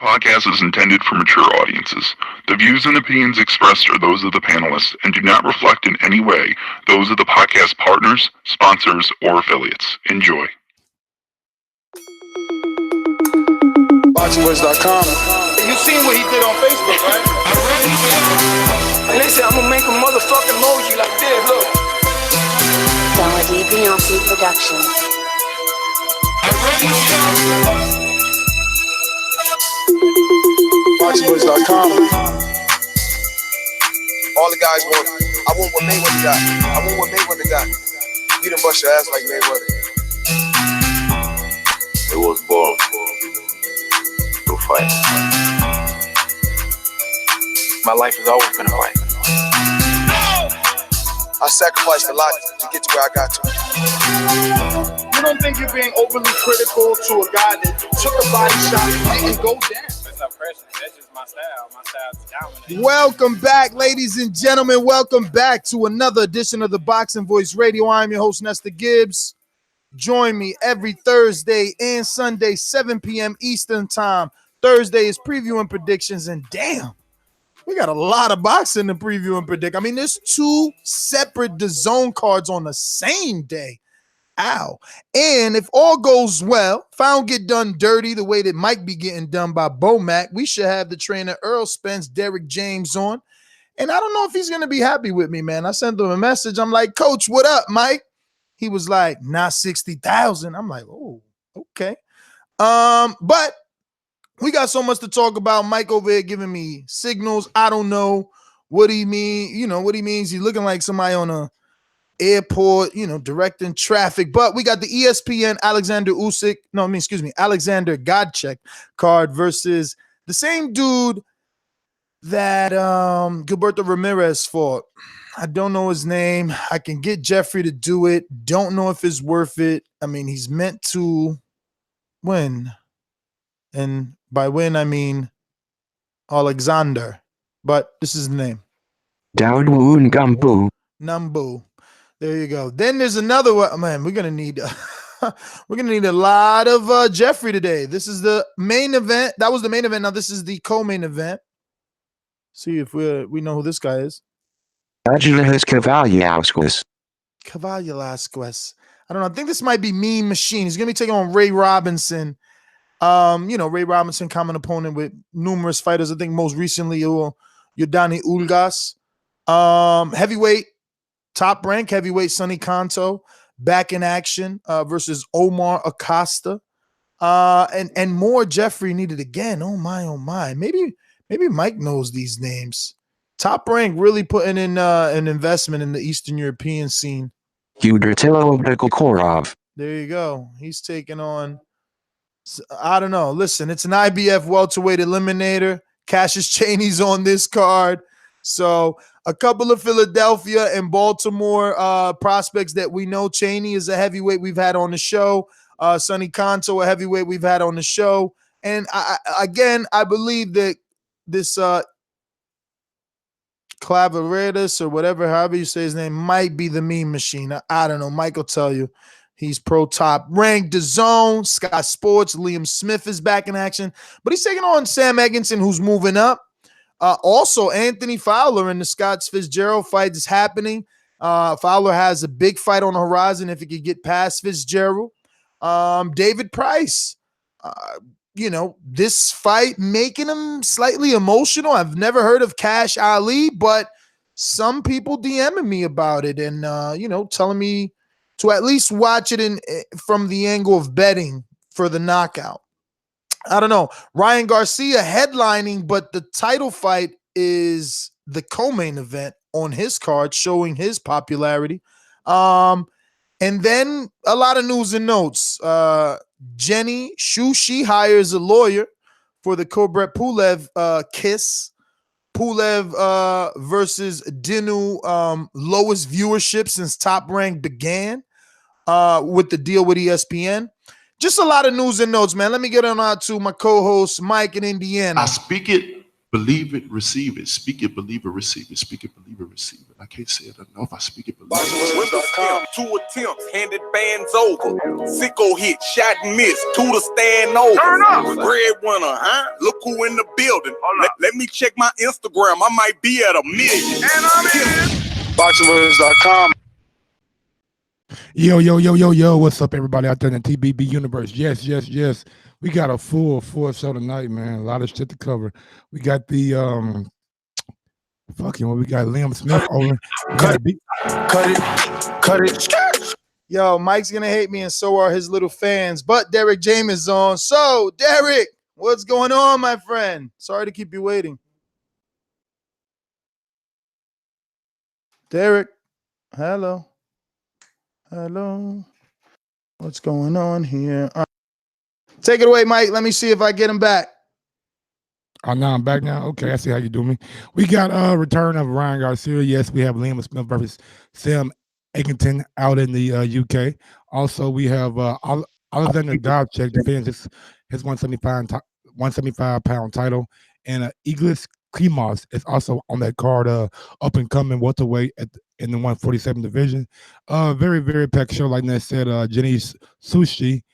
Podcast is intended for mature audiences. The views and opinions expressed are those of the panelists and do not reflect in any way those of the podcast partners, sponsors, or affiliates. Enjoy. BoxingWords.com. You seen what he did on Facebook, right? And they said, I'm gonna make a motherfucking emoji like this, look. Beyonce Productions. BoxingWords.com. All the guys want, I want what Mayweather got. I want what Mayweather got. You done bust your ass like Mayweather. It was born to fight. My life has always been a fight. I sacrificed a lot to get to where I got to. You don't think you're being overly critical to a guy that took a body shot and didn't go down? That's not pressure. That's just my style. My style's dominant. Welcome back, ladies and gentlemen. Welcome back to another edition of the Boxing Voice Radio. I'm your host, Nestor Gibbs. Join me every Thursday and Sunday, 7 p.m. Eastern Time. Thursday is preview and predictions, and damn, we got a lot of boxing to preview and predict. I mean, there's two separate DAZN cards on the same day. Ow. And if all goes well, if I don't get done dirty the way that might be getting done by Bomac, we should have the trainer Errol Spence, Derek James on. And I don't know if he's going to be happy with me, man. I sent him a message. I'm like, Coach, what up, Mike? He was like, not 60,000. I'm like, oh, okay. But we got so much to talk about. Mike over here giving me signals. I don't know what he mean. You know what he means. He's looking like somebody on a airport, directing traffic. But we got the ESPN Alexander Gvozdyk card versus the same dude that Gilberto Ramirez fought. I don't know his name. I can get Jeffrey to do it. Don't know if it's worth it. I mean, he's meant to win. And by win, I mean Alexander. But this is the name. Doudou Ngumbu. There you go. Then there's another one. Man, we're gonna need a lot of Jeffrey today. This is the main event. That was the main event. Now this is the co-main event. See if we know who this guy is. Egidijus Kavaliauskas. I don't know. I think this might be Mean Machine. He's gonna be taking on Ray Robinson. Ray Robinson, common opponent with numerous fighters. I think most recently Yodani Ulgas. Heavyweight, top rank heavyweight Sonny Conto back in action versus Omar Acosta. And more Jeffrey needed again. Oh my. Maybe Mike knows these names. Top rank really putting in an investment in the Eastern European scene. Kudratillo Abdukakhorov. There you go. He's taking on, I don't know. Listen, it's an IBF welterweight eliminator. Cassius Chaney's on this card. So a couple of Philadelphia and Baltimore prospects that we know. Chaney is a heavyweight we've had on the show. Sonny Conto, a heavyweight we've had on the show. And I believe that this Claveridis or whatever, however you say his name, might be the Mean Machine. I don't know. Mike will tell you. He's pro top ranked. DAZN, Sky Sports, Liam Smith is back in action. But he's taking on Sam Eggington, who's moving up. Also, Anthony Fowler in the Scotts Fitzgerald fight is happening. Fowler has a big fight on the horizon if he could get past Fitzgerald. David Price, this fight making him slightly emotional. I've never heard of Cash Ali, but some people DMing me about it and, telling me to at least watch it from the angle of betting for the knockout. I don't know. Ryan Garcia headlining, but the title fight is the co-main event on his card, showing his popularity. And then a lot of news and notes. Jenny Shushi hires a lawyer for the Kubrat Pulev kiss. Pulev versus Dinu, lowest viewership since Top Rank began with the deal with ESPN. Just a lot of news and notes, man. Let me get on out to my co-host, Mike in Indiana. I speak it, believe it, receive it. Speak it, believe it, receive it. Speak it, believe it, receive it. I can't say it enough. I speak it. Boxingwords.com. 2 attempts, handed bands over. Sicko hit, shot and miss. 2 to stand over. Turn up. Breadwinner, huh? Look who in the building. Let me check my Instagram. I might be at 1 million. And I'm in. Boxingwords.com. Yo, what's up, everybody out there in the TBB universe? Yes. We got a full show tonight, man. A lot of shit to cover. We got the we got Liam Smith over. Cut it. Yo, Mike's gonna hate me, and so are his little fans. But Derek James is on. So, Derek, what's going on, my friend? Sorry to keep you waiting. Derek, hello. What's going on here? All right. Take it away, Mike. Let me see if I get him back. Oh, now I'm back now. Okay, I see how you do me. We got a return of Ryan Garcia. Yes, we have Liam Smith versus Sam Eggington out in the UK. Also, we have Alexander Gvozdyk defends his 175-pound title, and Egidijus Klimas is also on that card, up and coming welterweight in the 147 division. Very, very packed show. Like Ned said, Jenny Sushi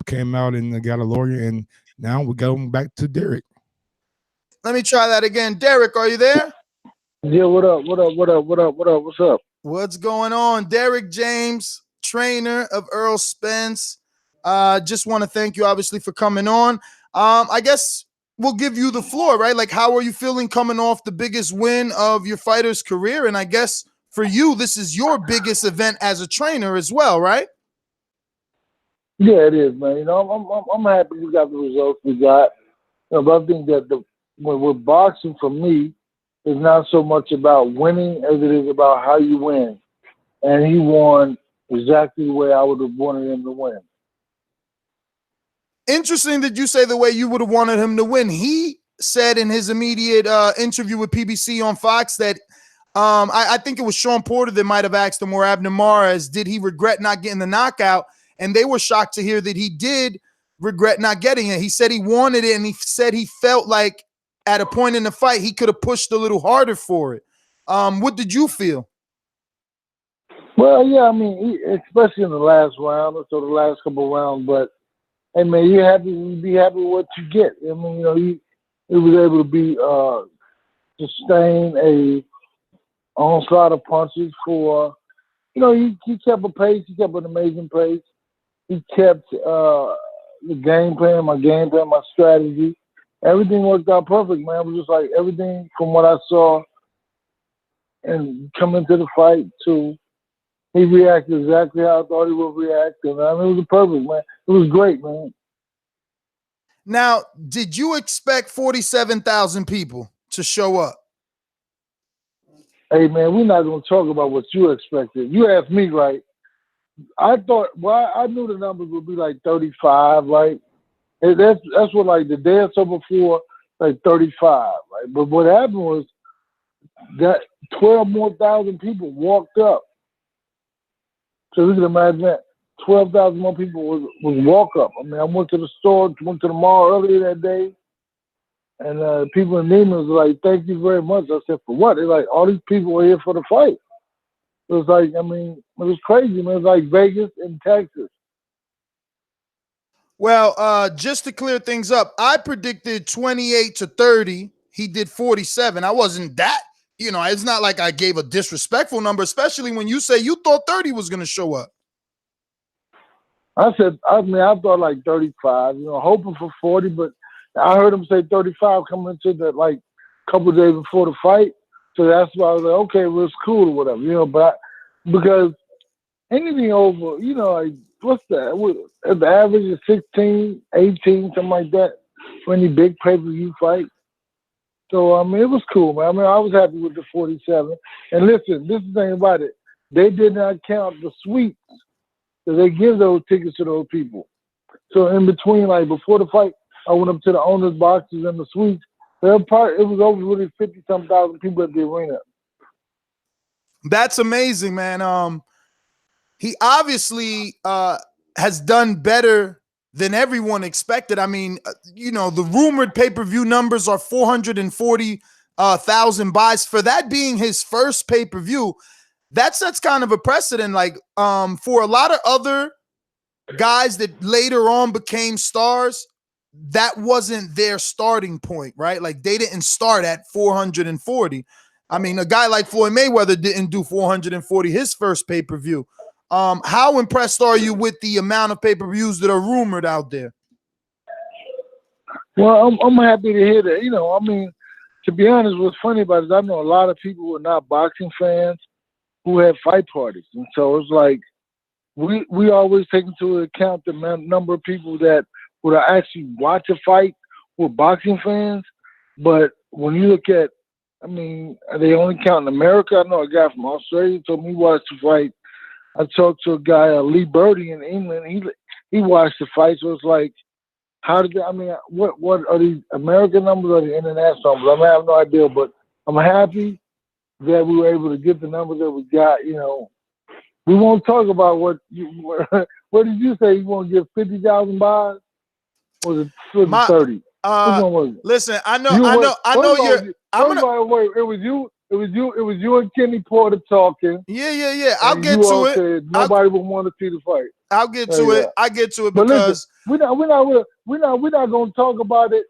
came out and got a lawyer, and now we got him back to Derek. Let me try that again. Derek, are you there? Yeah, what up? What's up? What's going on? Derek James, trainer of Errol Spence. Just want to thank you, obviously, for coming on. I guess we'll give you the floor, right? Like, how are you feeling coming off the biggest win of your fighter's career? And I guess for you, this is your biggest event as a trainer as well, right? Yeah, it is, man. You know, I'm happy we got the results we got. You know, but I think that with boxing, for me, is not so much about winning as it is about how you win. And he won exactly the way I would have wanted him to win. Interesting that you say the way you would have wanted him to win. He said in his immediate interview with PBC on Fox that I think it was Shawn Porter that might have asked him, or Abner Mares, did he regret not getting the knockout? And they were shocked to hear that he did regret not getting it. He said he wanted it, and he said he felt like at a point in the fight he could have pushed a little harder for it. What did you feel? Well, yeah, I mean, especially in the last round, or so the last couple of rounds, but hey, man, you be happy with what you get. I mean, you know, he was able to sustain a onslaught of punches for, you know, he kept a pace. He kept an amazing pace. He kept the game plan, my strategy. Everything worked out perfect, man. It was just like everything from what I saw and coming to the fight to he reacted exactly how I thought he would react. And I mean, it was perfect, man. It was great, man. Now, did you expect 47,000 people to show up? Hey, man, we're not going to talk about what you expected. You asked me, right? I thought, well, I knew the numbers would be like 35, right? And that's what, like, the day or so before, like 35, right? But what happened was that 12,000 more people walked up. So you can imagine that. 12,000 more people was walk up. I mean, I went to the store, went to the mall earlier that day, and people in Neiman was like, "Thank you very much." I said, "For what?" They're like, "All these people were here for the fight." It was like, I mean, it was crazy, man. It was like Vegas and Texas. Well, just to clear things up, I predicted 28 to 30. He did 47. I wasn't that, you know, it's not like I gave a disrespectful number, especially when you say you thought 30 was going to show up. I thought like 35, you know, hoping for 40, but I heard him say 35 coming into the, like, couple of days before the fight. So that's why I was like, okay, well, it's cool or whatever, you know, but because anything over, you know, like, what's that? The average is 16, 18, something like that, for any big pay-per-view fight. So, I mean, it was cool, man. I mean, I was happy with the 47. And listen, this is the thing about it. They did not count the suites. So they give those tickets to those people. So in between, like before the fight, I went up to the owners' boxes and the suites. It was over really 50-some thousand people at the arena. That's amazing, man. He obviously has done better than everyone expected. I mean, you know, the rumored pay-per-view numbers are 440 1,000 buys for that being his first pay-per-view. That sets kind of a precedent, like for a lot of other guys that later on became stars. That wasn't their starting point, right? Like they didn't start at 440. I mean, a guy like Floyd Mayweather didn't do 440 his first pay-per-view. How impressed are you with the amount of pay-per-views that are rumored out there? Well, I'm happy to hear that. You know, I mean, to be honest, what's funny about it is I know a lot of people who are not boxing fans who have fight parties. And so it's like we always take into account the number of people that would actually watch a fight who are boxing fans. But when you look at, I mean, they only count in America. I know a guy from Australia told me he watched the fight. I talked to a guy, Lee Birdie in England. He watched the fight. So it's like, how did they, I mean, what are these American numbers or the international numbers? I mean, I have no idea, but I'm happy that we were able to get the numbers that we got. You know, we won't talk about what did you say? You want to give 50,000 buys? Or was it 30? Listen, I know you're. It was you and Kenny Porter talking. Yeah. I'll get to it. Said nobody would want to see the fight. I'll get to it. I get to it but because listen, we're not going to talk about it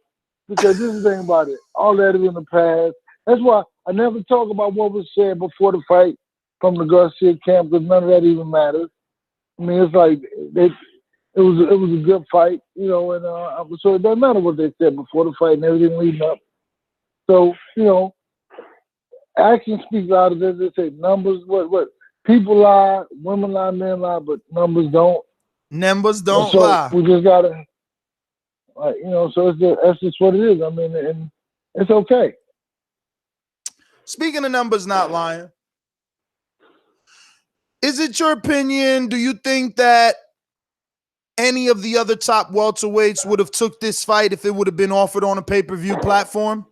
because this is the thing about it. All that is in the past. That's why I never talk about what was said before the fight from the Garcia camp because none of that even matters. I mean, it's like it was a good fight, you know, and so it doesn't matter what they said before the fight and everything leading up. So, you know, action speaks louder than they say. Numbers, what people lie, women lie, men lie, but numbers don't. Numbers don't so lie. We just gotta, you know. So that's just what it is. I mean, and it's okay. Speaking of numbers not lying, is it your opinion? Do you think that any of the other top welterweights would have took this fight if it would have been offered on a pay-per-view platform?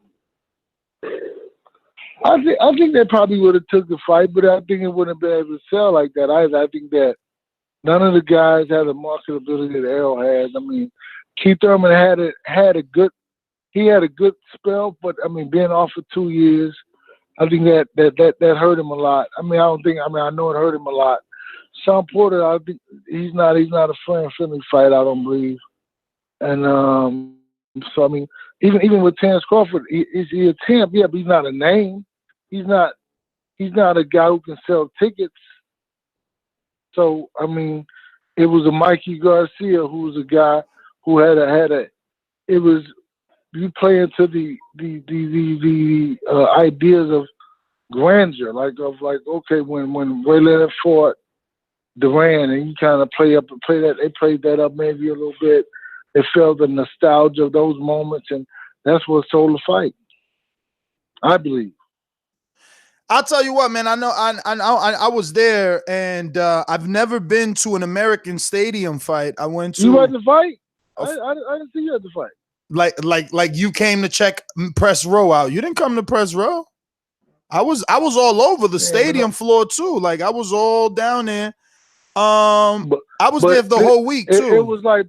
I think they probably would have took the fight, but I think it wouldn't have been able to sell like that either. I think that none of the guys had the marketability that Errol has. I mean, Keith Thurman had a good spell, but I mean, being off for 2 years, I think that hurt him a lot. I know it hurt him a lot. Shawn Porter, I think he's not a friendly fight. I don't believe, and so I mean, even with Terrence Crawford, is he a champ? Yeah, but he's not a name. He's not a guy who can sell tickets. So I mean, it was a Mikey Garcia who was a guy who had a. It was you play into the ideas of grandeur, like okay, when Ray Leonard fought Duran, and you kind of play that. They played that up maybe a little bit. They felt the nostalgia of those moments, and that's what sold the fight, I believe. I'll tell you what, man. I know I was there, and I've never been to an American Stadium fight. I went to. You at the fight? I didn't see you at the fight. Like you came to check press row out. You didn't come to press row. I was all over the stadium floor too. Like I was all down there. I was there the whole week too. It was like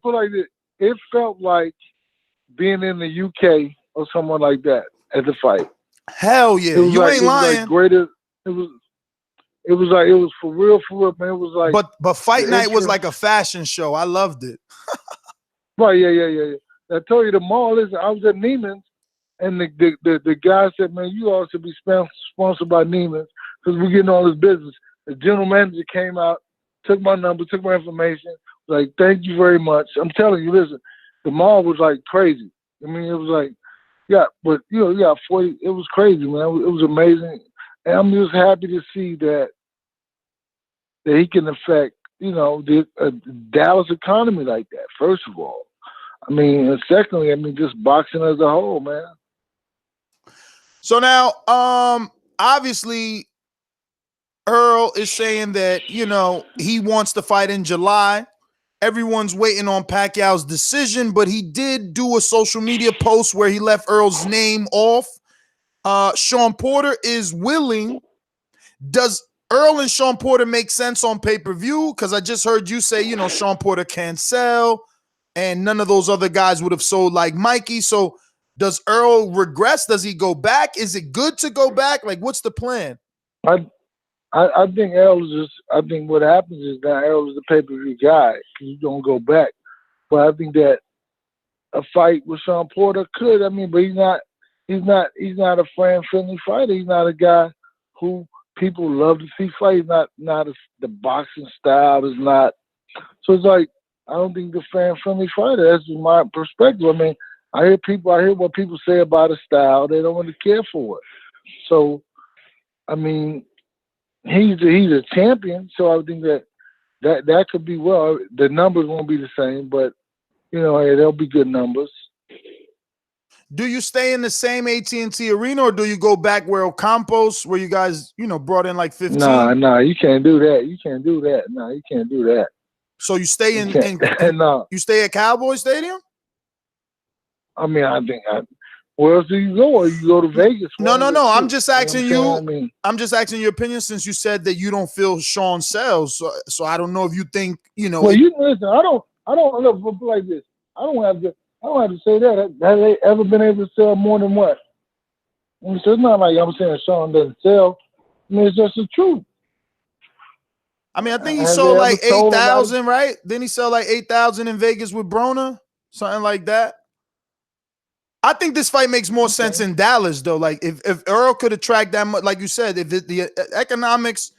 it felt like being in the UK or someone like that at the fight. Hell yeah, you ain't lying. It was for real, man. It was like, but fight night was like a fashion show. I loved it. Right, yeah. I told you the mall is. I was at Neiman's, and the guy said, "Man, you all should be sponsored by Neiman's because we're getting all this business." The general manager came out, took my number, took my information. Was like, "Thank you very much." I'm telling you, listen, the mall was like crazy. I mean, it was like, yeah, but you know, yeah, 40. It was crazy, man. It was amazing, and I'm just happy to see that he can affect, you know, the Dallas economy like that. First of all. I mean, and secondly, I mean, just boxing as a whole, man. So now, obviously, Earl is saying that, you know, he wants to fight in July. Everyone's waiting on Pacquiao's decision, but he did do a social media post where he left Earl's name off. Shawn Porter is willing. Does Earl and Shawn Porter make sense on pay-per-view? Because I just heard you say, you know, Shawn Porter can't sell. And none of those other guys would have sold like Mikey. So Does Errol regress? Does he go back? Is it good to go back? Like, what's the plan? I think Errol is just. I think what happens is that Errol is the pay-per-view guy. He's gonna go back, but I think that a fight with Shawn Porter could. I mean, but he's not. He's not a fan-friendly fighter. He's not a guy who people love to see fight. He's not the boxing style is not. So it's like I don't think the fan-friendly fighter. That's just my perspective. I mean, I hear what people say about his style. They don't really care for it. So, I mean, he's a champion. So I think that could be well. The numbers won't be the same, but hey, they'll be good numbers. Do you stay in the same AT&T arena, or do you go back where Ocampos, where you guys, brought in like 15? Nah, you can't do that. You can't do that. No, you can't do that. So you stay no. You stay at Cowboy Stadium? I mean, where else do you go? Or you go to Vegas? No. I'm just asking you. I'm just asking your opinion, since you said that you don't feel Shawn sells. So I don't know if you think Well, you listen. I don't look like this. I don't have to say that. Have they ever been able to sell more than what? So it's not like I'm saying Shawn doesn't sell. I mean, it's just the truth. I mean, I think he sold like 8,000, right? Didn't he sell like 8,000 in Vegas with Broner? Something like that. I think this fight makes more sense in Dallas, though. Like, if Errol could attract that much, like you said, if the economics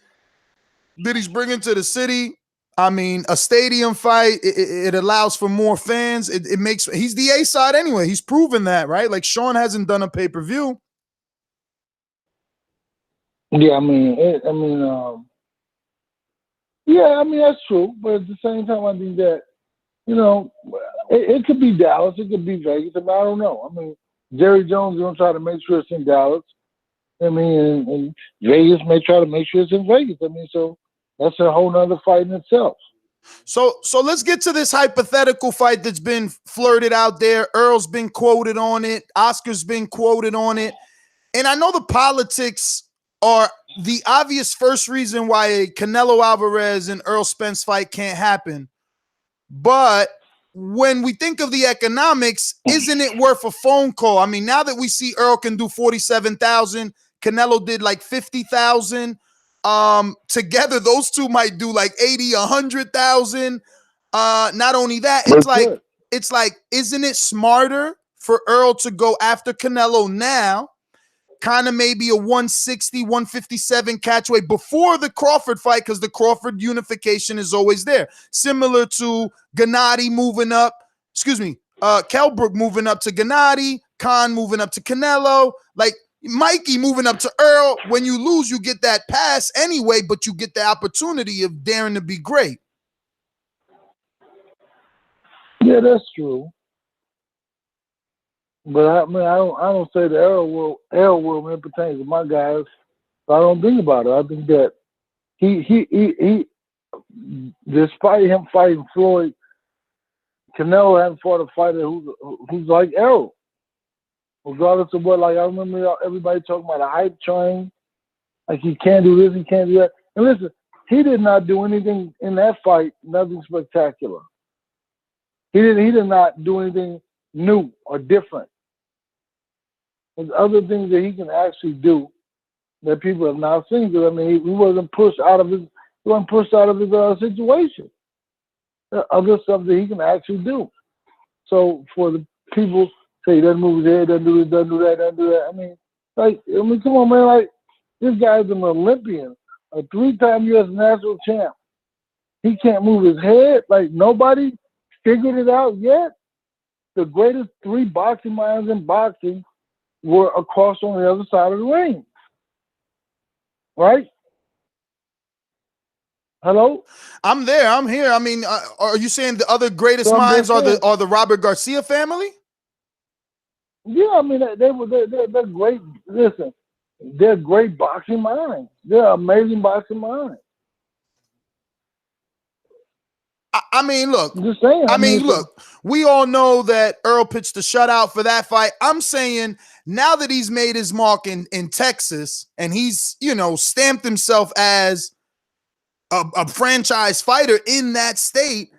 that he's bringing to the city, I mean, a stadium fight, it allows for more fans. It makes, he's the A side anyway. He's proven that, right? Like, Shawn hasn't done a pay-per-view. Yeah, I mean, that's true. But at the same time, I think that, it could be Dallas, it could be Vegas. I don't know. I mean, Jerry Jones is going to try to make sure it's in Dallas. I mean, and Vegas may try to make sure it's in Vegas. I mean, so that's a whole nother fight in itself. So let's get to this hypothetical fight that's been flirted out there. Earl's been quoted on it. Oscar's been quoted on it. And I know the politics are the obvious first reason why a Canelo Álvarez and Errol Spence fight can't happen. But when we think of the economics, isn't it worth a phone call? I mean, now that we see Errol can do 47,000, Canelo did like 50,000. Together, those two might do like 80, 100,000. Not only that, it's like, isn't it smarter for Errol to go after Canelo now? Kind of maybe a 160, 157 catchweight before the Crawford fight, because the Crawford unification is always there. Similar to Gennady moving up, Kelbrook moving up to Gennady, Khan moving up to Canelo, like Mikey moving up to Earl. When you lose, you get that pass anyway, but you get the opportunity of daring to be great. Yeah, that's true. But I mean, I don't say that Errol will when it pertains to my guys. I don't think about it. I think that he despite him fighting Floyd, Canelo hasn't fought a fighter who's like Errol. Regardless of what, like I remember everybody talking about a hype train, like he can't do this, he can't do that. And listen, he did not do anything in that fight, nothing spectacular. He did not do anything new or different. There's other things that he can actually do that people have not seen. Because I mean, he wasn't pushed out of his situation. There are other stuff that he can actually do. So for the people say he doesn't move his head, doesn't do this, doesn't do that, doesn't do that. I mean, come on, man. Like, this guy's an Olympian, a 3-time U.S. national champ. He can't move his head. Like, nobody figured it out yet. The greatest 3 boxing minds in boxing were across on the other side of the ring. Right? Hello? I'm there. I'm here. I mean, are you saying the other greatest minds are the Robert Garcia family? Yeah, I mean, they're great. Listen, they're great boxing minds. They're amazing boxing minds. I mean, look. I'm just saying. Look. We all know that Errol pitched the shutout for that fight. I'm saying now that he's made his mark in Texas and he's, stamped himself as a franchise fighter in that state,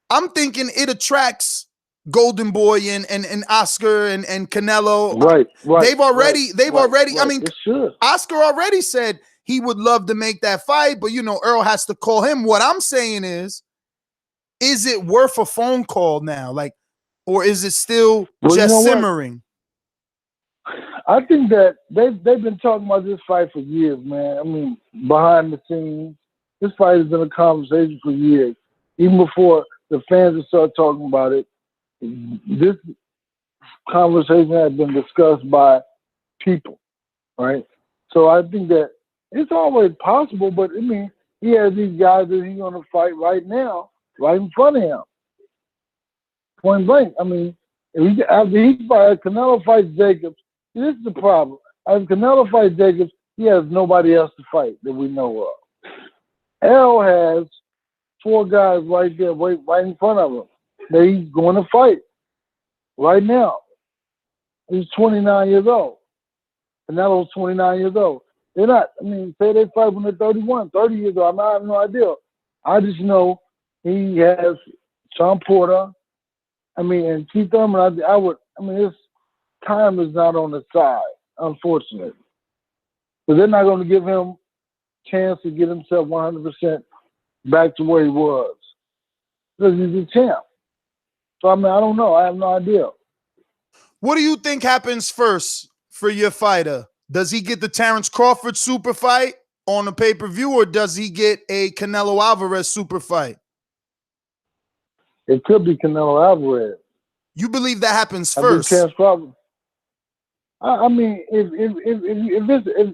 I'm thinking it attracts Golden Boy and Oscar and Canelo. Right. They've already. I mean, it should. Oscar already said he would love to make that fight, but Earl has to call him. What I'm saying is it worth a phone call now? Like, or is it still just simmering? I think that they've been talking about this fight for years, man. I mean, behind the scenes, this fight has been a conversation for years. Even before the fans have started talking about it, this conversation has been discussed by people, right? So I think that it's always possible, but I mean, he has these guys that he's going to fight right now, right in front of him, point blank. I mean, after Canelo fights Jacobs, this is the problem. After Canelo fights Jacobs, he has nobody else to fight that we know of. Errol has 4 guys right there, right in front of him that he's going to fight right now. He's 29 years old. Canelo's 29 years old. They're not, I mean, say they fight when they're 31, 30 years old. I have no idea. I just know he has Shawn Porter. I mean, and Keith Thurman, his time is not on the side, unfortunately. But they're not going to give him a chance to get himself 100% back to where he was. Because he's a champ. So, I mean, I don't know. I have no idea. What do you think happens first for your fighter? Does he get the Terrence Crawford super fight on the pay-per-view, or does he get a Canelo Álvarez super fight? It could be Canelo Álvarez. You believe that happens first? I mean, if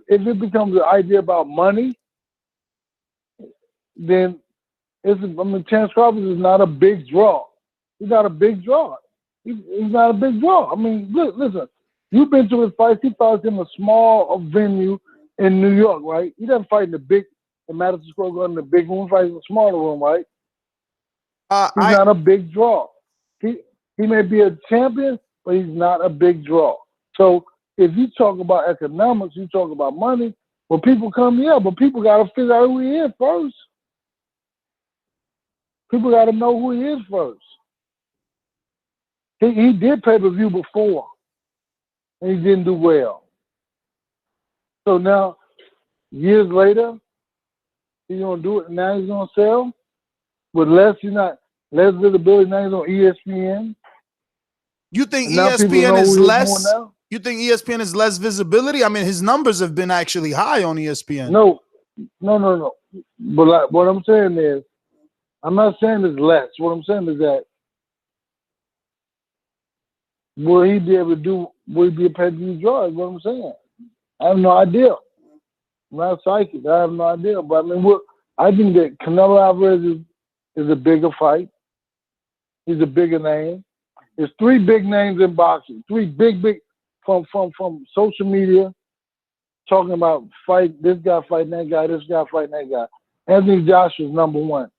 it becomes an idea about money, then Terrence Crawford is not a big draw. He's not a big draw. He's not a big draw. I mean, listen, you've been to his fights. He fights in a small venue in New York, right? He doesn't fight in the Madison Square Garden, the big room. He fights in a smaller room, right? He's not a big draw. He may be a champion, but he's not a big draw. So if you talk about economics, you talk about money, when people come, but people got to figure out who he is first. People got to know who he is first. He did pay-per-view before, and he didn't do well. So now, years later, he's going to do it, and now he's going to sell with less visibility. Now he's on ESPN. You think ESPN is less? You think ESPN is less visibility? I mean, his numbers have been actually high on ESPN. No. But what I'm saying is, I'm not saying it's less. What I'm saying is that will he be a pay-per-view draw is what I'm saying. I have no idea. I'm not psychic. I have no idea. But I mean, I think that Canelo Álvarez is a bigger fight. He's a bigger name. There's 3 big names in boxing. 3 big from social media talking about fight. This guy fighting that guy. This guy fighting that guy. Anthony Joshua's number 1.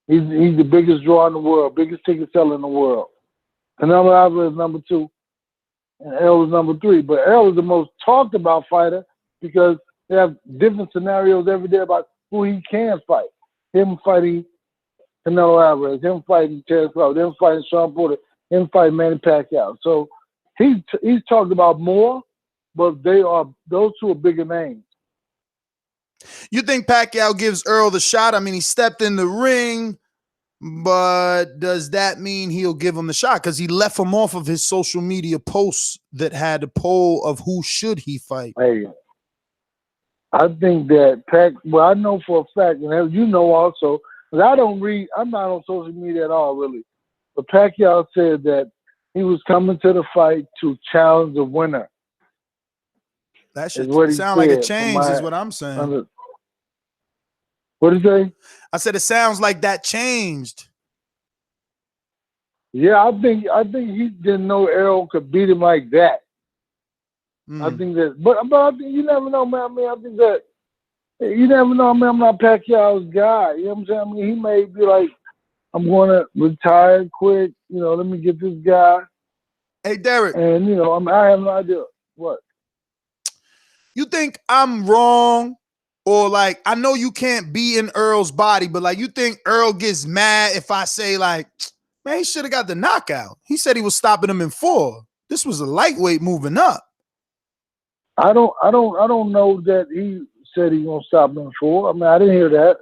He's the biggest draw in the world, biggest ticket seller in the world. Canelo Álvarez is number 2, and Errol is number 3. But Errol is the most talked about fighter because they have different scenarios every day about who he can fight. Him fighting Canelo Álvarez, him fighting Terrence Crawford, him fighting Shawn Porter, him fighting Manny Pacquiao. So he's talked about more, but those 2 are bigger names. You think Pacquiao gives Errol the shot? I mean, he stepped in the ring, but does that mean he'll give him the shot? Because he left him off of his social media posts that had a poll of who should he fight. Hey, I think that I know for a fact, and you know also, because I'm not on social media at all, really. But Pacquiao said that he was coming to the fight to challenge the winner. That should sound like a change, is what I'm saying. What did you say? I said it sounds like that changed. Yeah, I think he didn't know Errol could beat him like that. I think that, but I think you never know, man. I mean, I think that you never know. I mean, I'm not Pacquiao's guy. You know what I'm saying? I mean, he may be like, I'm going to retire quick. Let me get this guy. Hey, Derek. And I have no idea what. You think I'm wrong? Or like, I know you can't be in Earl's body, but like, you think Earl gets mad if I say like, Man, he should have got the knockout. He said he was stopping him in 4. This was a lightweight moving up. I don't know that he said he gonna stop him in 4. I mean, I didn't hear that.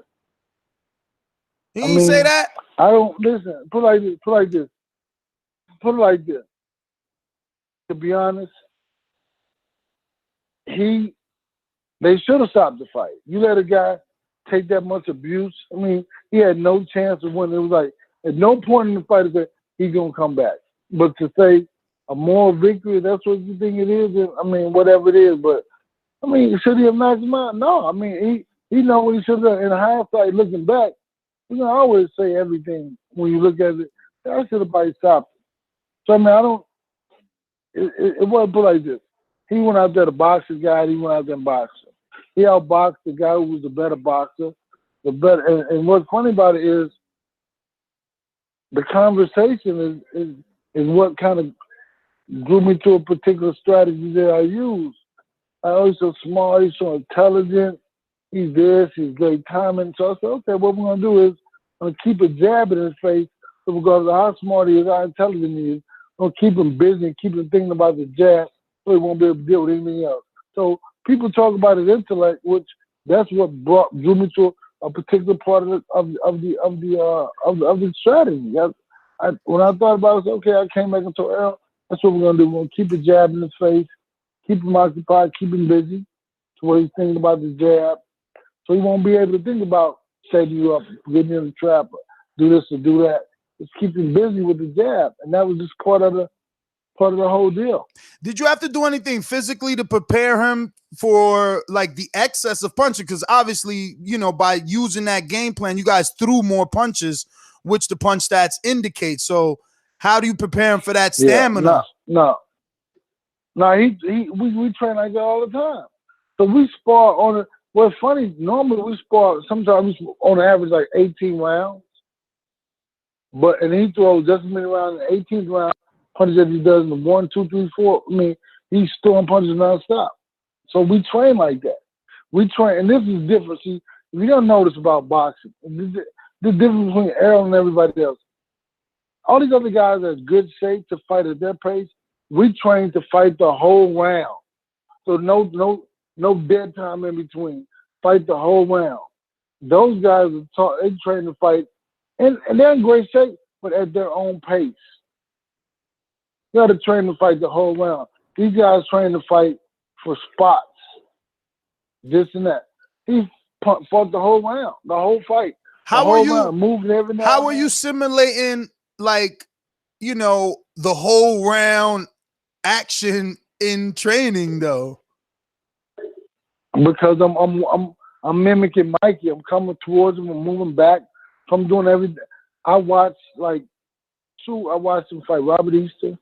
He didn't say that? I don't listen. Put it like this. To be honest, they should have stopped the fight. You let a guy take that much abuse. I mean, he had no chance of winning. It was like at no point in the fight that he's gonna come back. But to say a moral victory, that's what you think it is. I mean, whatever it is. But I mean, should he have knocked him out? No. I mean, he know what he should have done. In hindsight, looking back, you know, I always say everything when you look at it. I should have probably stopped him. So I mean, it wasn't put like this. He went out there to box the guy. He went out there and boxed him. He outboxed the guy who was the better boxer. And what's funny about it is the conversation is what kind of drew me to a particular strategy that I use. He's so smart. He's so intelligent. He's this. He's great timing. So I said, okay, what we're going to do is I'm going to keep a jab in his face. So regardless of how smart he is, how intelligent he is, I'm going to keep him busy and keep him thinking about the jab so he won't be able to deal with anything else. So people talk about his intellect, which that's what drew me to a particular part of the strategy. When I thought about it, I said, okay, I came back and told Errol, that's what we're going to do. We're going to keep the jab in his face, keep him occupied, keep him busy to where he's thinking about the jab. So he won't be able to think about setting you up, getting in the trap, or do this or do that. Just keep him busy with the jab. And that was just part of the whole deal. Did you have to do anything physically to prepare him for like the excess of punching? Because obviously, you know, by using that game plan, you guys threw more punches, which the punch stats indicate. So how do you prepare him for that stamina? No. We train like that all the time. So we spar on it. Well, funny, normally we spar sometimes on average like 18 rounds. And he throws just as many rounds in the 18th round punches that he does in the 1, 2, 3, 4. I mean, he's throwing punches nonstop. So we train like that. We train, and this is different. See, if you don't notice about boxing, the difference between Errol and everybody else. All these other guys are in good shape to fight at their pace. We train to fight the whole round. So no dead time in between. Fight the whole round. Those guys they train to fight, and they're in great shape, but at their own pace. You got to train to fight the whole round. These guys train to fight for spots, this and that. He fought the whole round, the whole fight. How are you simulating, like, you know, the whole round action in training though? Because I'm mimicking Mikey. I'm coming towards him. I'm moving back. I'm doing everything. I watched him fight Robert Easter.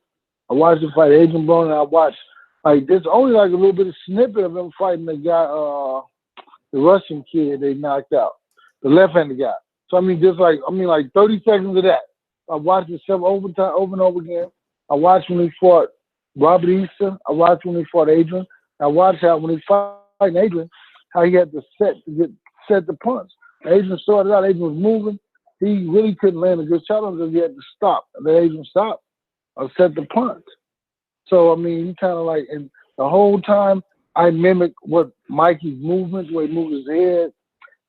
I watched him fight Adrian Broner. And I watched there's only like a little bit of snippet of him fighting the guy, the Russian kid they knocked out, the left-handed guy. So I mean, like 30 seconds of that. I watched it over and over again. I watched when he fought Robert Easter. I watched when he fought Adrian. I watched how when he fought Adrian, how he had to set the punch. Adrian started out. Adrian was moving. He really couldn't land a good shot on him because he had to stop. And then Adrian stopped or set the punch. So I mean, he kind of like, and the whole time I mimic what Mikey's movements, the way he moves his head,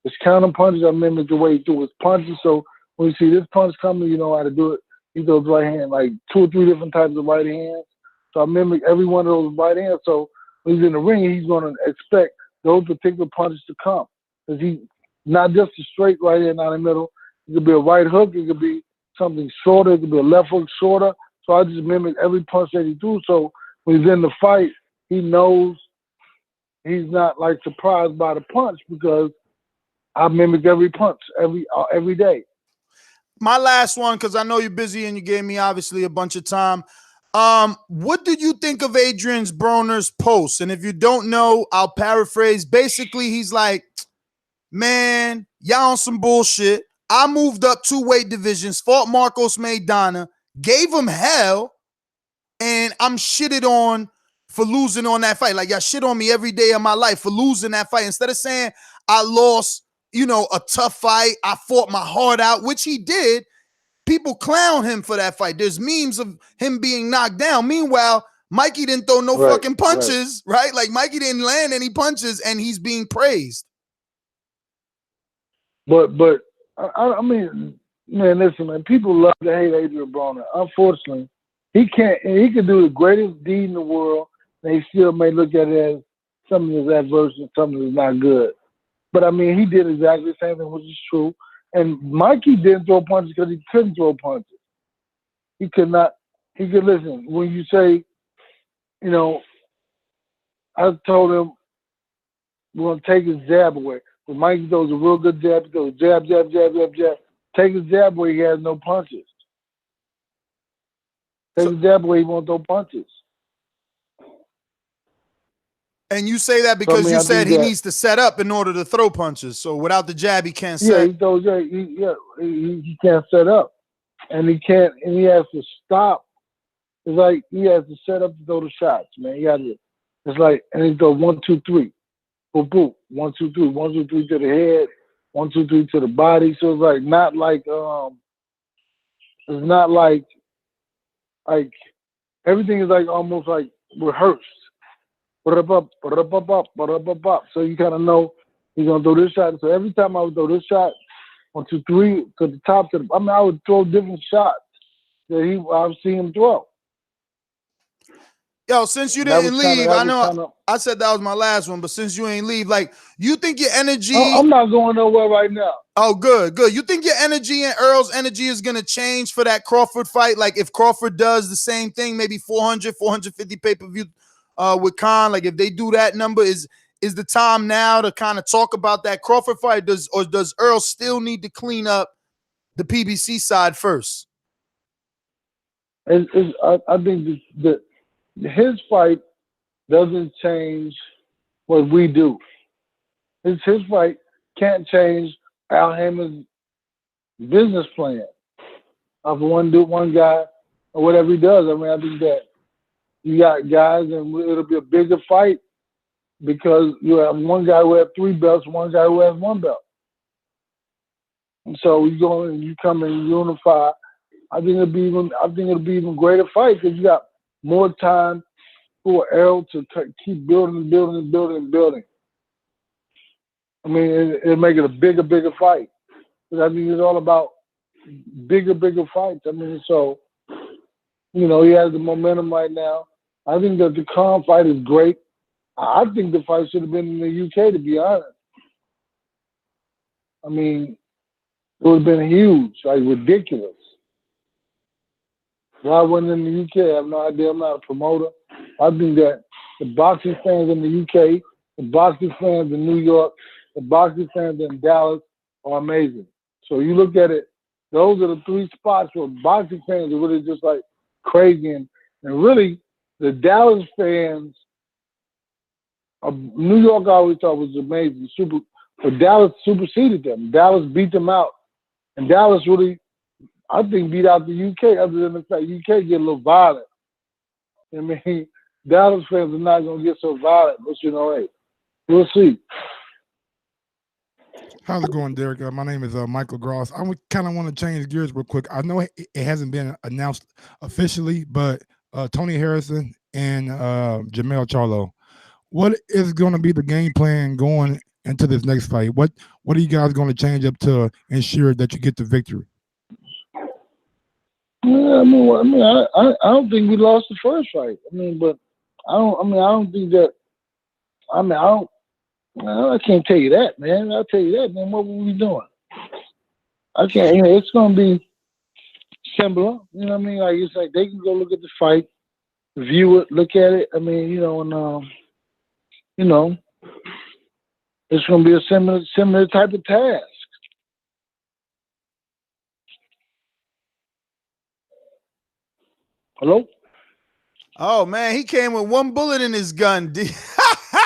his counter punches. I mimic the way he threw his punches. So when you see this punch coming, you know how to do it. He throws right hand, like 2 or 3 different types of right hands. So I mimic every one of those right hands. So when he's in the ring, he's going to expect those particular punches to come. Because he, not just a straight right hand down the middle. It could be a right hook. It could be something shorter. It could be a left hook shorter. So I just mimic every punch that he threw. So when he's in the fight, he knows he's not like surprised by the punch because I mimic every punch every day. My last one, because I know you're busy and you gave me obviously a bunch of time. What did you think of Adrian Broner's post? And if you don't know, I'll paraphrase. Basically, he's like, man, y'all on some bullshit. I moved up 2 weight divisions, fought Marcos Maidana, gave him hell, and I'm shitted on for losing on that fight. Like, y'all shit on me every day of my life for losing that fight. Instead of saying I lost, you know, a tough fight, I fought my heart out, which he did. people clown him for that fight. There's memes of him being knocked down. Meanwhile, Mikey didn't throw no fucking punches, right? Like Mikey didn't land any punches, and he's being praised. But I mean, man, listen, man. People love to hate Adrian Broner. Unfortunately, he can't. He can do the greatest deed in the world, and they still may look at it as something is adverse and something is not good. But I mean, he did exactly the same thing, which is true. And Mikey didn't throw punches because he couldn't throw punches. He could not. He could listen when you say, you know, I told him we're gonna take his jab away. But Mikey throws a real good jab. He goes jab, jab, jab, jab, jab. Take his jab away, he has no punches. Take his jab away, he won't throw punches. And you say that because you said he needs to set up in order to throw punches. So without the jab, he can't set. Yeah, he throws. He can't set up, and he can't. And he has to stop. It's like he has to set up to throw the shots, man. He got to. It's like, and he goes 1, 2, 3, boom, boom, 1, 2, 3, 1, 2, 3 to the head, 1, 2, 3 to the body. So it's like not like it's not like everything is like almost like rehearsed. So you kind of know he's gonna throw this shot. So every time I would throw this shot, 1, 2, 3 to the top. I would throw different shots that I've seen him throw. Yo, since you didn't leave, I know I said that was my last one, but since you ain't leave, like, you think your energy? I'm not going nowhere right now. Oh, good, good. You think your energy and Earl's energy is gonna change for that Crawford fight? Like, if Crawford does the same thing, maybe 400, 450 pay-per-view. With Khan, like if they do that number, is the time now to kind of talk about that Crawford fight? Does Earl still need to clean up the PBC side first? I think that his fight doesn't change what we do. His fight can't change Al Haymond's business plan of one guy or whatever he does. I mean, I think that you got guys, and it'll be a bigger fight because you have one guy who has 3 belts, one guy who has 1 belt. And so you go and you come and unify. I think it'll be even greater fight because you got more time for Errol to keep building. I mean, it'll make it a bigger fight. Because I think it's all about bigger fights. I mean, so, you know, he has the momentum right now. I think that the Khan fight is great. I think the fight should have been in the UK, to be honest. I mean, it would have been huge, like ridiculous. Why wasn't in the UK? I have no idea. I'm not a promoter. I think that the boxing fans in the UK, the boxing fans in New York, the boxing fans in Dallas are amazing. So you look at it, those are the 3 spots where boxing fans are really just like crazy. And really, the Dallas fans, New York I always thought was amazing. But Dallas superseded them. Dallas beat them out. And Dallas really, I think, beat out the UK, other than the fact UK get a little violent. I mean, Dallas fans are not going to get so violent. But, you know, hey, we'll see. How's it going, Derek? My name is Michael Gross. I kind of want to change gears real quick. I know it hasn't been announced officially, but Tony Harrison and Jamel Charlo, what is going to be the game plan going into this next fight? What are you guys going to change up to ensure that you get the victory? Yeah, I don't think we lost the first fight. But I don't think that. I can't tell you that, man. I'll tell you that, man. What were we doing? I can't. You know, it's gonna be similar. You know what I mean? Like, it's like they can go look at the fight, view it, look at it. I mean, you know, and you know, it's gonna be a similar type of task. Hello? Oh man, he came with 1 bullet in his gun.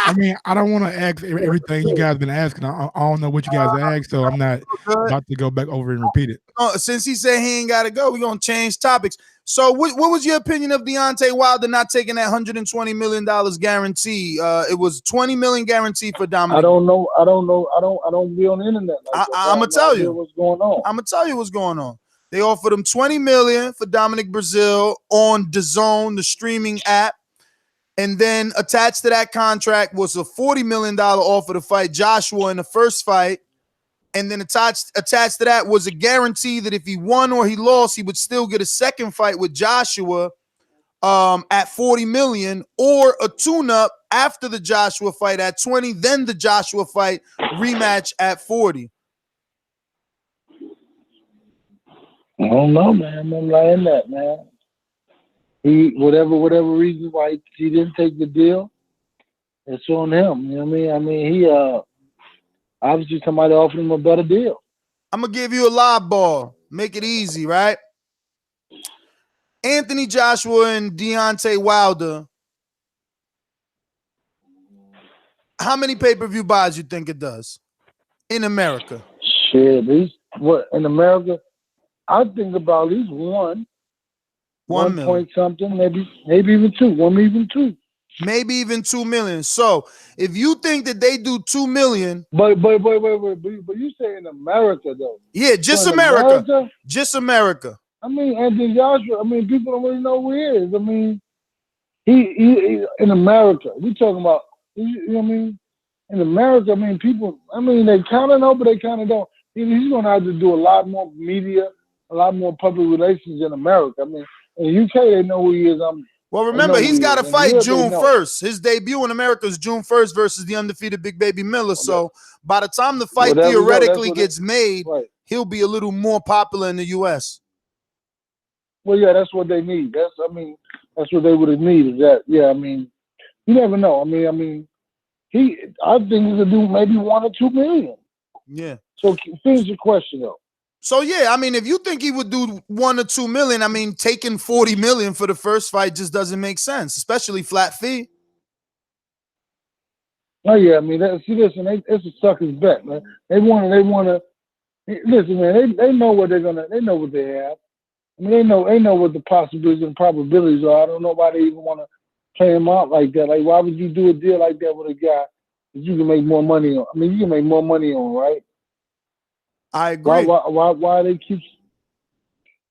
I mean, I don't want to ask everything you guys been asking. I don't know what you guys asked, so I'm not about to go back over and repeat it. Since he said he ain't got to go, we're going to change topics. So what was your opinion of Deontay Wilder not taking that $120 million guarantee? It was $20 million guarantee for Dominic. I don't know. I don't be on the internet. Like I'm going to tell you what's going on. I'm going to tell you what's going on. They offered him $20 million for Dominic Breazeale on DAZN, the streaming app. And then attached to that contract was a $40 million offer to fight Joshua in the first fight. And then attached to that was a guarantee that if he won or he lost, he would still get a second fight with Joshua at $40 million, or a tune-up after the Joshua fight at 20, then the Joshua fight rematch at 40. I don't know, man. I'm lying that, man. He whatever reason why he didn't take the deal, it's on him. You know what I mean? He obviously somebody offered him a better deal. I'm gonna give you a live ball. Make it easy, right? Anthony Joshua and Deontay Wilder. How many pay-per-view buys you think it does in America? Shit, what in America? I think about at least one point something, maybe even two. Maybe even 2 million. So if you think that they do 2 million, but you say in America though? Yeah, just America. Just America. I mean, Anthony Joshua. I mean, people don't really know who he is. I mean, he in America. We talking about. You know what I mean? In America, I mean, people. I mean, they kind of know, but they kind of don't. He's going to have to do a lot more media, a lot more public relations in America. I mean, in the UK, they know who he is. Well, remember, he's got to fight June 1st. His debut in America is June 1st versus the undefeated Big Baby Miller. So by the time the fight theoretically gets made, he'll be a little more popular in the U.S. Well, yeah, that's what they need. That's what they would have needed. That, yeah, I mean, you never know. I think he could do maybe 1 or 2 million. Yeah. So finish your question though. So yeah, I mean, if you think he would do 1 or 2 million, I mean, taking 40 million for the first fight just doesn't make sense, especially flat fee. Oh yeah, I mean, listen, it's a sucker's bet, man. They want to. Listen, man, they know what they know what they have. I mean, they know what the possibilities and probabilities are. I don't know why they even want to play him out like that. Like, why would you do a deal like that with a guy that you can make more money on? I mean, you can make more money on, right? I agree. Why they keep?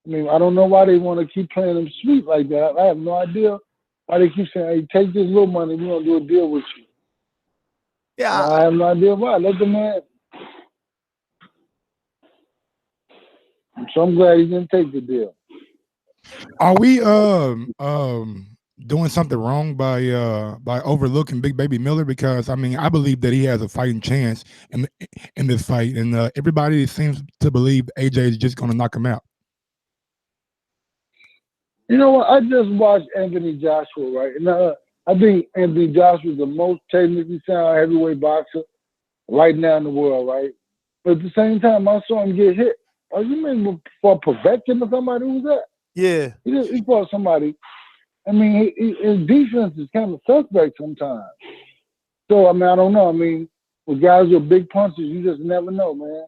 I mean, I don't know why they want to keep playing them sweet like that. I have no idea why they keep saying, "Hey, take this little money. We're gonna do a deal with you." Yeah, I have no idea why. Let the man. So I'm glad he didn't take the deal. Are we doing something wrong by overlooking Big Baby Miller? Because I mean, I believe that he has a fighting chance in this fight, and everybody seems to believe AJ is just going to knock him out. You know what? I just watched Anthony Joshua, right? And I think Anthony Joshua is the most technically sound heavyweight boxer right now in the world, right? But at the same time, I saw him get hit. Oh, you mean for Povetkin or somebody? Who was that? Yeah. He fought somebody. I mean, his defense is kind of suspect sometimes. So, I mean, I don't know. I mean, with guys with big punches, you just never know, man.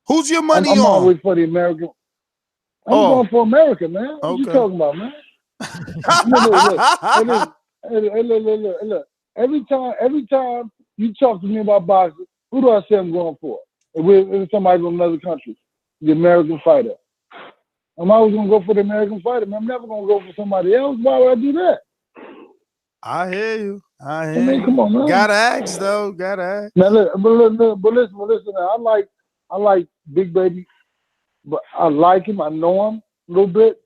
Who's your money I'm on? always for the American. I'm going for America, man. What you talking about, man? Look. Every time you talk to me about boxing, who do I say I'm going for? If it's somebody from another country, the American fighter. I'm always going to go for the American fighter, man. I'm never going to go for somebody else. Why would I do that? I hear you. I mean, come on, man. Gotta ask, though. Gotta ask. Now, look, but listen. I like Big Baby, but I like him. I know him a little bit.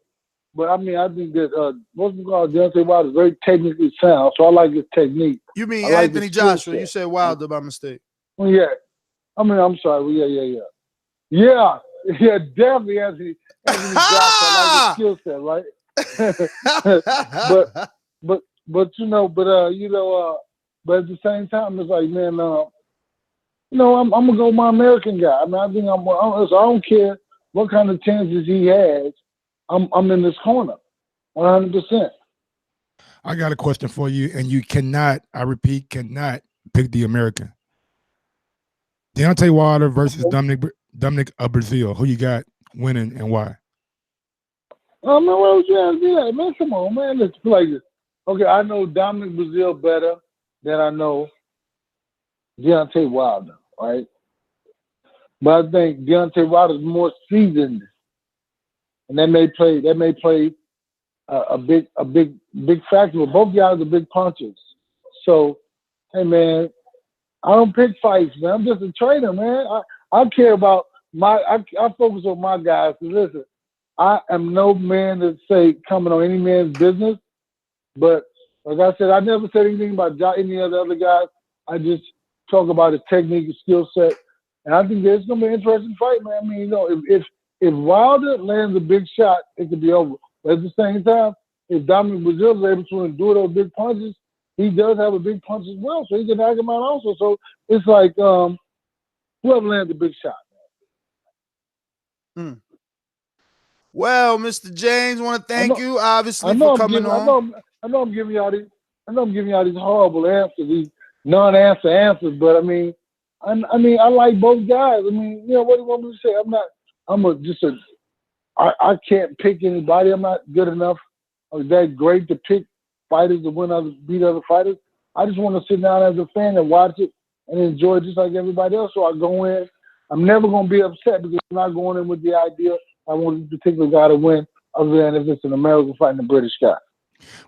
But, I mean, I think that what's it called? Deontay Wilder is very technically sound, so I like his technique. You mean Anthony Joshua? You said Wilder by mistake. Well, yeah. I mean, I'm sorry. Well, yeah. Yeah, definitely Anthony Joshua. I like his skill set, right? but at the same time, it's like, man, I'm gonna go with my American guy. I mean, I think I don't care what kind of chances he has. I'm in this corner, 100%. I got a question for you, and you cannot, I repeat, cannot pick the American. Deontay Wilder versus Dominic Breazeale. Who you got winning and why? Man, what would you ask me that? Man, come on, man. Let's play this. Okay, I know Dominic Breazeale better than I know Deontay Wilder, right? But I think Deontay Wilder is more seasoned and that may play a big factor. But both guys are big punchers. So, hey man, I don't pick fights, man. I'm just a trainer, man. I care about I focus on my guys. Listen, I am no man to say coming on any man's business, but like I said, I never said anything about any of the other guys. I just talk about his technique and skill set, and I think it's gonna be an interesting fight, man. I mean, you know, if Wilder lands a big shot, it could be over. But at the same time, if Dominic Brazil is able to endure those big punches, he does have a big punch as well, so he can knock him out also. So it's like whoever lands a big shot. Well, Mr. James, want to thank you obviously for coming on. I know I'm giving y'all these horrible answers, these non-answer answers, but I mean I like both guys. I mean, you know, what do you want me to say? I can't pick anybody. I'm not good enough or that great to pick fighters to beat other fighters. I just want to sit down as a fan and watch it and enjoy it just like everybody else. So I go in. I'm never going to be upset because I'm not going in with the idea I want this particular guy to win, other than if it's an American fighting a British guy.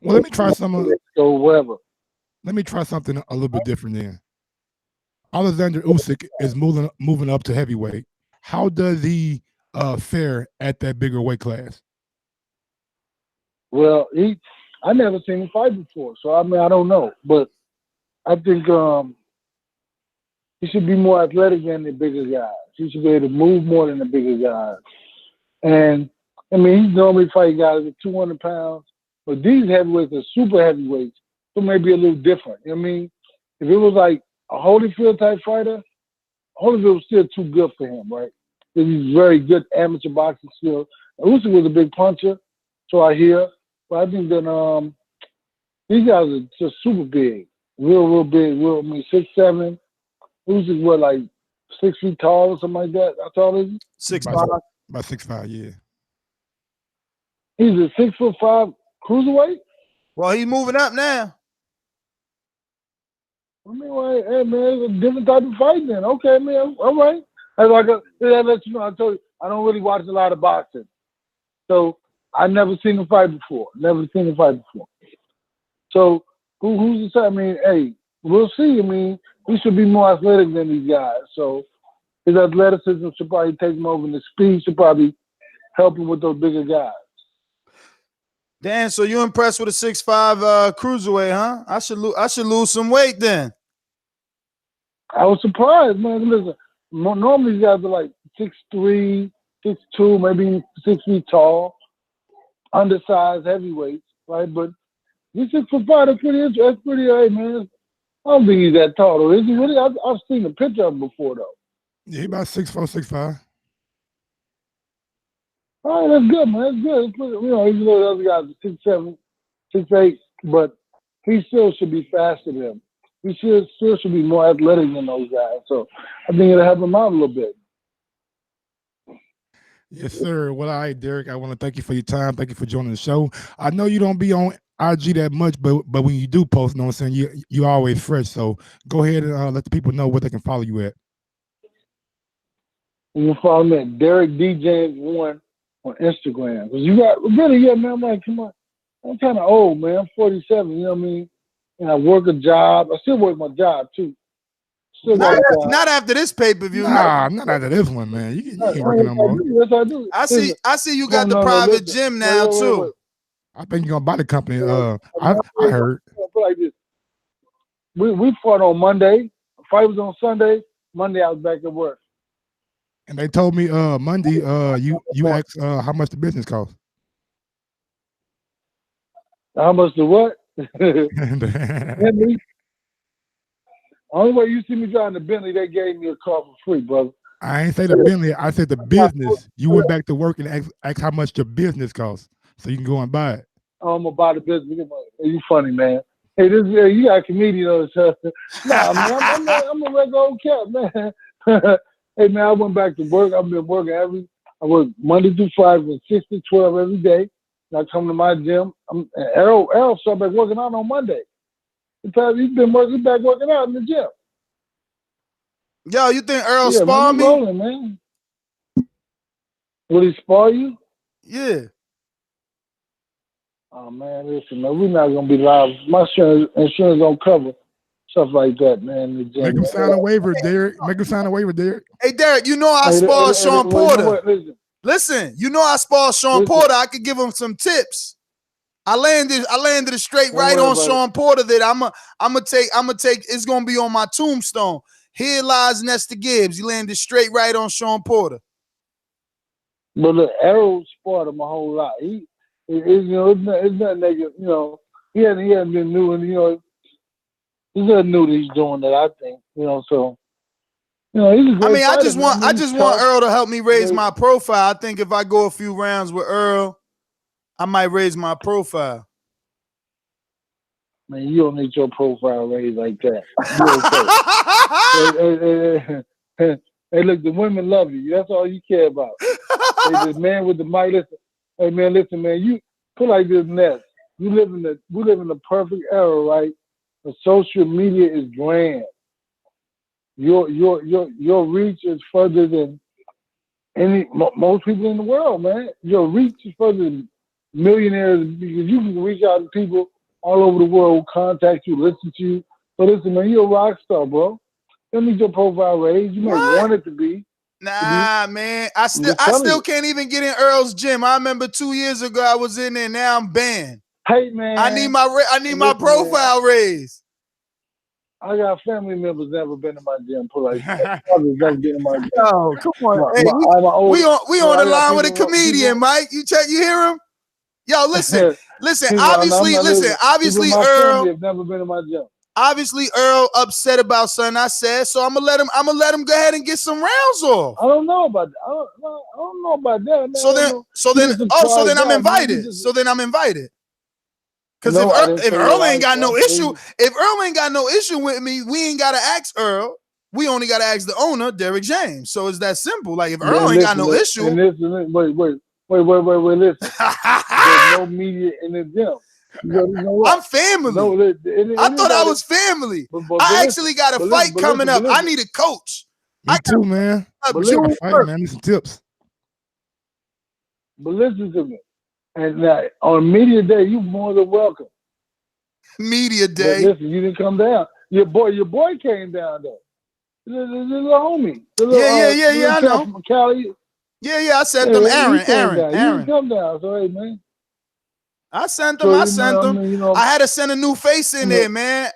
Well, let me try something. So whatever. Let me try something a little bit different then. Alexander Usyk is moving up to heavyweight. How does he fare at that bigger weight class? Well, I never seen him fight before, so I mean I don't know, but I think he should be more athletic than the bigger guys. He should be able to move more than the bigger guys. And I mean, he's normally fighting guys at 200 pounds, but these heavyweights are super heavyweights, so maybe a little different. You know what I mean? If it was like a Holyfield type fighter, Holyfield was still too good for him, right? Because he's very good amateur boxing skills. Usyk was a big puncher, so I hear. But I think that these guys are just super big, real big. I mean, 6'7". Usyk what, like 6 feet tall or something like that? How tall is he? 6'5". About 6'5", yeah. He's a 6'5" cruiserweight? Well, he's moving up now. I mean, well, hey man, it's a different type of fight then. Okay, man, all right. That lets you know. I told you I don't really watch a lot of boxing, so I never seen him fight before. So who's to say? I mean, hey, we'll see. I mean, he should be more athletic than these guys. So his athleticism should probably take him over, and the speed should probably help him with those bigger guys. Dan, so you impressed with a 6'5" cruiserweight, huh? I should lose some weight then. I was surprised, man. Listen, normally these guys are like 6'3", 6'2", maybe 6 feet tall, undersized heavyweights, right? But these 6'5" are pretty. That's pretty, hey man. I don't think he's that tall though. Is he really? I've seen a picture of him before though. Yeah, he about 6'4", 6'5". All right, that's good, man. That's good. It's pretty, you know, even though the other guys are 6'7", 6'8", but he still should be faster than him. He still should be more athletic than those guys. So I think it'll help him out a little bit. Yes, sir. Well, all right, Derek, I want to thank you for your time. Thank you for joining the show. I know you don't be on IG that much, but when you do post, you know what I'm saying, you're always fresh. So go ahead and let the people know where they can follow you at. You can follow me at Derek D. James 1 on Instagram. Because you got, really, yeah, man, I'm like, come on. I'm kind of old, man. I'm 47, you know what I mean? And I work a job. I still work my job, too. Not after this pay-per-view. Nah, not after this one, man. You ain't working no more. Yes, I do. I see you got the private gym now, too. I think you're going to buy the company. I heard. Like this. We fought on Monday. The fight was on Sunday. Monday, I was back at work. And they told me Monday you asked how much the business cost. How much the what? Bentley. Only way you see me driving the Bentley, they gave me a car for free, brother. I ain't say the Bentley. I said the business. You went back to work and asked how much your business costs, so you can go and buy it. Oh, I'm gonna buy the business. You funny, man. Hey, you got a comedian on the show. Nah, man, I'm a regular old cat, man. Hey, man, I went back to work. I've been working I work Monday through Friday from 6 to 12 every day. And I come to my gym. Errol started back working out on Monday. He's back working out in the gym. Yo, you think Errol spar me? Rolling, man. Will he spar you? Yeah. Oh man, listen, man, we're not gonna be live. My insurance don't cover stuff like that, man. Make him sign a waiver, Derek. Make him sign a waiver, Derek. Hey, Derek, you know I sparred Shawn Porter. Listen, you know I sparred Shawn Porter. I could give him some tips. I landed a straight right on Shawn Porter that I'm gonna take. It's gonna be on my tombstone. Here lies Nestor Gibbs. He landed straight right on Shawn Porter. But look, Errol sparred him a whole lot. It's not negative. You know, he hasn't been new, and you know, he's not new that he's doing that. I think, you know, so. You know, he's a great fighter, I just want Earl to help me raise my profile. I think if I go a few rounds with Earl, I might raise my profile. Man, you don't need your profile raised like that. Hey, look, the women love you. That's all you care about. Hey, this man with the mic, listen. Hey, man, listen, man. You put like this, Ness. We live in the perfect era, right? The social media is grand. Your reach is further than most people in the world, man. Your reach is further than millionaires because you can reach out to people all over the world who contact you, listen to you. But listen, man, you're a rock star, bro. Don't need your profile raised. You may want it to be. Nah, man. I still can't even get in Earl's gym. I remember 2 years ago I was in there. Now I'm banned. Hey, man. I need my profile raised. I got family members never been in my gym. Put like others never been in my gym. Oh, come on. Hey, we on the line with a comedian, Mike. You hear him? Yo, listen. Obviously, Earl have never been in my gym. Obviously, Earl upset about something I said, so I'm gonna let him go ahead and get some rounds off. I don't know about that. I don't know about that. Man. So then I'm invited. Because if Earl ain't got no issue with me, we ain't gotta ask Earl. We only gotta ask the owner, Derek James. So it's that simple. Like if Earl ain't got no issue. Wait, listen. There's no media in the gym. You know I'm family. I thought I was family. I actually got a fight coming up. I need a coach. Me too, man. I need some tips. But listen to me. And on media day, you more than welcome. Media day. But listen, you didn't come down. Your boy came down though. The little homie. I know. From Cali. Yeah. I sent them Aaron. You didn't come down. So hey, man. I sent them. I had to send a new face in there, man.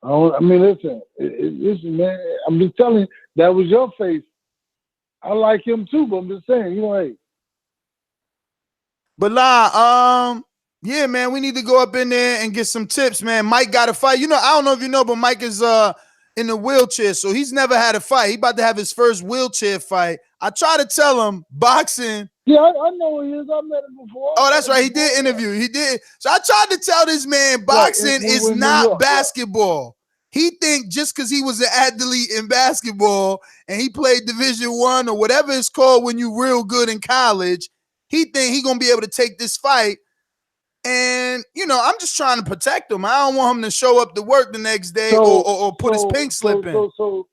Listen, listen, man. I'm just telling you, that was your face. I like him too, but I'm just saying, hey. But yeah, man, we need to go up in there and get some tips, man. Mike got a fight. I don't know if you know, but Mike is in the wheelchair, so he's never had a fight. He about to have his first wheelchair fight. I try to tell him boxing. Yeah, I know who he is. I met him before. Oh, that's right. He did interview. He did. So I tried to tell this man boxing is not basketball. He think just because he was an athlete in basketball and he played Division I or whatever it's called when you real good in college, he think he gonna be able to take this fight. And I'm just trying to protect him. I don't want him to show up to work the next day or put his pink slip in. So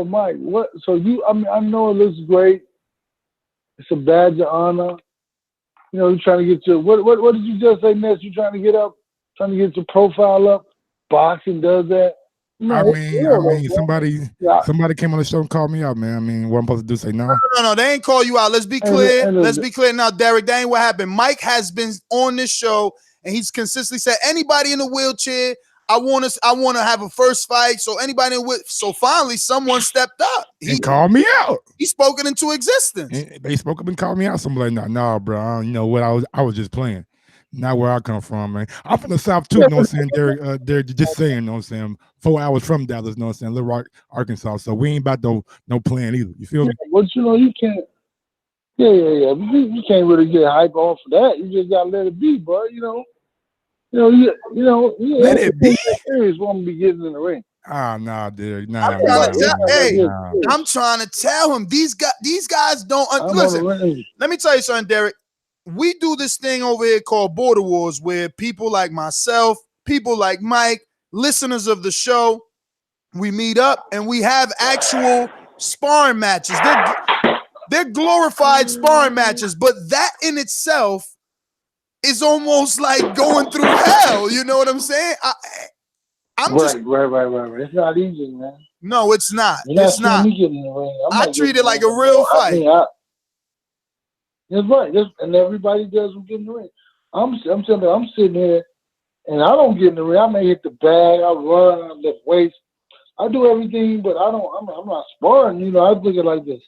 Mike, what? So I know it looks great. It's a badge of honor. You're trying to get your what did you just say, Ness? You trying to get your profile up? Boxing does that. Somebody came on the show and called me out, man. What I'm supposed to do? Say no? No, they ain't call you out. Let's be clear. Let's be clear now, Derek. That ain't what happened. Mike has been on this show and he's consistently said anybody in the wheelchair, I want to have a first fight. So anybody so finally someone stepped up. He called me out. He spoke it into existence. They spoke up and called me out. So I'm like, nah, bro. You know what? I was just playing. Not where I come from, man. I'm from the South too, you know what I'm saying? Derek, just saying, you know what I'm saying? 4 hours from Dallas, you know what I'm saying? Little Rock, Arkansas. So we ain't about no plan either. You feel me? But you can't. Yeah. You can't really get hype off of that. You just gotta let it be, bro. Let it be. Serious won't be getting in the ring. Nah, Derek. I'm trying to tell him these guys don't listen. Let me tell you something, Derek. We do this thing over here called Border Wars where people like myself, people like Mike, listeners of the show, we meet up and we have actual sparring matches. they're glorified sparring matches, but that in itself is almost like going through hell. You know what I'm saying? I'm right. It's not easy, man. No, it's not. You're It's not. Me getting in the ring. I treat it like a real fight. That's right. And everybody does get in the ring. I'm sitting here, and I don't get in the ring. I may hit the bag. I run. I lift weights. I do everything, but I'm not sparring. You know, I look at it like this.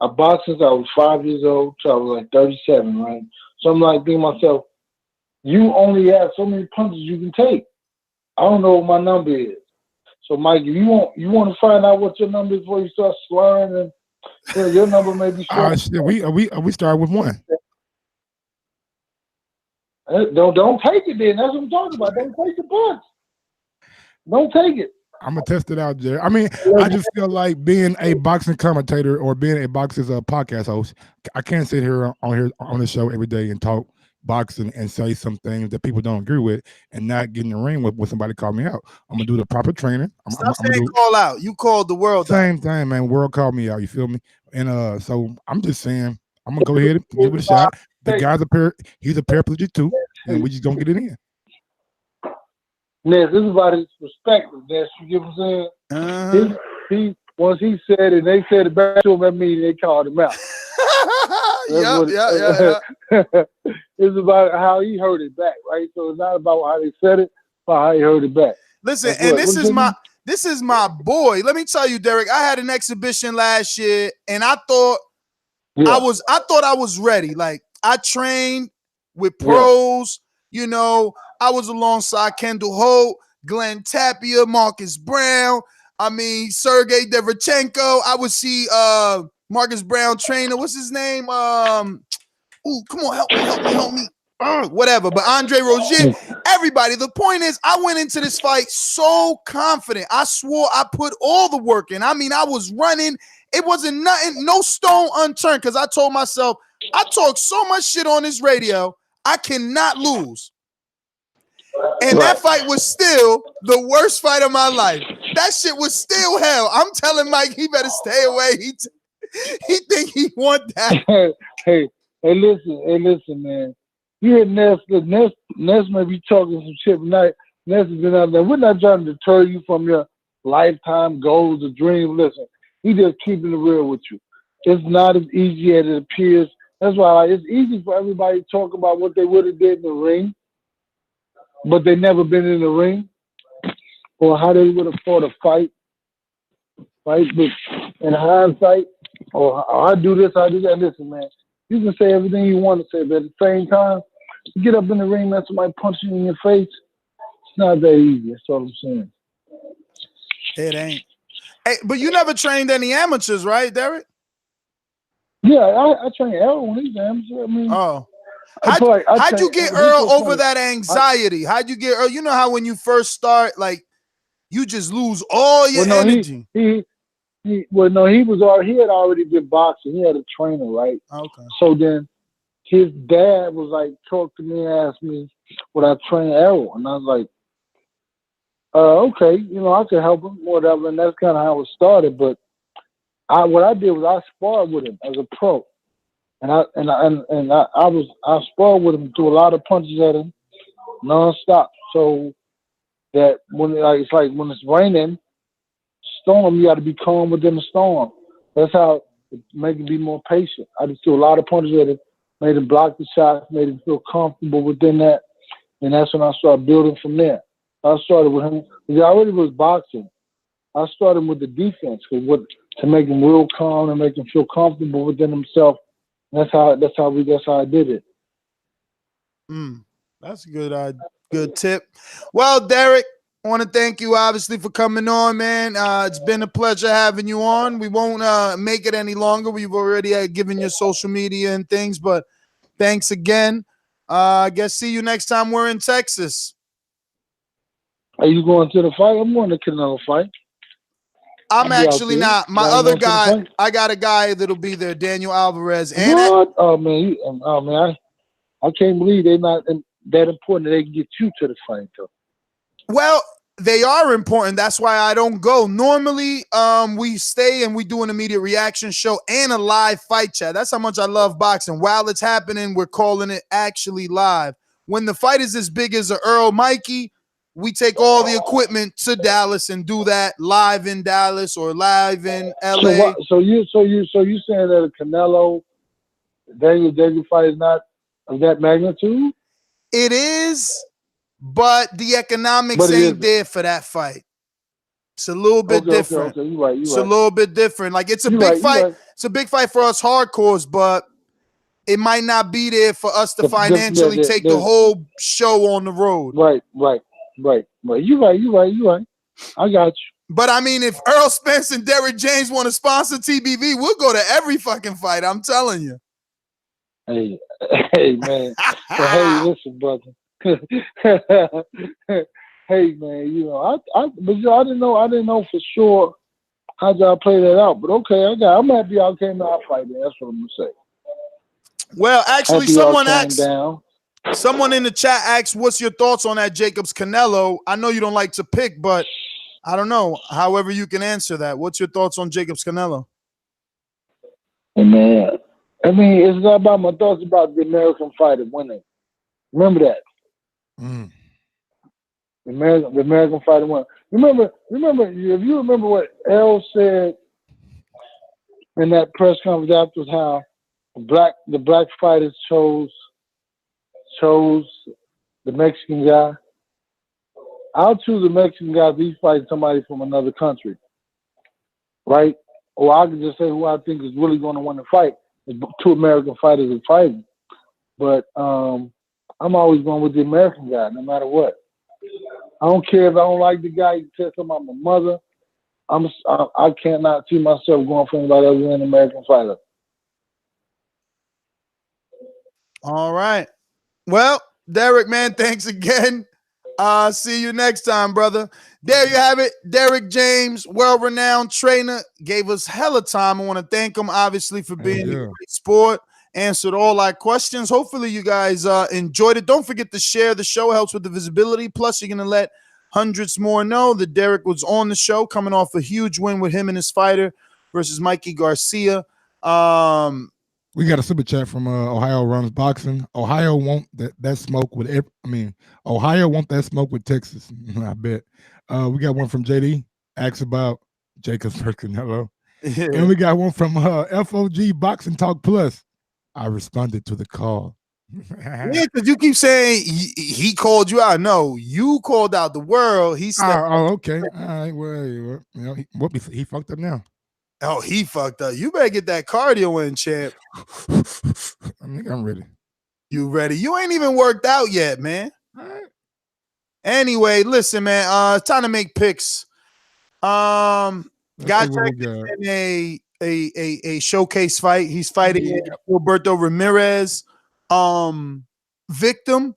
I boxed since I was 5 years old till I was like 37, right? So I'm like thinking to myself, you only have so many punches you can take. I don't know what my number is. So, Mike, if you want to find out what your number is before you start slurring, and your number may be short. We start with 1. Don't take it then. That's what I'm talking about. Don't take the punch. Don't take it. I'm gonna test it out, Jerry. I mean, I just feel like being a boxing commentator or being a boxing podcast host, I can't sit here on the show every day and talk boxing and say some things that people don't agree with and not get in the ring with somebody call me out. I'm gonna do the proper training. Stop saying call out. You called the world same thing, man. World called me out. You feel me? And so I'm just saying I'm gonna go ahead and give it a shot. The guy's he's a paraplegic too, and we just gonna get it in. Ness, this is about his perspective, Ness. You get what I'm saying? He once he said it, they said it back to him at me, they called him out. Yeah. It's about how he heard it back, right? So it's not about how they said it, it's about how he heard it back. Listen, and this is my boy. Let me tell you, Derek, I had an exhibition last year, and I thought I was ready. Like, I trained with pros, you know. I was alongside Kendall Holt, Glenn Tapia, Marcus Brown. I mean, Sergey Derevchenko. I would see Marcus Brown trainer. What's his name? Come on, help me. Whatever. But Andre Rozier, everybody. The point is, I went into this fight so confident. I swore I put all the work in. I mean, I was running. It wasn't nothing, no stone unturned, because I told myself, I talk so much shit on this radio, I cannot lose. And that fight was still the worst fight of my life. That shit was still hell. I'm telling Mike he better stay away. He think he want that. Hey, listen, man. You hear Ness may be talking some shit, but Ness has been out there. We're not trying to deter you from your lifetime goals or dreams. Listen, he just keeping it real with you. It's not as easy as it appears. That's why it's easy for everybody to talk about what they would have did in the ring, but they never been in the ring, or how they would have fought a fight. But in hindsight, I do this, I do that. Listen, man, you can say everything you want to say, but at the same time, you get up in the ring, man, somebody punching you in your face, it's not that easy. That's all I'm saying. It ain't. Hey, but you never trained any amateurs, right, Derek? Yeah, I trained Errol when he's amateur. I mean, how'd you get Earl over that anxiety? How'd you get Earl? You know how when you first start, like, you just lose all your energy. He had already been boxing. He had a trainer, right? Okay. So then his dad was like, talk to me and asked me would I train Errol, and I was like, okay, you know, I could help him, whatever, and that's kind of how it started. But what I did was I sparred with him as a pro, and I sparred with him, threw a lot of punches at him, nonstop. So that when it's like when it's raining, storm, you got to be calm within the storm. That's how it make him be more patient. I just threw a lot of punches at him, made him block the shots, made him feel comfortable within that, and that's when I started building from there. I started with him. He already was boxing. I started with the defense to make him real calm and make him feel comfortable within himself. That's how I did it. That's a good tip. Well, Derek, I want to thank you obviously for coming on, man. It's been a pleasure having you on. We won't make it any longer. We've already given your social media and things, but thanks again. I guess see you next time we're in Texas. Are you going to the fight? I'm going to Canelo fight. I'm actually not. My other guy, I got a guy that'll be there, Daniel Álvarez. What? Oh man, I can't believe they're not that important that they can get you to the fight though. Well, They are important. That's why I don't go. Normally, we stay and we do an immediate reaction show and a live fight chat. That's how much I love boxing. While it's happening, we're calling it actually live. When the fight is as big as a Earl Mikey, we take all the equipment to Dallas and do that live in Dallas or live in LA. So you saying that a Canelo David fight is not of that magnitude? It is, but the economics ain't there for that fight. It's a little bit different. Okay. You're right. It's a little bit different. Like it's a big fight. Right. It's a big fight for us hardcores, but it might not be there for us to financially take the whole show on the road. Right. You're right. I got you. But I mean, if Errol Spence and Derrick James want to sponsor TBV, we'll go to every fucking fight. I'm telling you. Hey, man. Hey, listen, brother. Hey, man. I didn't know for sure how y'all play that out. But okay, I'm happy y'all came out fighting. That's what I'm gonna say. Well, actually, someone in the chat asked, "What's your thoughts on that Jacobs Canelo?" I know you don't like to pick, but I don't know. However, you can answer that. What's your thoughts on Jacobs Canelo? Hey, man. I mean, it's not about my thoughts about the American fighter winning. Remember that. The American fighter won. Remember, if you remember what Errol said in that press conference afterwards, how the black fighters chose the Mexican guy. I'll choose the Mexican guy if he's fighting somebody from another country, right? Or I can just say who I think is really going to win the fight. Two American fighters are fighting, but I'm always going with the American guy, no matter what. I don't care if I don't like the guy. He said something about my mother. I cannot see myself going for anybody other than an American fighter. All right. Well, Derek, man, thanks again. See you next time, brother. There you have it. Derek James, world-renowned trainer, gave us hella time. I want to thank him, obviously, for being a great sport. Answered all our questions. Hopefully, you guys enjoyed it. Don't forget to share the show. It helps with the visibility. Plus, you're going to let hundreds more know that Derek was on the show, coming off a huge win with him and his fighter versus Mikey Garcia. We got a super chat from Ohio Runs Boxing. Ohio want that smoke with Ohio want that smoke with Texas. I bet. We got one from JD. Asks about Jacobs versus Canelo. And we got one from FOG Boxing Talk Plus. I responded to the call. Yeah, because you keep saying he called you out. No, you called out the world. He said, okay. All right. Well, he fucked up now. Oh, he fucked up. You better get that cardio in, champ. I'm ready. You ready? You ain't even worked out yet, man. All right. Anyway, listen, man. It's time to make picks. Got in a showcase fight. He's fighting Gilberto Ramirez. Victim.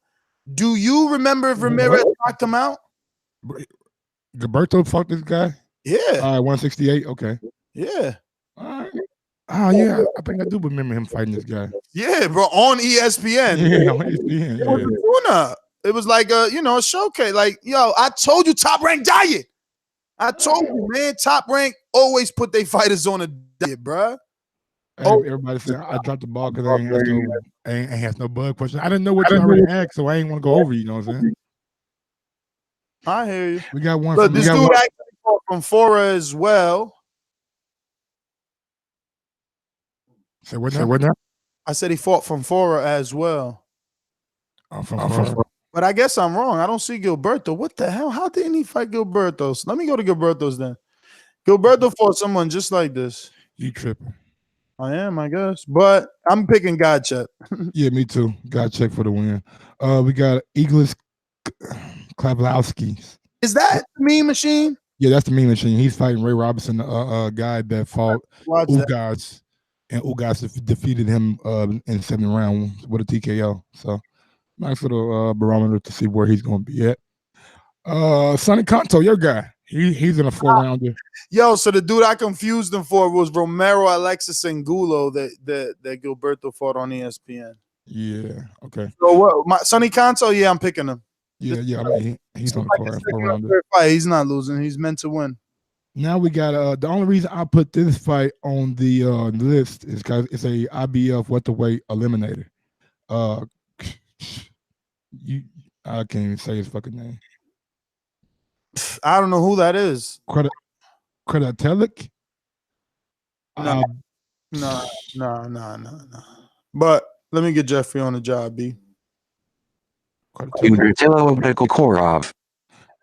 Do you remember if Ramirez knocked him out? Gilberto fucked this guy? Yeah. All right, 168. Okay. Yeah. All right. Oh, yeah. I think I do remember him fighting this guy. Yeah, bro. On ESPN. Yeah, on ESPN. It was like a showcase. Like, yo, I told you, Top Rank diet. I told you, man. Top Rank always put their fighters on a diet, bro. Everybody said I dropped the ball because I ain't asked no bug question. I didn't know what you already asked, so I ain't want to go over. You know what I'm saying? I hear you. We got one. Look, this dude actually fought from Fora as well. Say what now? I said he fought from Fora as well. From Fora. But I guess I'm wrong. I don't see Gilberto. What the hell? How didn't he fight Gilberto's? Let me go to Gilberto's then. Gilberto fought someone just like this. You tripping. I am, I guess. But I'm picking Godcheck. Yeah, me too. Godcheck for the win. We got Egidijus Kavaliauskas. Is that the Mean Machine? Yeah, that's the Mean Machine. He's fighting Ray Robinson, a guy that fought Ugas. And Ugas defeated him in 7th round with a TKO. So nice little barometer to see where he's going to be at. Sonny Conto, your guy. He's in a 4-rounder. Yo, so the dude I confused him for was Romero Alexis Angulo that Gilberto fought on ESPN. Yeah. Okay. So what? Sonny Conto? Yeah, I'm picking him. Yeah. I mean, He's on the Like card the in second 4 or rounds. third fight, he's not losing. He's meant to win. Now we got the only reason I put this fight on the list is because it's a IBF welterweight eliminator. I can't even say his fucking name. I don't know who that is. Kudratillo? No. But let me get Jeffrey on the job, B. Kudratillo Abdukakhorov.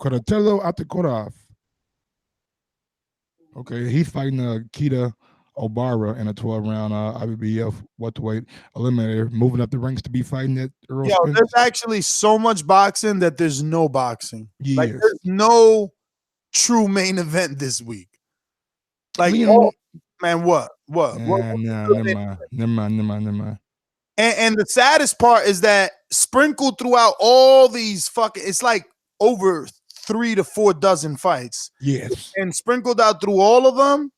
Kudratillo Abdukakhorov. Okay, he's fighting Keita Obara in a 12-round IBF welterweight eliminator, moving up the ranks to be fighting at Errol Spence. There's actually so much boxing that there's no boxing. Yes. Like, there's no true main event this week. Like, man, what? Never mind. And the saddest part is that sprinkled throughout all these fucking, it's like over 3 to 4 dozen fights. Yes. And sprinkled out through all of them,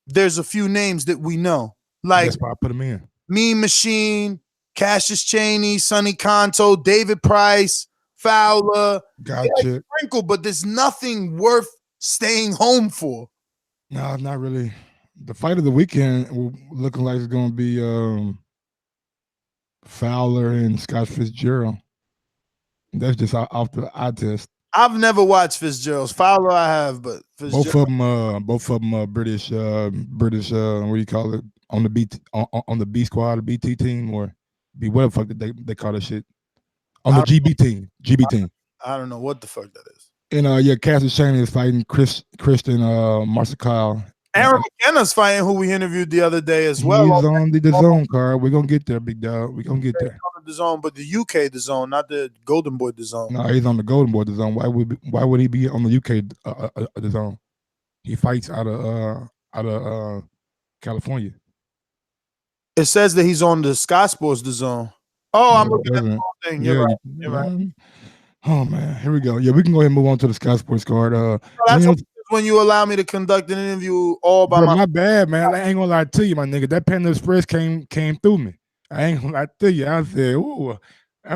there's a few names that we know. Like, that's why I put them in. Mean Machine, Cassius Chaney, Sonny Conto, David Price, Fowler. Gotcha. Sprinkled, but there's nothing worth staying home for. No, not really. The fight of the weekend looking like it's going to be Fowler and Scott Fitzgerald. That's just off the eye test. I've never watched Fitzgerald's. Fowler I have, but Fitzgerald. Both of them British what do you call it, on the B squad, the BT team, or whatever the fuck they call that shit, on the GB team. I don't know what the fuck that is. And Cassius Chaney is fighting Christian Mariscal. Aaron McKenna's fighting, who we interviewed the other day as well. He's on the DAZN card. We're gonna get there, big dog. We're gonna get there. On the DAZN, but the UK DAZN, not the Golden Boy DAZN. No, he's on the Golden Boy DAZN. Why would he be on the UK DAZN? He fights out of California. It says that he's on the Sky Sports DAZN. Oh, I'm looking at the wrong thing. You're right. Oh man, here we go. Yeah, we can go ahead and move on to the Sky Sports card. That's when you allow me to conduct an interview all by myself. My bad, man. I ain't gonna lie to you, my nigga. That Panda Express came through me. I ain't gonna lie to you. I said, ooh. I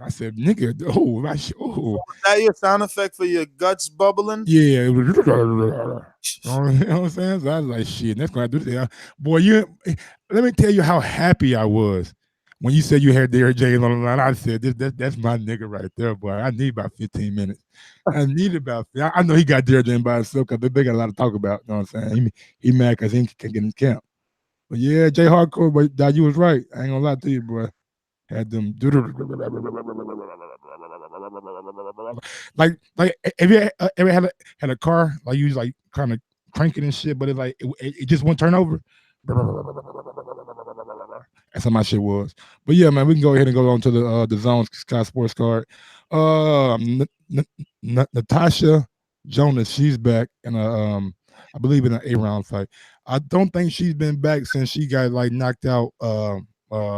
said, nigga, oh, Was that your sound effect for your guts bubbling? Yeah. You know what I'm saying? So I was like, shit, that's gonna do that. Boy, let me tell you how happy I was when you said you had Derrick James on the line. I said, that's my nigga right there, boy. I need about 15 minutes. I know he got Derrick James by himself because they got a lot to talk about. You know what I'm saying? He mad because he can't get in camp. But yeah, Jay Hardcore, but you was right. I ain't gonna lie to you, boy. Had them like have you ever had a car like you was like kind of cranking and shit, but it just won't turn over. That's how my shit was. But yeah, man, we can go ahead and go on to the DAZN Sky Sports card. Natasha Jonas, she's back in I believe in an 8-round fight. I don't think she's been back since she got like knocked out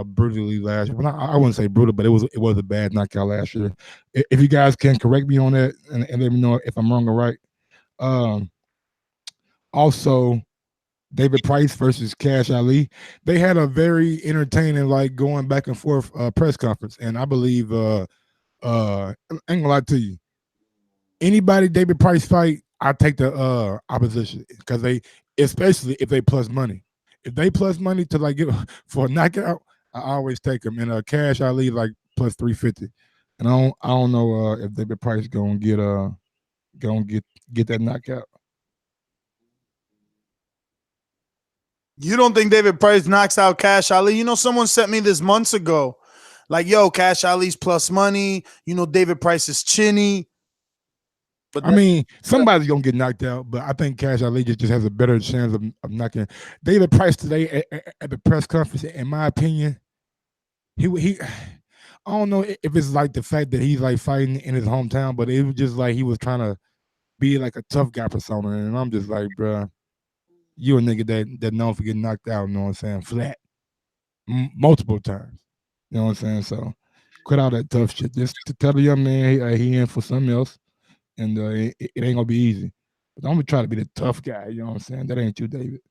brutally last year. Well, I wouldn't say brutal, but it was a bad knockout last year. If you guys can correct me on that and let me know if I'm wrong or right. Also, David Price versus Cash Ali. They had a very entertaining, like going back and forth press conference, and I believe I ain't gonna lie to you. Anybody David Price fight, I take the opposition because especially if they plus money. If they plus money to like get for a knockout, I always take them. And Cash Ali like plus 350. And I don't know if David Price gonna get that knockout. You don't think David Price knocks out Cash Ali? You know, someone sent me this months ago. Like, yo, Cash Ali's plus money. You know, David Price is chinny. But I mean, somebody's gonna get knocked out, but I think Cash Ali just has a better chance of knocking David Price today at the press conference. In my opinion, he I don't know if it's like the fact that he's like fighting in his hometown, but it was just like he was trying to be like a tough guy persona, and I'm just like, bruh, you a nigga that known for getting knocked out. You know what I'm saying? Flat, multiple times. You know what I'm saying? So quit all that tough shit. Just to tell the young man he in for something else. And it ain't gonna be easy. But I'm gonna try to be the tough guy, you know what I'm saying? That ain't you, David.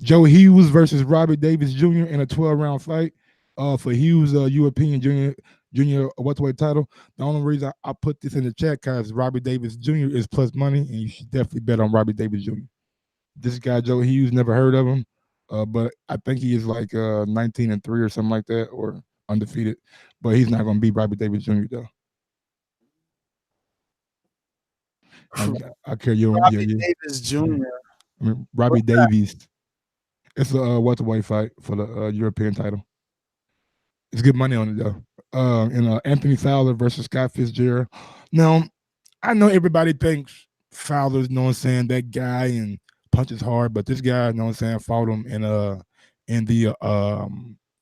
Joe Hughes versus Robbie Davies Jr. in a 12-round fight for Hughes European Jr. Jr. welterweight title. The only reason I put this in the chat because Robbie Davies Jr. is plus money, and you should definitely bet on Robbie Davies Jr. This guy Joe Hughes, never heard of him, but I think he is like 19-3 or something like that, or undefeated. But he's not going to beat Robbie Davies Jr. though. I care you. Robbie Davies Jr. I mean, Robbie Davies. It's a welterweight fight for the European title. It's good money on it though. And Anthony Fowler versus Scott Fitzgerald. Now, I know everybody thinks Fowler's, you know what I'm saying, that guy and punches hard, but this guy, you know what I'm saying, fought him in the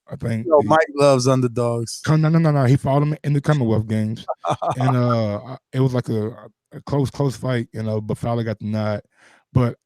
I think Mike loves underdogs. No. He fought him in the Commonwealth Games, and it was like a close fight, you know. But Fowler got the nod, but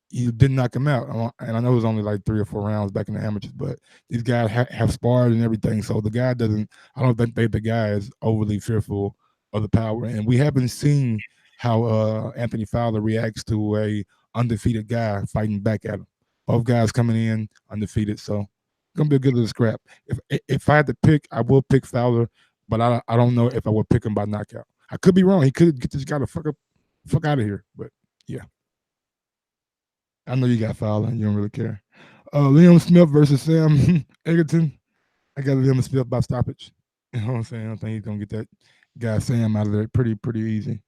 he didn't knock him out. And I know it was only like 3 or 4 rounds back in the amateurs, but these guys have sparred and everything, so the guy doesn't. I don't think the guy is overly fearful of the power, and we haven't seen how Anthony Fowler reacts to a undefeated guy fighting back at him. Both guys coming in undefeated, so. Gonna be a good little scrap. If I had to pick, I will pick Fowler, but I don't know if I would pick him by knockout. I could be wrong. He could get this guy to fuck out of here. But yeah, I know you got Fowler. You don't really care. Liam Smith versus Sam Eggington. I got Liam Smith by stoppage. You know what I'm saying? I think he's gonna get that guy Sam out of there pretty easy.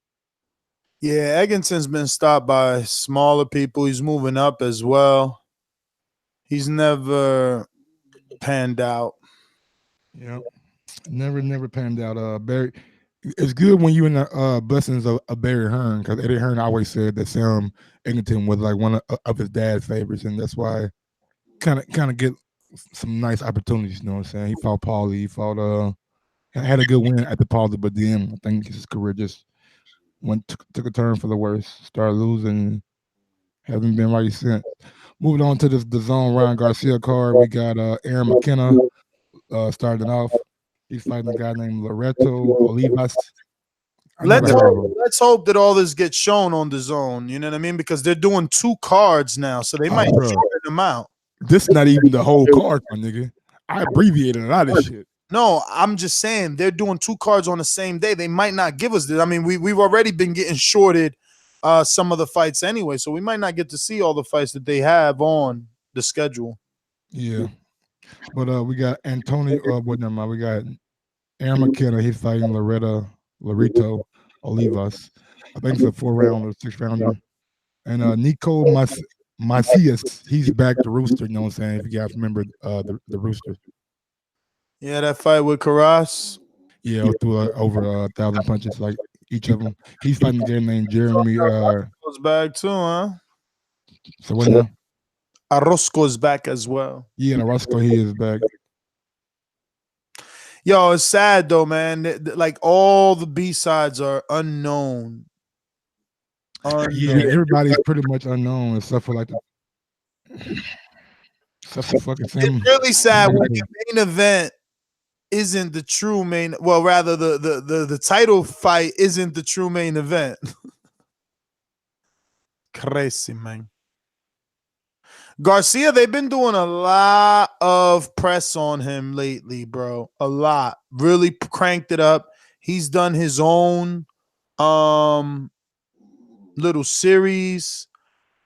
Yeah, Eggington's been stopped by smaller people. He's moving up as well. He's never panned out. Yeah, never panned out. Barry, it's good when you're in the blessings of Barry Hearn, because Eddie Hearn always said that Sam Eggington was like one of his dad's favorites, and that's why kind of get some nice opportunities. You know what I'm saying? He fought Paulie. He fought had a good win at the Paulie, but then I think his career just took a turn for the worse. Started losing, hasn't been right since. Moving on to the DAZN Ryan Garcia card, we got Aaron McKenna starting off. He's fighting a guy named Loreto Olivas. Let's hope that all this gets shown on DAZN. You know what I mean? Because they're doing 2 cards now, so they might shorten them out. This is not even the whole card, my nigga. I abbreviated a lot of shit. No, I'm just saying they're doing 2 cards on the same day. They might not give us this. I mean, we've already been getting shorted some of the fights anyway, so we might not get to see all the fights that they have on the schedule. Yeah, but we got Antonio. We got Aaron McKenna. He's fighting Loreto Olivas. I think it's a 4-round or 6-rounder. And Neeco Macias. He's back to Rooster. You know what I'm saying? If you guys remember the Rooster. Yeah, that fight with Karas. Yeah, threw over 1,000 punches, like each of them. He's fighting a guy named Jeremy. Goes back too, huh? So what now? Orozco's back as well. Yeah, and Orozco, he is back. Yo, it's sad though, man. Like all the B-sides are unknown. Yeah, everybody's pretty much unknown except for fucking Sam. It's really sad when the main event isn't the true main. Well, rather the title fight isn't the true main event. Crazy, man. Garcia, they've been doing a lot of press on him lately, bro. A lot. Really cranked it up. He's done his own little series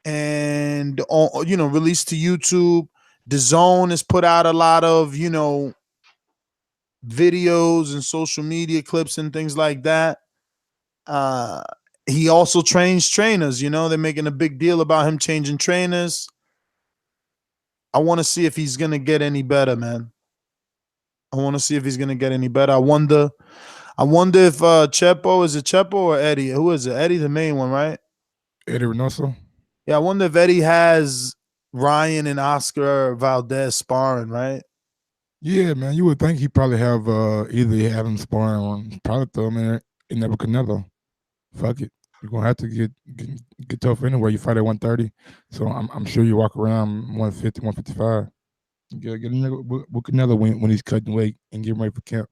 and released to YouTube. DAZN has put out a lot of, videos and social media clips and things like that. He also trains trainers, they're making a big deal about him changing trainers. I want to see if he's going to get any better, man. I want to see if he's going to get any better. I wonder if Chepo, is it Chepo or Eddie? Who is it? Eddie, the main one, right? Eddie Reynoso. Yeah, I wonder if Eddie has Ryan and Oscar Valdez sparring, right? Yeah, man. You would think he probably have either have him sparring or probably throw him in there with Canelo. Fuck it. You're gonna have to get tough anyway. You fight at 130, so I'm sure you walk around 150, 155. Get a nigga with Canelo when he's cutting weight and getting ready for camp.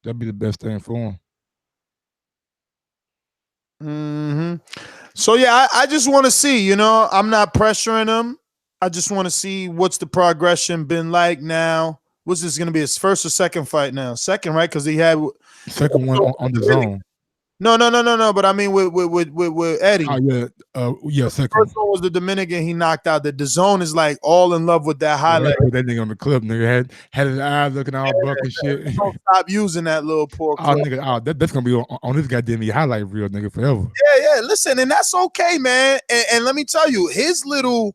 That'd be the best thing for him. So yeah, I just want to see. I'm not pressuring him. I just want to see what's the progression been like now. what's this going to be? His first or second fight now? Second, right? Because he had second one on the zone. No. But I mean with Eddie. Oh yeah, second. First one was the Dominican. He knocked out. The DAZN is like all in love with that highlight. Put that nigga on the clip. Nigga had his eyes looking all buck and shit. Don't stop using that little poor clip. Nigga, that's gonna be on this goddamn highlight reel, nigga, forever. Yeah. Listen, and that's okay, man. And let me tell you, his little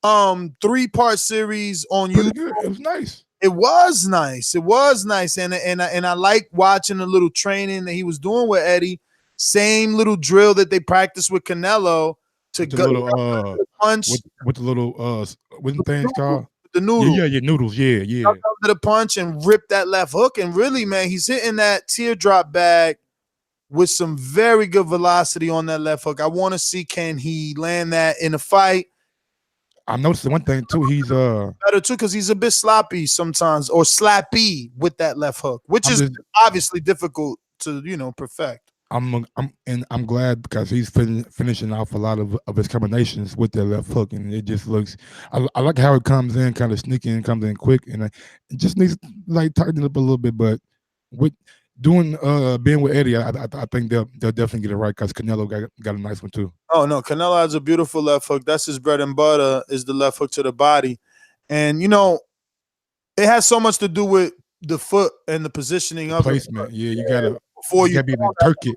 3-part series on YouTube. It was nice. It was nice. And I like watching the little training that he was doing with Eddie. Same little drill that they practiced with Canelo to go punch with the little what's the things called? The noodles. Yeah, noodles. Yeah. To the punch and rip that left hook. And really, man, he's hitting that teardrop bag with some very good velocity on that left hook. I want to see, can he land that in a fight? I'm noticing one thing too. He's better too because he's a bit sloppy sometimes, or slappy with that left hook, which is obviously difficult to perfect. I'm glad because he's finishing off a lot of his combinations with that left hook, and it just looks. I like how it comes in, kind of sneaky and comes in quick, and it just needs to like tighten it up a little bit. But with doing being with Eddie, I think they'll definitely get it right because Canelo got a nice one too. Oh no, Canelo has a beautiful left hook. That's his bread and butter, is the left hook to the body. And it has so much to do with the foot and the positioning of placement. It. Yeah, you gotta be able to turk it.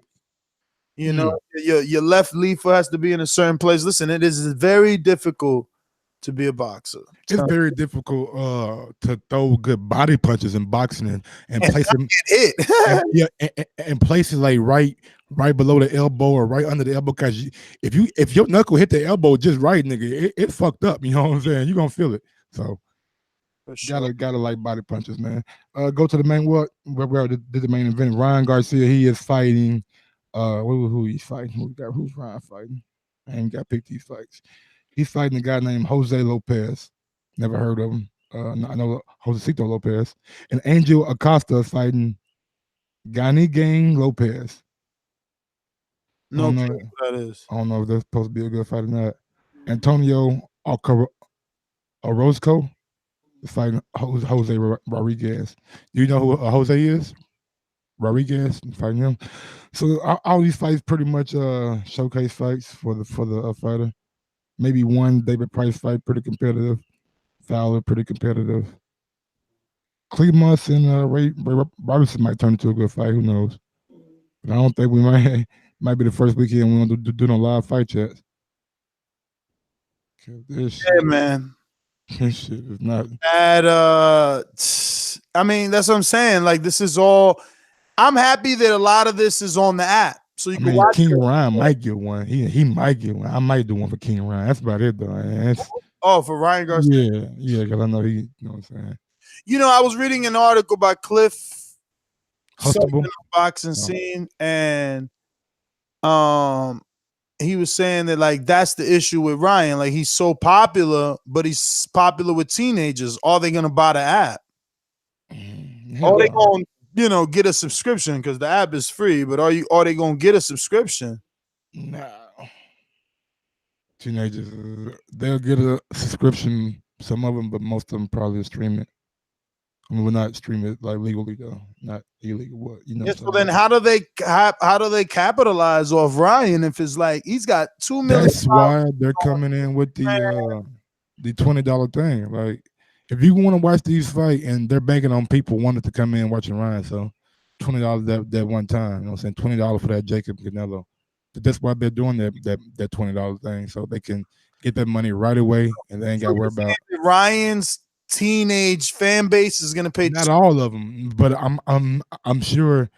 Your left leaf has to be in a certain place. Listen, it is very difficult to be a boxer. It's very difficult to throw good body punches in boxing and place them and place it like right below the elbow or right under the elbow, because if your knuckle hit the elbow just right, nigga, it fucked up. You know what I'm saying? You're gonna feel it. So sure. gotta like body punches, man. Go to the main where did the main event. Ryan Garcia, he is fighting. Who he's fighting? Who's Ryan fighting? I ain't got to pick these fights. He's fighting a guy named Jose Lopez. Never heard of him. I know Josecito Lopez. And Angel Acosta is fighting Ganigan Lopez. No clue who that is. I don't know if that's supposed to be a good fight or not. Antonio Orozco is fighting Jose Rodriguez. Do you know who Jose is? Rodriguez fighting him. So all these fights pretty much showcase fights for the fighter. Maybe one David Price fight, pretty competitive. Fowler, pretty competitive. Clemus and Ray Robertson might turn into a good fight. Who knows? But I don't think we might be the first weekend we want to do no live fight chats. Man. This shit is not. I mean, that's what I'm saying. Like, this is all. I'm happy that a lot of this is on the app. So you can watch King Ryan might get one. He might get one. I might do one for King Ryan. That's about it, though. For Ryan Garcia? Yeah, because I know he, you know what I'm saying. I was reading an article by Cliff Hustable boxing scene, and he was saying that like that's the issue with Ryan. Like, he's so popular, but he's popular with teenagers. Are they gonna buy the app? Are they going get a subscription because the app is free? But are they gonna get a subscription? No. Teenagers, they'll get a subscription. Some of them, but most of them probably stream it. I mean, we're not streaming it like legally though, not illegal. What So then, how do they capitalize off Ryan if it's like he's got 2 million? That's why they're coming in with the $20 thing. Like, if you want to watch these fight, and they're banking on people wanting to come in watching Ryan, so $20 that one time. You know what I'm saying? $20 for that Jacob Canelo. That's why they're doing that $20 thing, so they can get that money right away, and they ain't got to worry about Ryan's teenage fan base is going to pay. Not all of them, but I'm sure.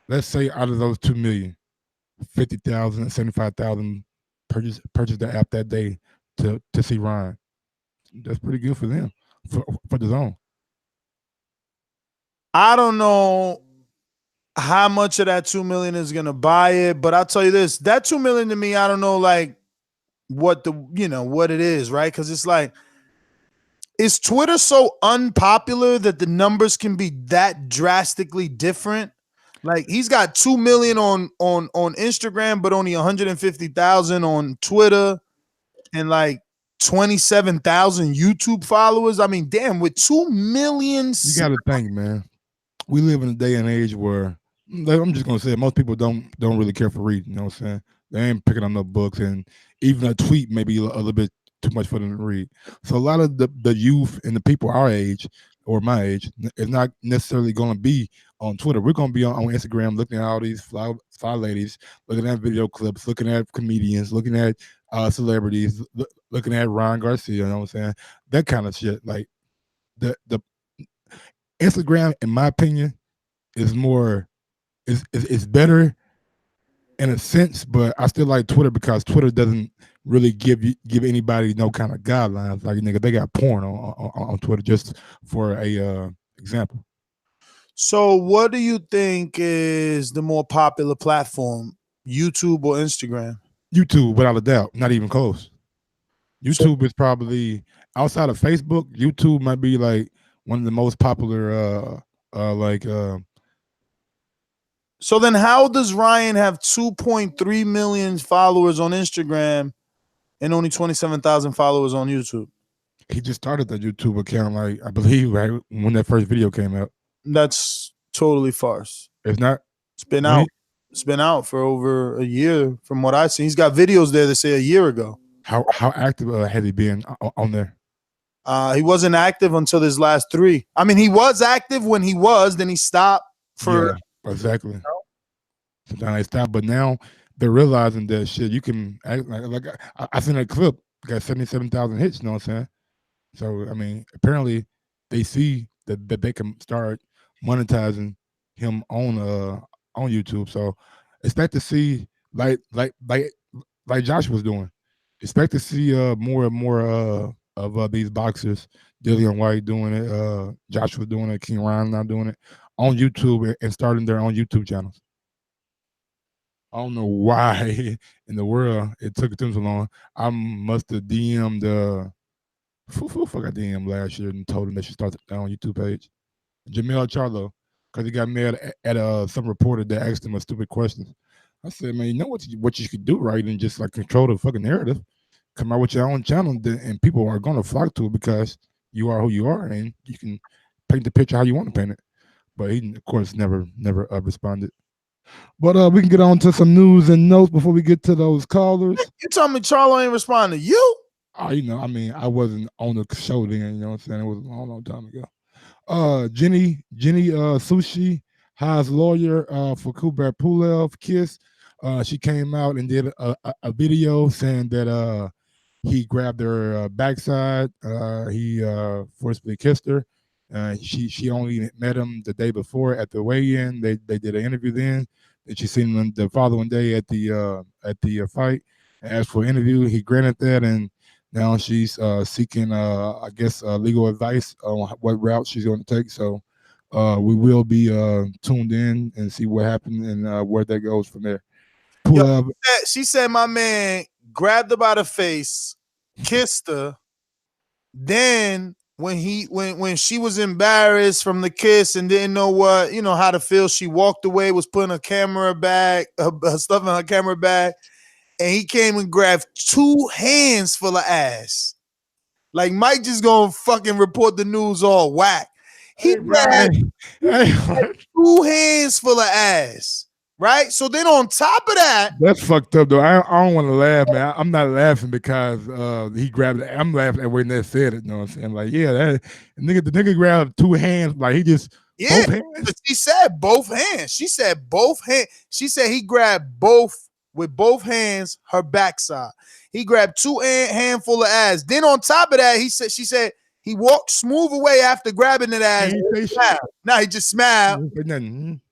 Let's say out of those 2 million, 50,000, 75,000 purchase the app that day to see Ryan. That's pretty good for them for the zone. I don't know how much of that 2 million is gonna buy it, but I'll tell you this: that 2 million to me, I don't know like what what it is, right? Because it's like, is Twitter so unpopular that the numbers can be that drastically different? Like, he's got 2 million on Instagram, but only 150,000 on Twitter, and like 27,000 YouTube followers. I mean, damn, with 2 million. You got to think, man. We live in a day and age where, like, I'm just gonna say, most people don't really care for reading. You know what I'm saying? They ain't picking up no books, and even a tweet may be a little bit too much for them to read. So a lot of the youth and the people our age or my age is not necessarily going to be on Twitter. We're going to be on Instagram looking at all these fly ladies, looking at video clips, looking at comedians, looking at celebrities, looking at Ryan Garcia. You know what I'm saying? That kind of shit. Like the Instagram, in my opinion, is more is better in a sense, but I still like Twitter because Twitter doesn't really give anybody no kind of guidelines. Like, nigga, they got porn on Twitter, just for a example. So what do you think is the more popular platform, YouTube or Instagram? YouTube, without a doubt, not even close. YouTube is probably, outside of Facebook, YouTube might be like one of the most popular So then how does Ryan have 2.3 million followers on Instagram and only 27,000 followers on YouTube? He just started the YouTube account, like, I believe, right when that first video came out. That's totally farce. It's not. It's been out. It's been out for over a year from what I've seen. He's got videos there that say a year ago. How active had he been on there? He wasn't active until his last 3. I mean, he was active when he was, then he stopped for... Yeah, exactly. Sometimes they stop, but now they're realizing that shit, you can act like I seen that clip, got 77,000 hits, you know what I'm saying? So, I mean, apparently they see that they can start monetizing him on YouTube. So expect to see like Josh was doing. Expect to see more and more of these boxers, Dillian White doing it, Joshua doing it, King Ryan now doing it on YouTube and starting their own YouTube channels. I don't know why in the world it took them so long. I must have DM'd fuck I DM'd last year and told him they should start their own YouTube page. Jamel Charlo, because he got mad at some reporter that asked him a stupid question. I said, man, you know what you could do, right? And just like control the fucking narrative. Come out with your own channel, and people are going to flock to it because you are who you are, and you can paint the picture how you want to paint it. But he, of course, never responded. But we can get on to some news and notes before we get to those callers. You told me Charlo ain't respond to you? Oh, you know, I mean, I wasn't on the show then, you know what I'm saying? It was a long time ago. Jenny Sushi, Ha's lawyer for Kudratillo Kiss. She came out and did a video saying that he grabbed her backside. He forcibly kissed her. She only met him the day before at the weigh-in. They did an interview then. And she seen him the following day at the fight. Asked for an interview. He granted that, and now she's seeking, I guess, legal advice on what route she's going to take. So we will be tuned in and see what happened and where that goes from there. She said my man grabbed her by the face, kissed her. Then when she was embarrassed from the kiss and didn't know how to feel, she walked away, was putting her camera bag, her stuff in her camera bag, and he came and grabbed 2 hands full of ass. Like Mike just gonna fucking report the news all whack. He grabbed 2 hands full of ass. Right? So then on top of that, that's fucked up though. I don't want to laugh, man. I'm not laughing because he grabbed it. I'm laughing at when they said it. You know what I'm saying? Like, yeah, the nigga grabbed 2 hands, like he just both hands. She said both hands. She said both hands. She said he grabbed with both hands her backside. He grabbed 2 handful of ass. Then on top of that, she said he walked smooth away after grabbing that ass. Now he just smiled.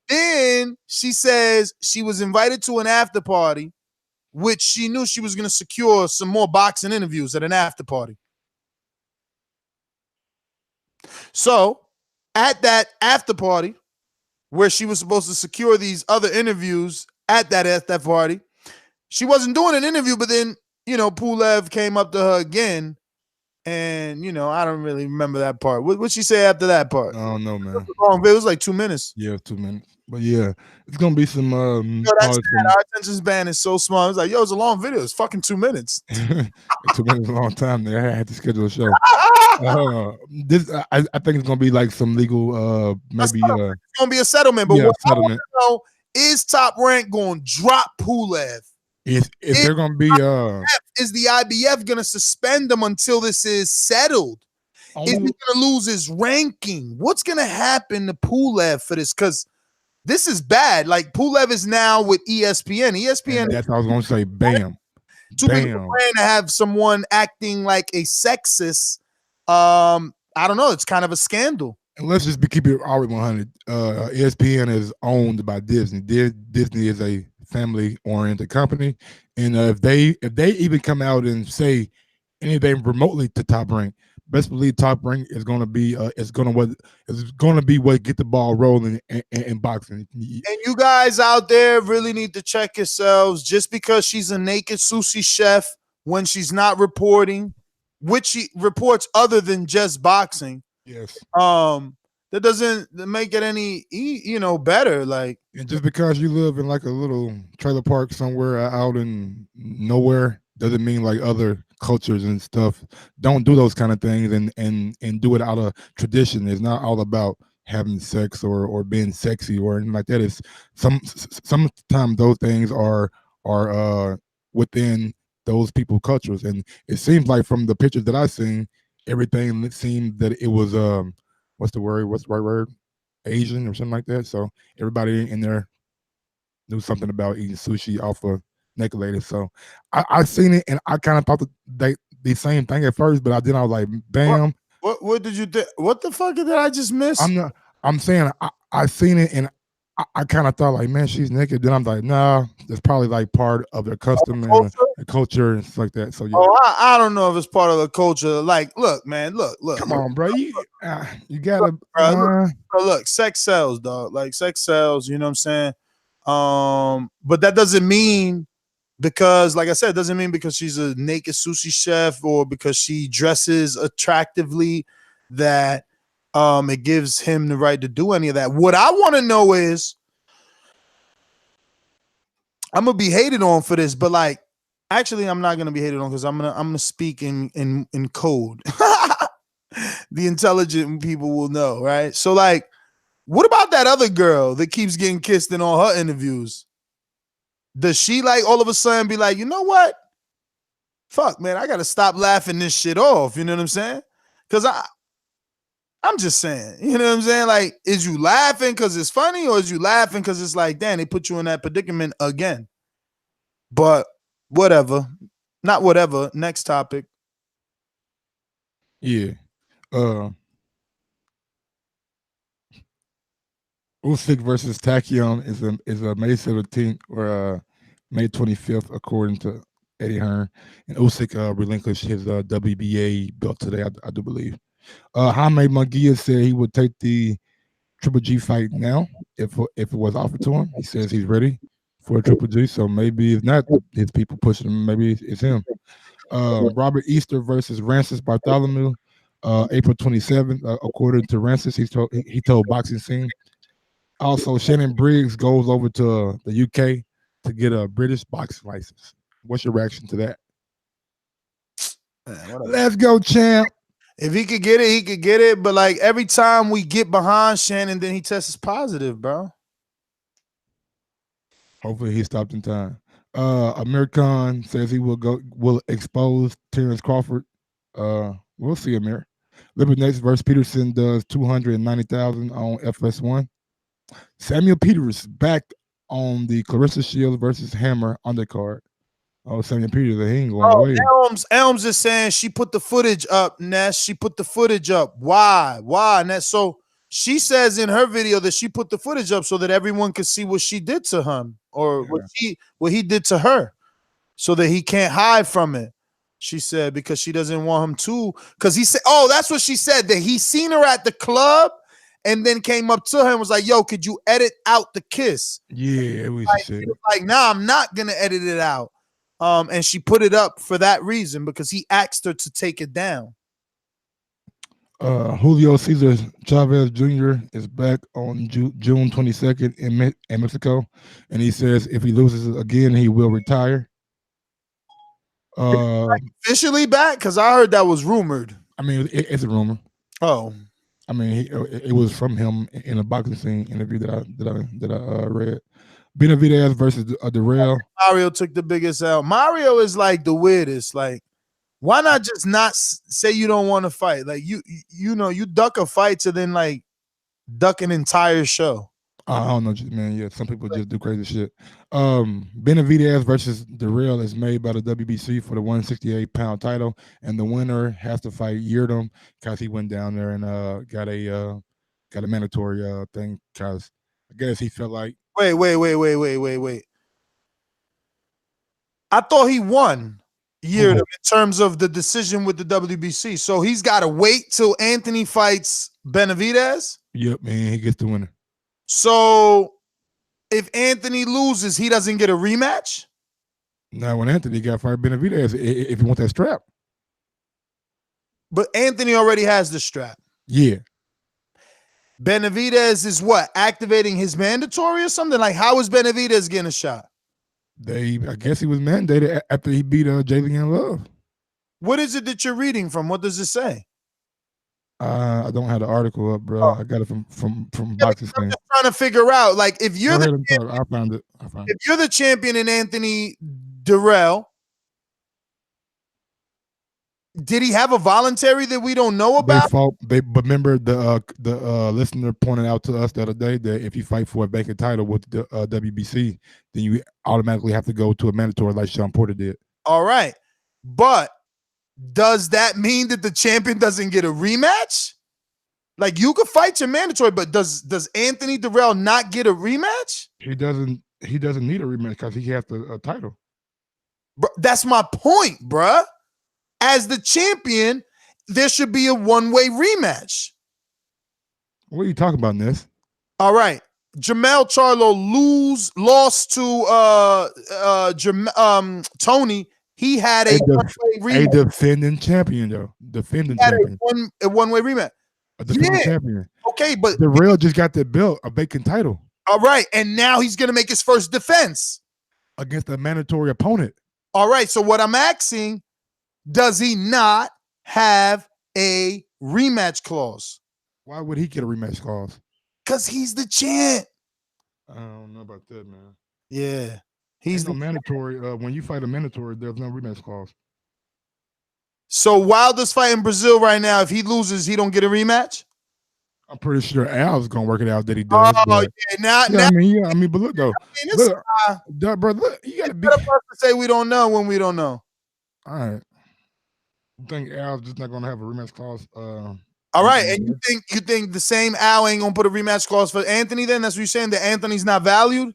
Then she says she was invited to an after party, which she knew she was going to secure some more boxing interviews at an after party. So at that after party, where she was supposed to secure these other interviews at that party, she wasn't doing an interview, but then, Pulev came up to her again And I don't really remember that part. What'd she say after that part? I don't know, man. It was like 2 minutes. Yeah, 2 minutes. But yeah, it's gonna be some. That's our attention span is so small. It's like, it's a long video. It's fucking 2 minutes. 2 minutes is a long time. There, I had to schedule a show. This, I think it's gonna be like some legal, maybe. It's gonna be a settlement. But what I want to know is Top Rank going to drop Pulev? If they're gonna be, is the IBF gonna suspend him until this is settled? Is he gonna lose his ranking? What's gonna happen to Pulev for this? Because this is bad. Like, Pulev is now with ESPN. ESPN. That's what I was gonna say. Bam. Too big a plan to have someone acting like a sexist. I don't know. It's kind of a scandal. And let's just keep it already 100. ESPN is owned by Disney. Disney is a family-oriented company, and if they even come out and say anything remotely to Top Rank, best believe Top Rank is going to be what get the ball rolling in boxing. And you guys out there really need to check yourselves. Just because she's a naked sushi chef when she's not reporting, which she reports other than just boxing. Yes. That doesn't make it any better. Like, and just because you live in like a little trailer park somewhere out in nowhere doesn't mean like other cultures and stuff don't do those kind of things and do it out of tradition. It's not all about having sex or being sexy or anything like that. It's sometimes those things are within those people's cultures, and it seems like from the pictures that I've seen, everything seemed that it was what's the right word, Asian or something like that. So everybody in there knew something about eating sushi off of naked ladies. So I seen it and I kind of thought the same thing at first, but then I was like, bam. What did you think? What the fuck did I just miss? I'm saying I seen it and I kind of thought like, man, she's naked. Then I'm like, nah, it's probably like part of their custom and the culture and stuff like that. So yeah. I don't know if it's part of the culture. Like, look, man, look. Come on, bro. You gotta, look, sex sells, dog. Like, sex sells. You know what I'm saying? But that doesn't mean because, like I said, it doesn't mean because she's a naked sushi chef or because she dresses attractively that it gives him the right to do any of that. What I want to know is, I'm gonna be hated on for this, but like, actually, I'm not gonna be hated on because I'm gonna speak in code. The intelligent people will know, right? So, like, what about that other girl that keeps getting kissed in all her interviews? Does she like all of a sudden be like, you know what? Fuck, man, I gotta stop laughing this shit off. You know what I'm saying? Because I'm just saying, you know what I'm saying? Like, is you laughing because it's funny, or is you laughing because it's like, damn, they put you in that predicament again? But whatever. Not whatever. Next topic. Yeah. Usyk versus Takion is a May 17th or May 25th, according to Eddie Hearn. And Usyk relinquished his WBA belt today, I do believe. Jaime Munguia said he would take the Triple G fight now if it was offered to him. He says he's ready for a Triple G, so maybe it's not his people pushing him, maybe it's him. Robert Easter versus Rancis Bartholomew, April 27th, according to Rancis. He told Boxing Scene. Also, Shannon Briggs goes over to the UK to get a British boxing license. What's your reaction to that? Let's go, champ. If he could get it, he could get it. But like, every time we get behind Shannon, then he tests positive, bro. Hopefully he stopped in time. Amir Khan says he will expose Terrence Crawford. We'll see, Amir. Libernex versus Peterson does 290,000 on FS1. Samuel Peters back on the Clarissa Shields versus Hammer undercard. Oh, Samuel Peters, he ain't going away. Elms is saying she put the footage up, Ness. She put the footage up. Why, Ness? So she says in her video that she put the footage up so that everyone could see what she did to him, or what he did to her, so that he can't hide from it. She said because she doesn't want him to, because he said, oh, that's what she said, that he seen her at the club and then came up to her and was like, yo, could you edit out the kiss? Yeah, it was like, nah, I'm not gonna edit it out. And she put it up for that reason, because he asked her to take it down. Julio Cesar Chavez Jr. is back on June 22nd in Mexico, and he says if he loses again, he will retire. Officially back? Because I heard that was rumored. I mean, it's a rumor. Oh, I mean, it was from him in a boxing scene interview that I read. Benavidez versus Darrell. Mario took the biggest L. Mario is like the weirdest. Like, why not just not say you don't want to fight? Like you duck a fight to then like duck an entire show. I don't know, man. Yeah, some people just do crazy shit. Benavidez versus Darrell is made by the WBC for the 168-pound title, and the winner has to fight Yildirim because he went down there and got a mandatory thing because I guess he felt like. Wait. I thought he won Yildirim in terms of the decision with the WBC. So he's got to wait till Anthony fights Benavidez? Yep, man. He gets the winner. So if Anthony loses, he doesn't get a rematch? Now, when Anthony got fired Benavidez, if he wants that strap. But Anthony already has the strap. Yeah. Benavidez is what? Activating his mandatory or something? Like, how is Benavidez getting a shot? I guess he was mandated after he beat Ganigan Lopez. What is it that you're reading from? What does it say? I don't have the article up, bro. I got it from Boxing Scene. I'm just trying to figure out, like, if you're I found it. If you're the champion in Anthony Darrell, did he have a voluntary that we don't know about? But remember the listener pointed out to us the other day that if you fight for a vacant title with the WBC, then you automatically have to go to a mandatory like Shawn Porter did. All right, but does that mean that the champion doesn't get a rematch? Like, you could fight your mandatory, but does Anthony Darrell not get a rematch? He doesn't need a rematch because he has the title. Bro, that's my point, bruh. As the champion, there should be a one-way rematch. What are you talking about, Ness? All right. Jermell Charlo lost to Tony. He had a one-way rematch. A defending champion, though. Defending champion. A one-way rematch. A defending champion. Okay, but Darrell just got that belt, a vacant title. All right, and now he's going to make his first defense against a mandatory opponent. All right, so what I'm asking, does he not have a rematch clause? Why would he get a rematch clause? Because he's the champ. I don't know about that, man. Yeah. He's the mandatory. When you fight a mandatory, there's no rematch clause. So Wilder's fighting Brazil right now. If he loses, he don't get a rematch? I'm pretty sure Al's gonna work it out that he does. Oh, yeah. Now, I mean, but look though, bro, look, you gotta be. To say we don't know when we don't know. All right. You think Al's just not gonna have a rematch clause? All right, and you think the same Al ain't gonna put a rematch clause for Anthony? Then that's what you're saying, that Anthony's not valued?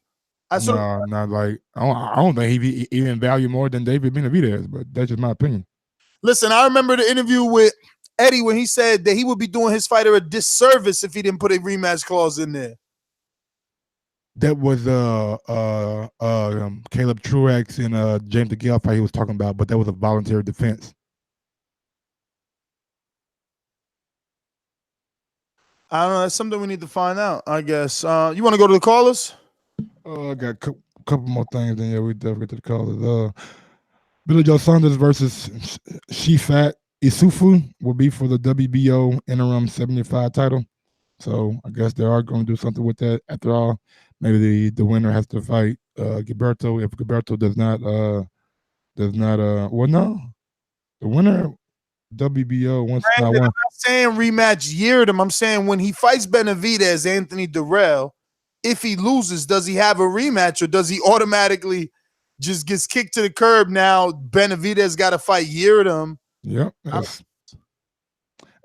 No, not like I don't think he even valued more than David Benavidez, but that's just my opinion. Listen, I remember the interview with Eddie when he said that he would be doing his fighter a disservice if he didn't put a rematch clause in there. That was Caleb Truex and James DeGale fight he was talking about, but that was a voluntary defense. I don't know. That's something we need to find out, I guess. You want to go to the callers? I got a couple more things, and yeah, we definitely get to the callers. Billy Joe Saunders versus Shifat Isufu will be for the WBO interim 75 title. So I guess they are going to do something with that. After all, maybe the winner has to fight Gilberto. If Gilberto does not, well, no, the winner WBO once. I'm not saying rematch Yildirim. I'm saying when he fights Benavidez, Anthony Darrell, if he loses, does he have a rematch or does he automatically just gets kicked to the curb? Now Benavidez got to fight Yildirim. Yep.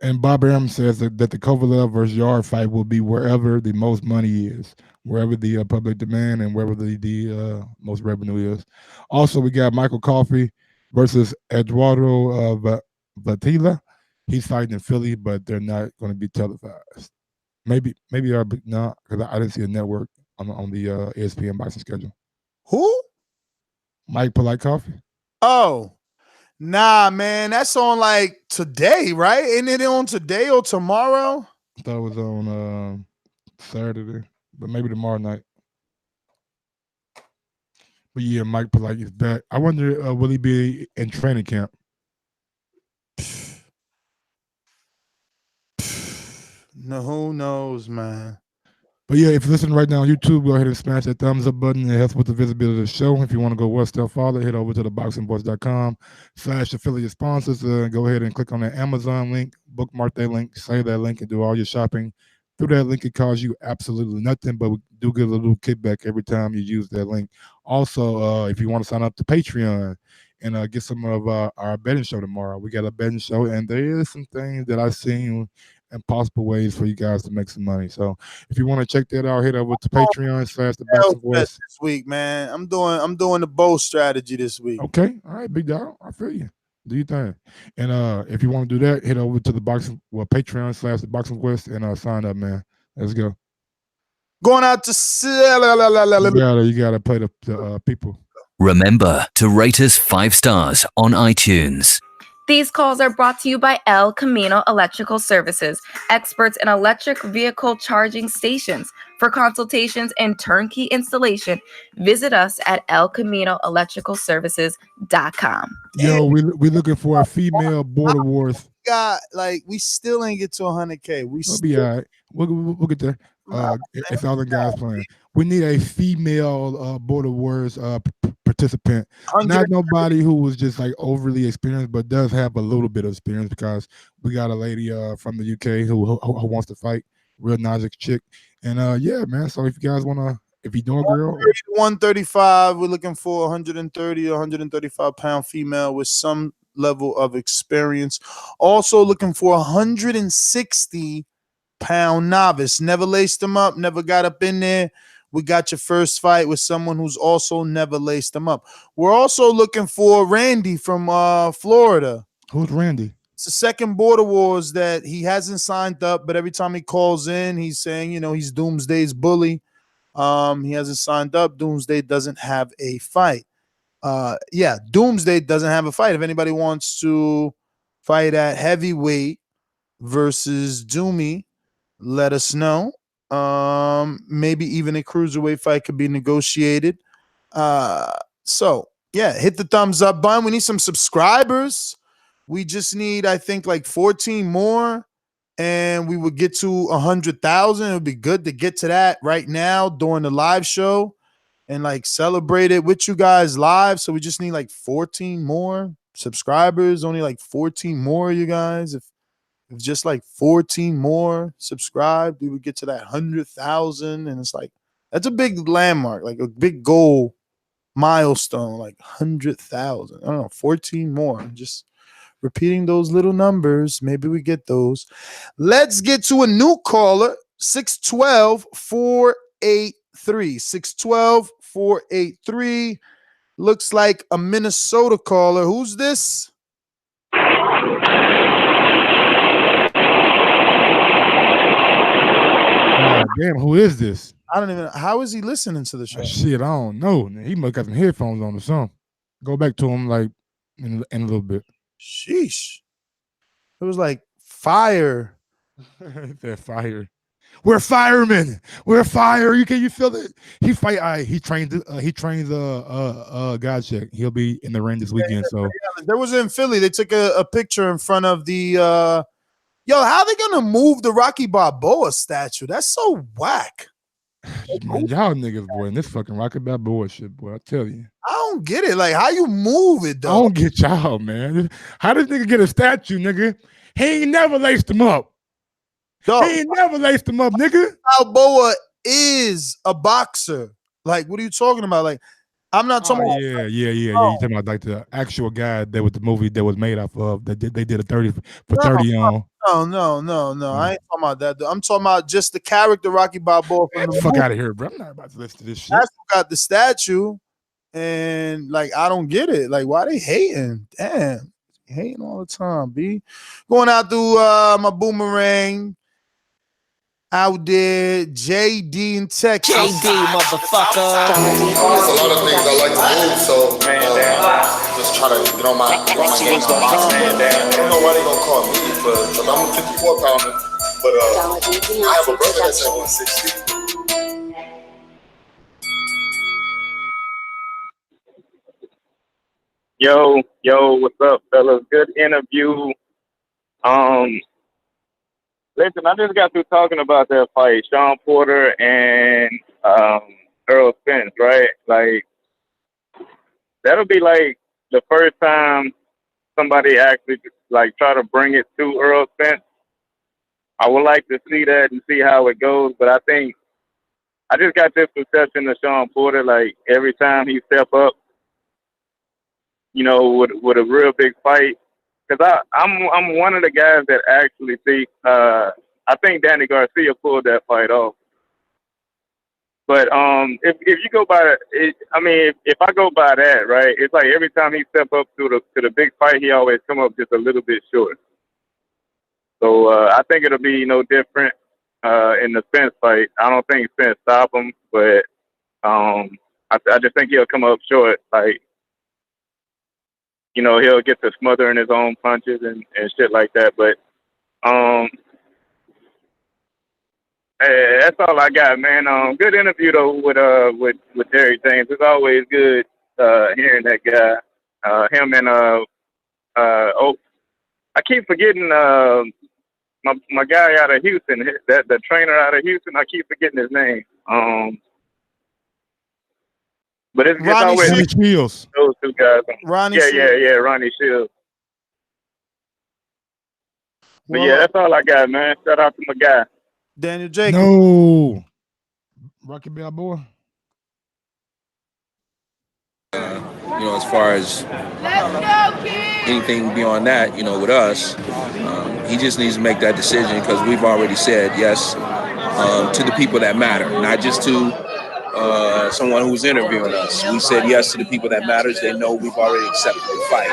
And Bob Arum says that the Kovalev versus Yard fight will be wherever the most money is, wherever the public demand and wherever the most revenue is. Also, we got Michael Coffey versus Eduardo Vatila. He's fighting in Philly, but they're not going to be televised. Maybe they are, but not because I didn't see a network on the ESPN boxing schedule. Who? Mike Polite Coffey. Oh, Nah, man, that's on like today, right? Isn't it on today or tomorrow? I thought it was on Saturday, but maybe tomorrow night. But yeah, Mike Polite is back. I wonder, will he be in training camp? No, who knows, man. But yeah, if you're listening right now on YouTube, go ahead and smash that thumbs up button. It helps with the visibility of the show. If you want to go one step farther, head over to theboxingvoice.com/affiliate sponsors. Go ahead and click on that Amazon link, bookmark that link, save that link, and do all your shopping through that link. It costs you absolutely nothing, but we do get a little kickback every time you use that link. Also, if you want to sign up to Patreon and get some of our betting show tomorrow, we got a betting show, and there is some things that I've seen and possible ways for you guys to make some money. So if you want to check that out, head over to Patreon/The Boxing Voice this week, man. I'm doing the bow strategy this week. Okay, all right, big dog. I feel you. Do your thing. And if you want to do that, head over to Patreon/The Boxing Voice and sign up, man. Let's go. Going out to you gotta play the people. Remember to rate us 5 stars on iTunes. These calls are brought to you by El Camino Electrical Services, experts in electric vehicle charging stations. For consultations and turnkey installation, visit us at elcaminoelectricalservices.com. Yo, we looking for a female border wars. We still ain't get to 100K. We'll be all right. We'll get there. It's all the guys playing. We need a female border wars participant, not nobody who was just like overly experienced, but does have a little bit of experience, because we got a lady from the UK who wants to fight, real nice chick, and yeah, man. So if you guys wanna, if you're doing girl, 135, we're looking for 130 or 135 pound female with some level of experience. Also looking for 160 pound novice. Never laced them up, never got up in there. We got your first fight with someone who's also never laced them up. We're also looking for Randy from Florida. Who's Randy? It's the second Border Wars that he hasn't signed up, but every time he calls in, he's saying, he's Doomsday's bully. He hasn't signed up. Doomsday doesn't have a fight. Doomsday doesn't have a fight. If anybody wants to fight at heavyweight versus Doomy, let us know. Maybe even a cruiserweight fight could be negotiated. So hit the thumbs up button. We need some subscribers. We just need, I think, like 14 more, and we would get to 100,000. It would be good to get to that right now during the live show and like celebrate it with you guys live. So we just need like 14 more subscribers, only like 14 more, you guys. If just like 14 more subscribed, we would get to that 100,000. And it's like, that's a big landmark, like a big goal milestone, like 100,000. I don't know, 14 more. Just repeating those little numbers. Maybe we get those. Let's get to a new caller, 612-483. 612-483. Looks like a Minnesota caller. Who's this? Damn, who is this? I don't even know. How is he listening to the show? Shit, I don't know. He must got some headphones on or something. Go back to him like in a little bit. Sheesh. It was like fire. That fire. We're firemen. We're fire. You feel it? He fight. He trains Gvozdyk. He'll be in the ring this weekend. So there was in Philly. They took a picture in front of the Yo, how are they gonna move the Rocky Balboa statue? That's so whack. Man, y'all niggas, boy, and this fucking Rocky Balboa shit, boy. I tell you, I don't get it. Like, how you move it, though? I don't get y'all, man. How this nigga get a statue, nigga? He ain't never laced him up. He ain't never laced him up, nigga. Balboa is a boxer. Like, what are you talking about? Like, I'm not talking about. Yeah. You're talking about like the actual guy that was the movie that was made off of that they did a 30 for 30 on. No. I ain't talking about that. I'm talking about just the character Rocky Balboa. From the fuck out of here, bro. I'm not about to listen to this shit. That's who got the statue, and like I don't get it. Like, why they hating? Damn, hating all the time. B going out to my boomerang. Out there, JD in Texas. JD, motherfucker. There's a lot of things I like to move, so just try to get on my game on box, man. I don't know why they gonna call me, but I'm a 54 pounder. But I have a brother that's at 160. Yo, what's up, fellas? Good interview. Listen, I just got through talking about that fight, Shawn Porter and Errol Spence, right? Like, that'll be like the first time somebody actually like try to bring it to Errol Spence. I would like to see that and see how it goes, but I think I just got this perception of Shawn Porter, like every time he step up, you know, with a real big fight. Because I'm one of the guys that actually think I think Danny Garcia pulled that fight off. But if you go by it, I mean, if I go by that, right, it's like every time he step up to the big fight, he always come up just a little bit short. So I think it'll be no different in the Spence fight. I don't think Spence stop him, but I just think he'll come up short. Like, you know, he'll get to smothering his own punches and shit like that. But hey, that's all I got, man. Good interview though with Derrick James. It's always good hearing that guy. Him and I keep forgetting my guy out of Houston, the trainer out of Houston. I keep forgetting his name. But it's always Ronnie Shields. Those two guys. Ronnie yeah, Ronnie Shields. But yeah, that's all I got, man. Shout out to my guy. Daniel Jacobs. No. Rocky Balboa. You know, as far as anything beyond that, you know, with us, he just needs to make that decision because we've already said yes to the people that matter, not just to someone who's interviewing us. We said yes to the people that matters. They know we've already accepted the fight.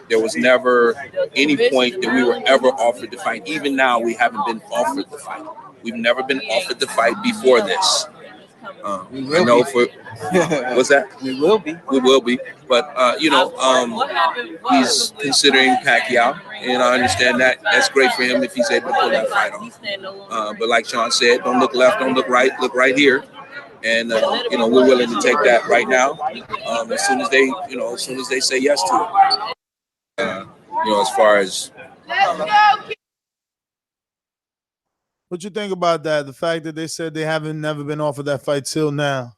There was never any point that we were ever offered the fight. Even now, we haven't been offered the fight. We've never been offered the fight before this. I know for what's that? We will be. We will be. But you know, he's considering Pacquiao, and I understand that. That's great for him if he's able to pull that fight off. But like Shawn said, don't look left, don't look right, look right here. And you know, we're willing to take that right now. As soon as they say yes to it. You know, as far as what you think about that? The fact that they said they never been offered that fight till now.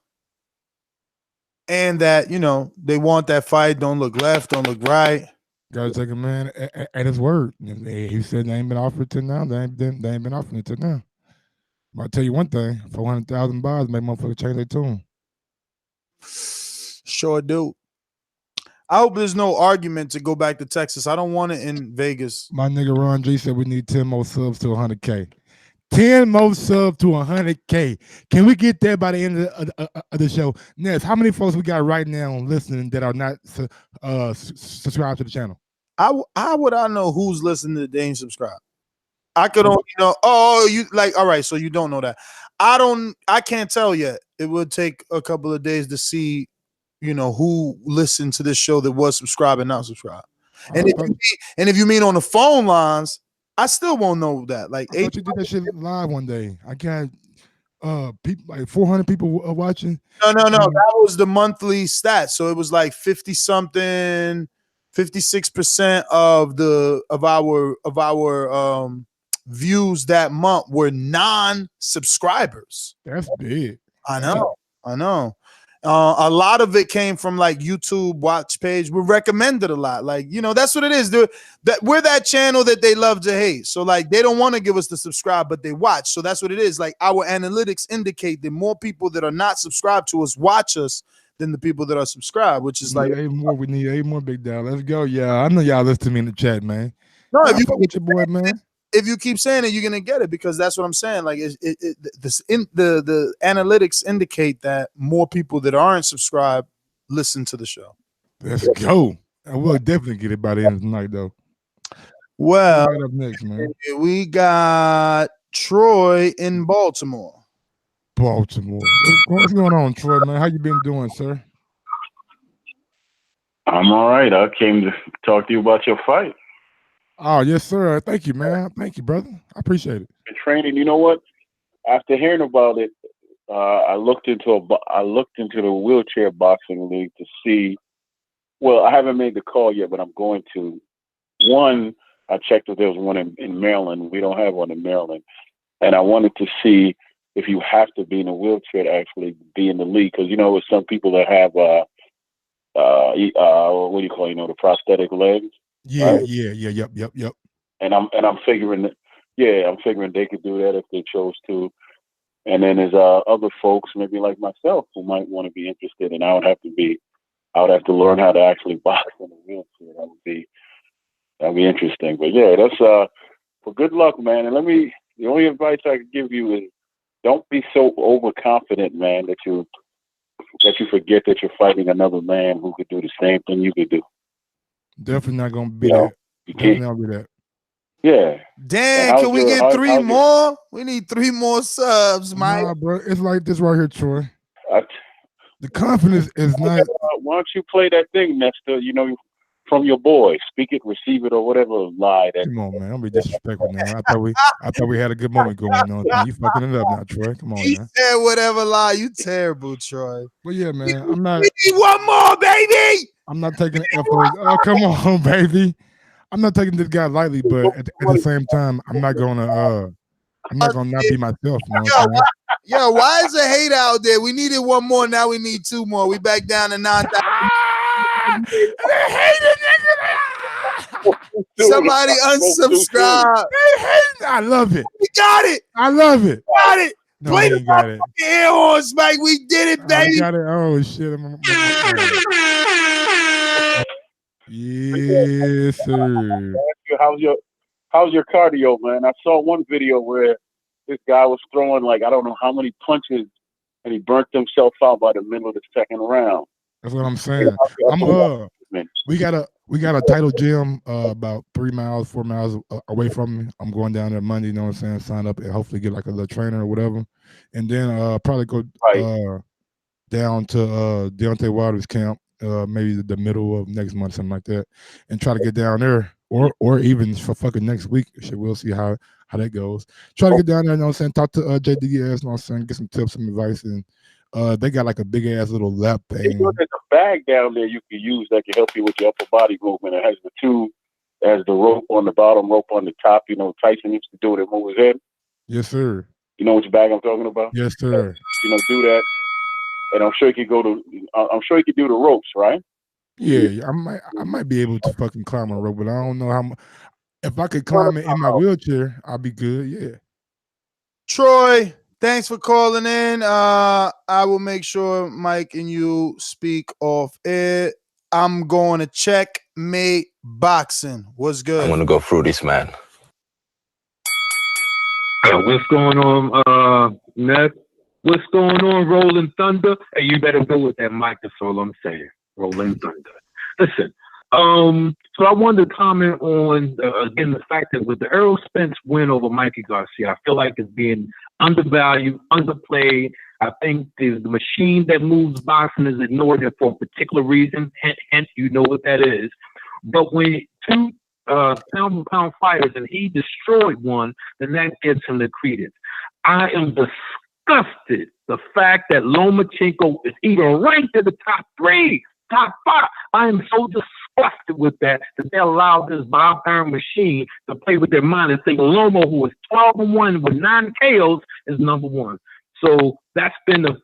And that, you know, they want that fight. Don't look left, don't look right. Gotta take a man at his word. He said they ain't been offered till now. They ain't been offering it till now. But I'll tell you one thing, 400,000 bars make motherfuckers change their tune. Sure do. I hope there's no argument to go back to Texas. I don't want it in Vegas. My nigga Ron G said we need 10 more subs to 100K. 10 more subs to 100K. Can we get that by the end of the show? Ness, how many folks we got right now listening that are not subscribed to the channel? How would I know who's listening that they ain't subscribed? I could only know. Oh, you like, all right, so you don't know that. I can't tell yet. It would take a couple of days to see, you know, who listened to this show that was subscribed and not subscribed. And if you mean on the phone lines, I still won't know that. Like, I thought you did that shit live one day. I got people like 400 people watching. No. That was the monthly stat. So it was like 50 something, 56% of our views that month were non-subscribers. That's big. I know. A lot of it came from like YouTube watch page. We recommended a lot. Like, you know, that's what it is. We're that channel that they love to hate. So like they don't want to give us the subscribe, but they watch. So that's what it is. Like our analytics indicate that more people that are not subscribed to us watch us than the people that are subscribed, which is like we need 8 more, big dog. Let's go. Yeah, I know y'all listen to me in the chat, man. No, if you get your boy, man. If you keep saying it, you're gonna get it because that's what I'm saying. Like the analytics indicate that more people that aren't subscribed listen to the show. Let's go. I will definitely get it by the end of the night, though. Well, right up next, man. We got Troy in Baltimore. What's going on, Troy, man? How you been doing, sir? I'm all right. I came to talk to you about your fight. Oh, yes, sir. Thank you, man. Thank you, brother. I appreciate it. Training. You know what? After hearing about it, I looked into the wheelchair boxing league to see. Well, I haven't made the call yet, but I'm going to. One, I checked if there was one in Maryland. We don't have one in Maryland, and I wanted to see if you have to be in a wheelchair to actually be in the league, because with some people that have what do you call the prosthetic legs. Yeah, right? Yep. And I'm figuring they could do that if they chose to. And then there's other folks, maybe like myself, who might want to be interested, and I would have to learn how to actually box in a wheelchair. That'd be interesting. But yeah, that's well, good luck, man. And the only advice I could give you is don't be so overconfident, man, that you forget that you're fighting another man who could do the same thing you could do. Definitely not gonna be that. Definitely not be that. Yeah. Dan, can we get three more? We need 3 more subs, Mike. Nah, bro. It's like this right here, Troy. The confidence is not. Why don't you play that thing, Nestor? From your boy, speak it, receive it, or whatever lie that. Come on, man. Don't be disrespectful now. I thought we had a good moment going on. You fucking it up now, Troy. Come on, He man. said whatever lie. You terrible, Troy. Well, yeah, man. I'm not. We need 1 more, baby. I'm not taking the effort. Oh, come on, baby. I'm not taking this guy lightly, but at the same time, I'm not gonna not be myself. You know what I'm saying? Yo, why is a hate out there? We needed 1 more. Now we need 2 more. We back down to 9,000. Somebody unsubscribe. I love it. We got it. I love it. Got it. No, Play he the ain't got it. fucking air horns, Mike. We did it, baby. I got it. Oh shit. Yes, sir. How's your cardio, man? I saw one video where this guy was throwing I don't know how many punches, and he burnt himself out by the middle of the second round. That's what I'm saying. We got a title gym about 3 miles, 4 miles away from me. I'm going down there Monday, you know what I'm saying? Sign up and hopefully get a little trainer or whatever. And then probably go down to Deontay Wilder's camp, maybe the middle of next month, something like that, and try to get down there, or even for fucking next week. Shit, we'll see how that goes. Try to get down there, you know what I'm saying? Talk to JDS, you know what I'm saying? Get some tips, some advice, and they got a big ass little lap thing. There's a bag down there you can use that can help you with your upper body movement. It has the rope on the bottom, rope on the top. Tyson used to do it at move his head. Yes, sir. You know which bag I'm talking about? Yes, sir. Do that, and I'm sure he could do the ropes, right? Yeah, I might be able to fucking climb a rope, but I don't know how much. If I could climb it in my wheelchair, I'll be good. Yeah. Troy, thanks for calling in. I will make sure Mike and you speak off air. I'm going to Checkmate Boxing. What's good? I'm gonna go Fruities, man. What's going on, Ned? What's going on, Rolling Thunder? Hey, you better go with that mic. That's all I'm saying. Rolling Thunder. Listen, so I wanted to comment on, again, the fact that with the Errol Spence win over Mikey Garcia, I feel like it's being undervalued, underplayed. I think the machine that moves boxing is ignored there for a particular reason. Hence, you know what that is. But when two pound-for-pound fighters and he destroyed one, then that gives him the credence. I am disgusted the fact that Lomachenko is even ranked in the top 3, top 5. I am so disgusted with that they allowed this Bob Iron machine to play with their mind and think Lomo, who is 12-1 with 9 KOs, is number 1. So that's been a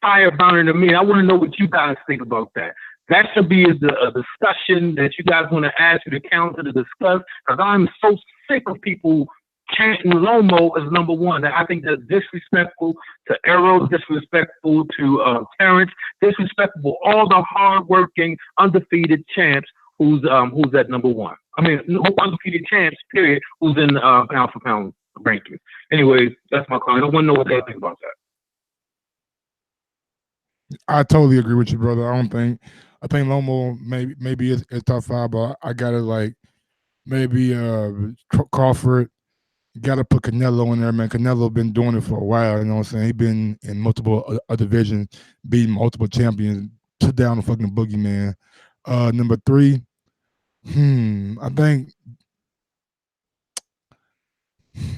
fire burner to me. I want to know what you guys think about that. That should be a discussion that you guys want to ask you to counter to discuss, because I'm so sick of people chanting Lomo as number 1. I think that's disrespectful to Errol, disrespectful to Terrence, disrespectful all the hard-working, undefeated champs who's at number 1. I mean, undefeated champs, period, who's in pound-for-pound ranking. Anyways, that's my comment. I want to know what they think about that. I totally agree with you, brother. I think Lomo maybe is top 5, but I got it maybe Crawford. Got to put Canelo in there, man. Canelo been doing it for a while, you know what I'm saying? He been in multiple divisions, beating multiple champions, sit down the fucking boogeyman. Number 3, I think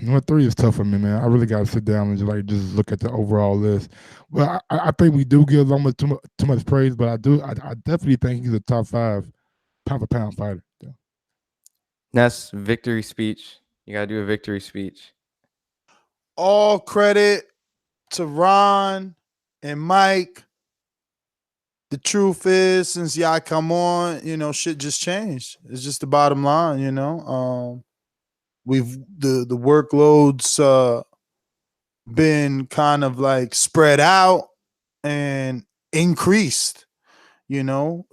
number 3 is tough for me, man. I really got to sit down and just look at the overall list. But I think we do give Loma too much praise, but I definitely think he's a top 5 pound for pound fighter. Yeah. That's victory speech. You got to do a victory speech. All credit to Ron and Mike. The truth is, since y'all come on, shit just changed. It's just the bottom line, We've the workloads been kind of like spread out and increased,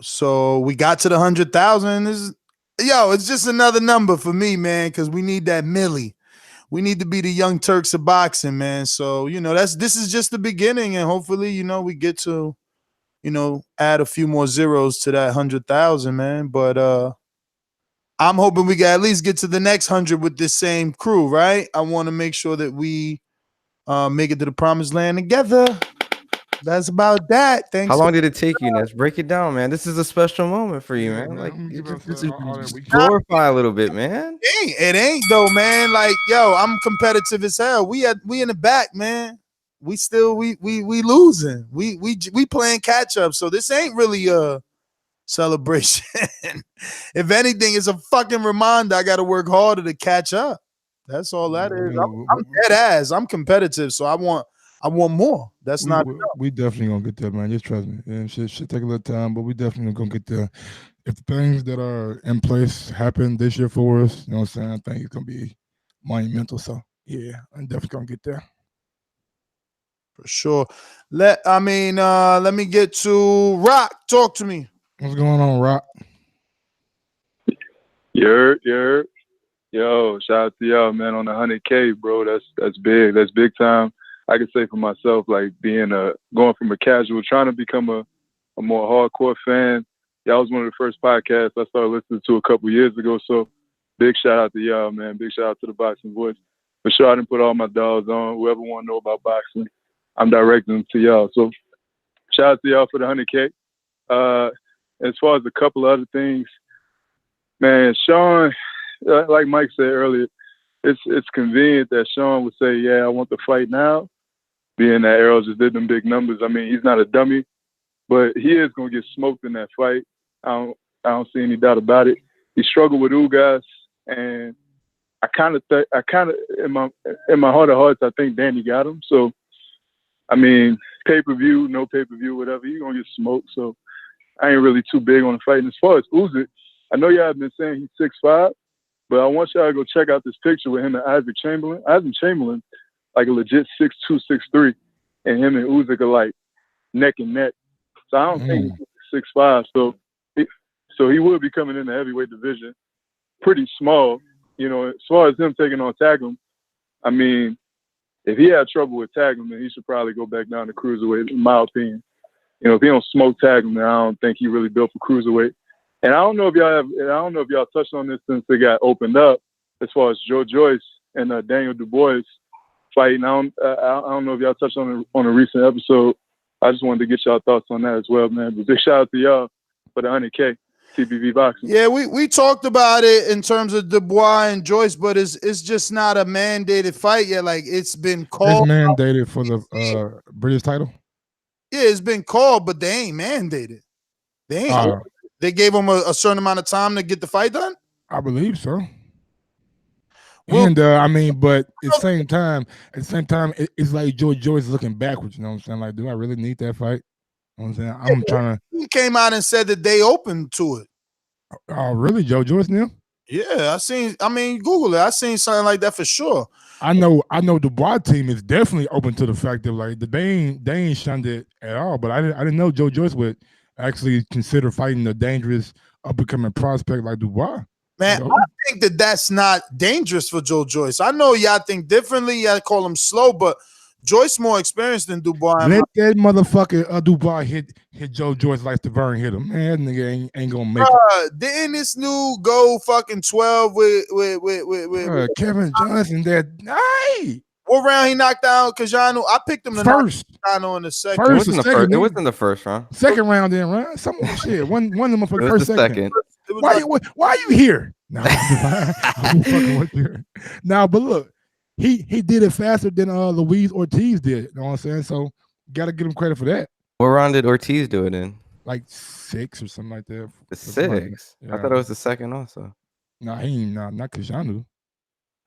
So we got to the 100,000. It's just another number for me, man, because we need that milli. We need to be the young Turks of boxing, man. So, this is just the beginning, and hopefully, we get to, add a few more zeros to that 100,000, man. But I'm hoping we can at least get to the next 100 with this same crew, right? I want to make sure that we make it to the promised land together. That's about that. Thanks. How long did it take you, Ness? Break it down, man. This is a special moment for you, man. Like, just glorify a little bit, man. It ain't though, man. Like, I'm competitive as hell. We in the back, man. We losing. We playing catch up. So this ain't really a celebration. If anything, it's a fucking reminder. I got to work harder to catch up. That's all that is. I'm dead ass. I'm competitive, so I want more. That's not enough. We definitely gonna get there, man. Just trust me. And shit take a little time, but we definitely gonna get there. If things that are in place happen this year for us, you know what I'm saying? I think it's gonna be monumental. So yeah, I'm definitely gonna get there. For sure. Let me get to Rock. Talk to me. What's going on, Rock? Yo, shout out to y'all, man, on the 100K, bro. That's big. That's big time. I can say for myself, like going from a casual, trying to become a more hardcore fan. Y'all was one of the first podcasts I started listening to a couple years ago. So big shout out to y'all, man. Big shout out to the Boxing Voice. For sure, I didn't put all my dogs on. Whoever want to know about boxing, I'm directing them to y'all. So shout out to y'all for the 100K. As far as a couple other things, man, Shawn, like Mike said earlier, it's convenient that Shawn would say, yeah, I want the fight now, being that Errol just did them big numbers. I mean, he's not a dummy, but he is going to get smoked in that fight. I don't see any doubt about it. He struggled with Ugas, and I kind of in my heart of hearts, I think Danny got him. So, I mean, pay-per-view, no pay-per-view, whatever, he's going to get smoked. So I ain't really too big on the fight. And as far as Usyk, I know y'all have been saying he's 6'5", but I want y'all to go check out this picture with him and Isaac Chamberlain. Isaac Chamberlain, like a legit 6'2", 6'3", and him and Usyk are like neck and neck. So I don't think he's 6'5". So he will be coming in the heavyweight division pretty small. As far as him taking on Taggum, I mean, if he had trouble with Taggum, then he should probably go back down to cruiserweight, in my opinion. If he don't smoke Taggum, then I don't think he really built for cruiserweight. And I don't know if y'all touched on this since they got opened up, as far as Joe Joyce and Daniel Dubois fighting. I don't know if y'all touched on a recent episode. I just wanted to get y'all thoughts on that as well, man. But big shout out to y'all for the 100K TBV boxing. Yeah, we talked about it in terms of Dubois and Joyce, but it's just not a mandated fight yet. Like, it's been called. It's mandated for the British title. Yeah, it's been called, but they ain't mandated. They ain't. They gave him a certain amount of time to get the fight done? I believe so. Well, and but at the same time, it's like Joe Joyce looking backwards. You know what I'm saying? Like, do I really need that fight? You know what I'm saying? I'm trying to. He came out and said that they opened to it. Oh, really? Joe Joyce now? Yeah, Google it. I seen something like that for sure. I know Dubois team is definitely open to the fact that like they ain't shunned it at all. But I didn't know Joe Joyce would actually consider fighting a dangerous up-and-coming prospect like Dubois. Man, I think that's not dangerous for Joe Joyce. I know y'all think differently. Y'all call him slow, but Joyce more experienced than Dubois. Let that motherfucker Dubois hit Joe Joyce like Tavern hit him. Man, that nigga ain't gonna make it. Didn't this new go fucking 12 with Kevin Johnson? That What round he knocked down Cajano? I picked him to First. knock Cajano in the second. It wasn't the first. It wasn't the first round. Second round, then, right? Some shit. One of them for It was first the second. second. Why are you here? No, I'm fucking with you. Now, but look, he did it faster than Luis Ortiz did. You know what I'm saying? So got to give him credit for that. What round did Ortiz do it in? Like 6 or something like that. The 6. Yeah. I thought it was the second also. No, he ain't not Cajano.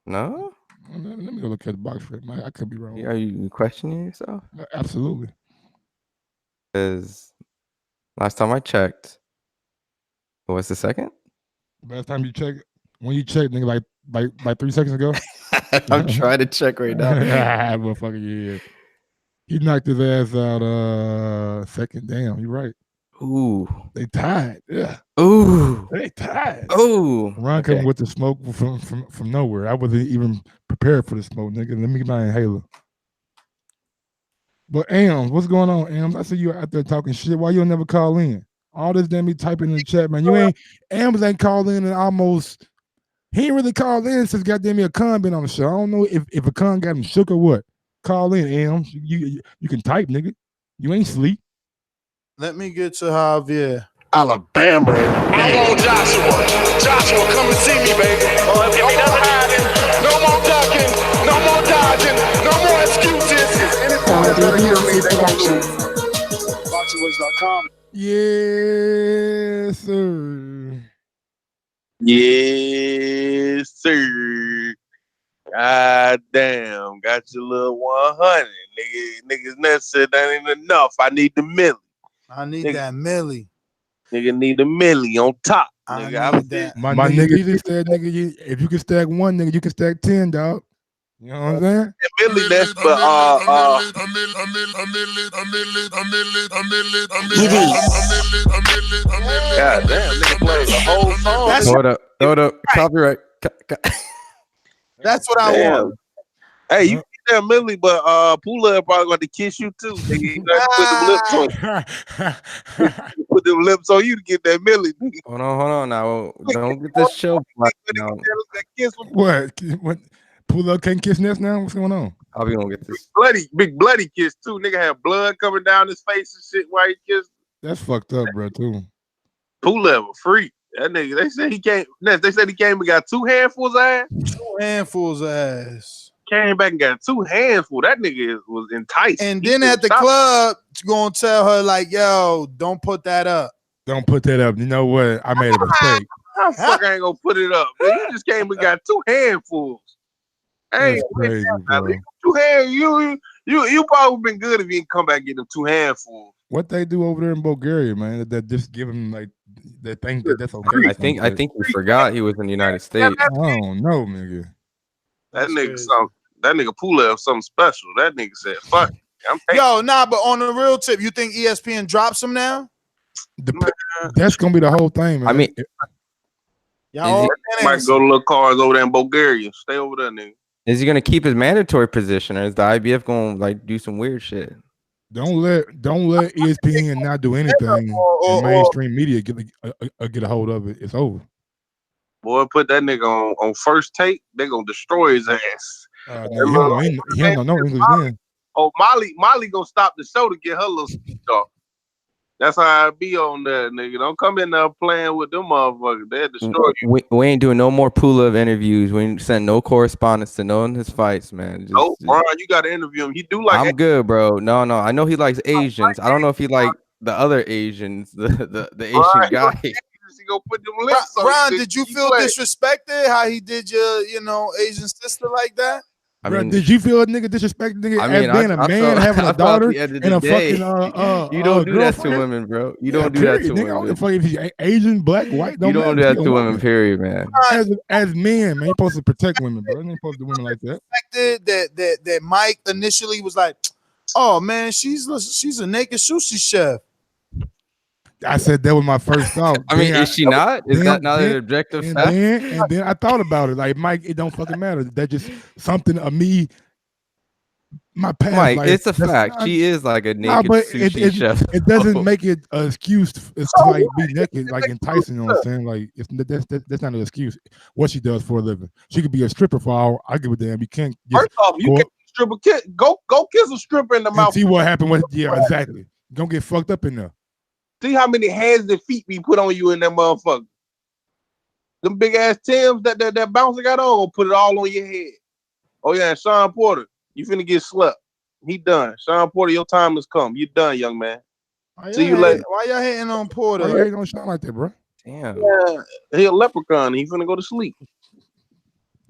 No. Let me go look at the box for it. I could be wrong. Are you questioning yourself? Absolutely. Because last time I checked, what was the second? Last time you checked, when you checked, nigga, like 3 seconds ago. I'm trying to check right now. Motherfucker, yeah. He knocked his ass out second. Damn, you're right. Ooh. They tied. Yeah. Ooh. They tied. Ooh. Ron coming with the smoke from nowhere. I wasn't even prepared for the smoke, nigga. Let me get my inhaler. But Ams, what's going on, Ams? I see you out there talking shit. Why you don't never call in? All this damn me typing in the chat, man. Ams ain't called in and almost. He ain't really called in since goddamn a con been on the show. I don't know if a con got him shook or what. Call in, Ams. You can type, nigga. You ain't sleep. Let me get to Javier. Alabama. I want Joshua. Joshua, come and see me, baby. No more hiding, no more ducking, no more dodging, no more excuses. Anybody better hear me, they gonna lose. BoxingWords.com. Yes, sir. Yes, sir. God damn, got your little 100. Niggas never said that ain't enough. I need the milli. I need that milli. Nigga need a milli on top. Nigga, need that. My nigga just said, nigga, if you can stack one, nigga, you can stack 10, dog. You know what I'm saying? Milli, that's for God damn, nigga played the whole song. Hold up. Copyright. That's what I want. Hey, you get that milli, but Pula probably going to kiss you too. Nigga, you got to put them lips on you to get that milli. Nigga. Hold on now. Don't get this show. What? Pull up can't kiss Ness now? What's going on? I'll be gonna get this. Big bloody kiss too. Nigga had blood coming down his face and shit while he kissed. That's fucked up, bro, too. Pula a freak. That nigga, they said he came. They said he came and got 2 handfuls of ass. 2 handfuls of ass. Came back and got 2 handfuls. That nigga was enticed. And then at the club, gonna tell her like, "Yo, don't put that up. Don't put that up." You know what? I made a mistake. How the fuck I ain't gonna put it up? Man, you just came and got 2 handfuls. Hey, crazy, bro. 2 hands. You probably been good if you didn't come back and get them 2 handfuls. What they do over there in Bulgaria, man? That just give him like they think that's okay. I think you forgot he was in the United States. I don't know, nigga. That nigga Pula something special. That nigga said, "Fuck." Yo, nah, but on the real tip, you think ESPN drops him now? That's gonna be the whole thing, man. I mean, y'all might go to little cars over there in Bulgaria. Stay over there, nigga. Is he gonna keep his mandatory position, or is the IBF gonna like do some weird shit? Don't let ESPN not do anything. And mainstream media get a hold of it. It's over. Boy, put that nigga on first take. They gonna destroy his ass. He don't know English then. Oh, Molly gonna stop the show to get her little speech off. That's how I be on that, nigga. Don't come in there playing with them motherfuckers. They'll destroy you. We ain't doing no more Pula interviews. We ain't send no correspondence to none of his fights, man. Brian, you got to interview him. He do like. I'm good, bro. No. I know he likes Asians. I don't know if he like the other Asians, the Asian guy. Go put them lips on Brian, did you feel disrespected how he did your, Asian sister like that? I mean, did you feel a nigga disrespecting nigga as being a man having a daughter and a fucking you don't do that to women, bro. You don't do that to women. If he's Asian, black, white, you don't do that to women. Period, man. As men, man, you're supposed to protect women, bro. You ain't supposed to do women like that. That Mike initially was like, "Oh man, she's a naked sushi chef." I said that was my first thought. I mean, is she not? Is that not an objective fact? And then I thought about it. Like, Mike, it don't fucking matter. That's just something of me. My past. Mike, like, it's a fact. She is like a naked sushi chef. It doesn't make it an excuse to like be naked, like enticing. You know what I'm saying? Like, that's not an excuse. What she does for a living. She could be a stripper for all. I give a damn. You can't. First off, you can't be a stripper. Go kiss a stripper in the And mouth. see what happened with exactly. Don't get fucked up in there. See how many hands and feet we put on you in that motherfucker. Them big ass Timbs that bouncer got on, gonna put it all on your head. Oh yeah, and Shawn Porter, you finna get slept. He done. Shawn Porter, your time has come. You done, young man. See you later. Why y'all hating on Porter? Why you hating on Shawn like that, bro? Damn. Yeah, he a leprechaun. He finna go to sleep.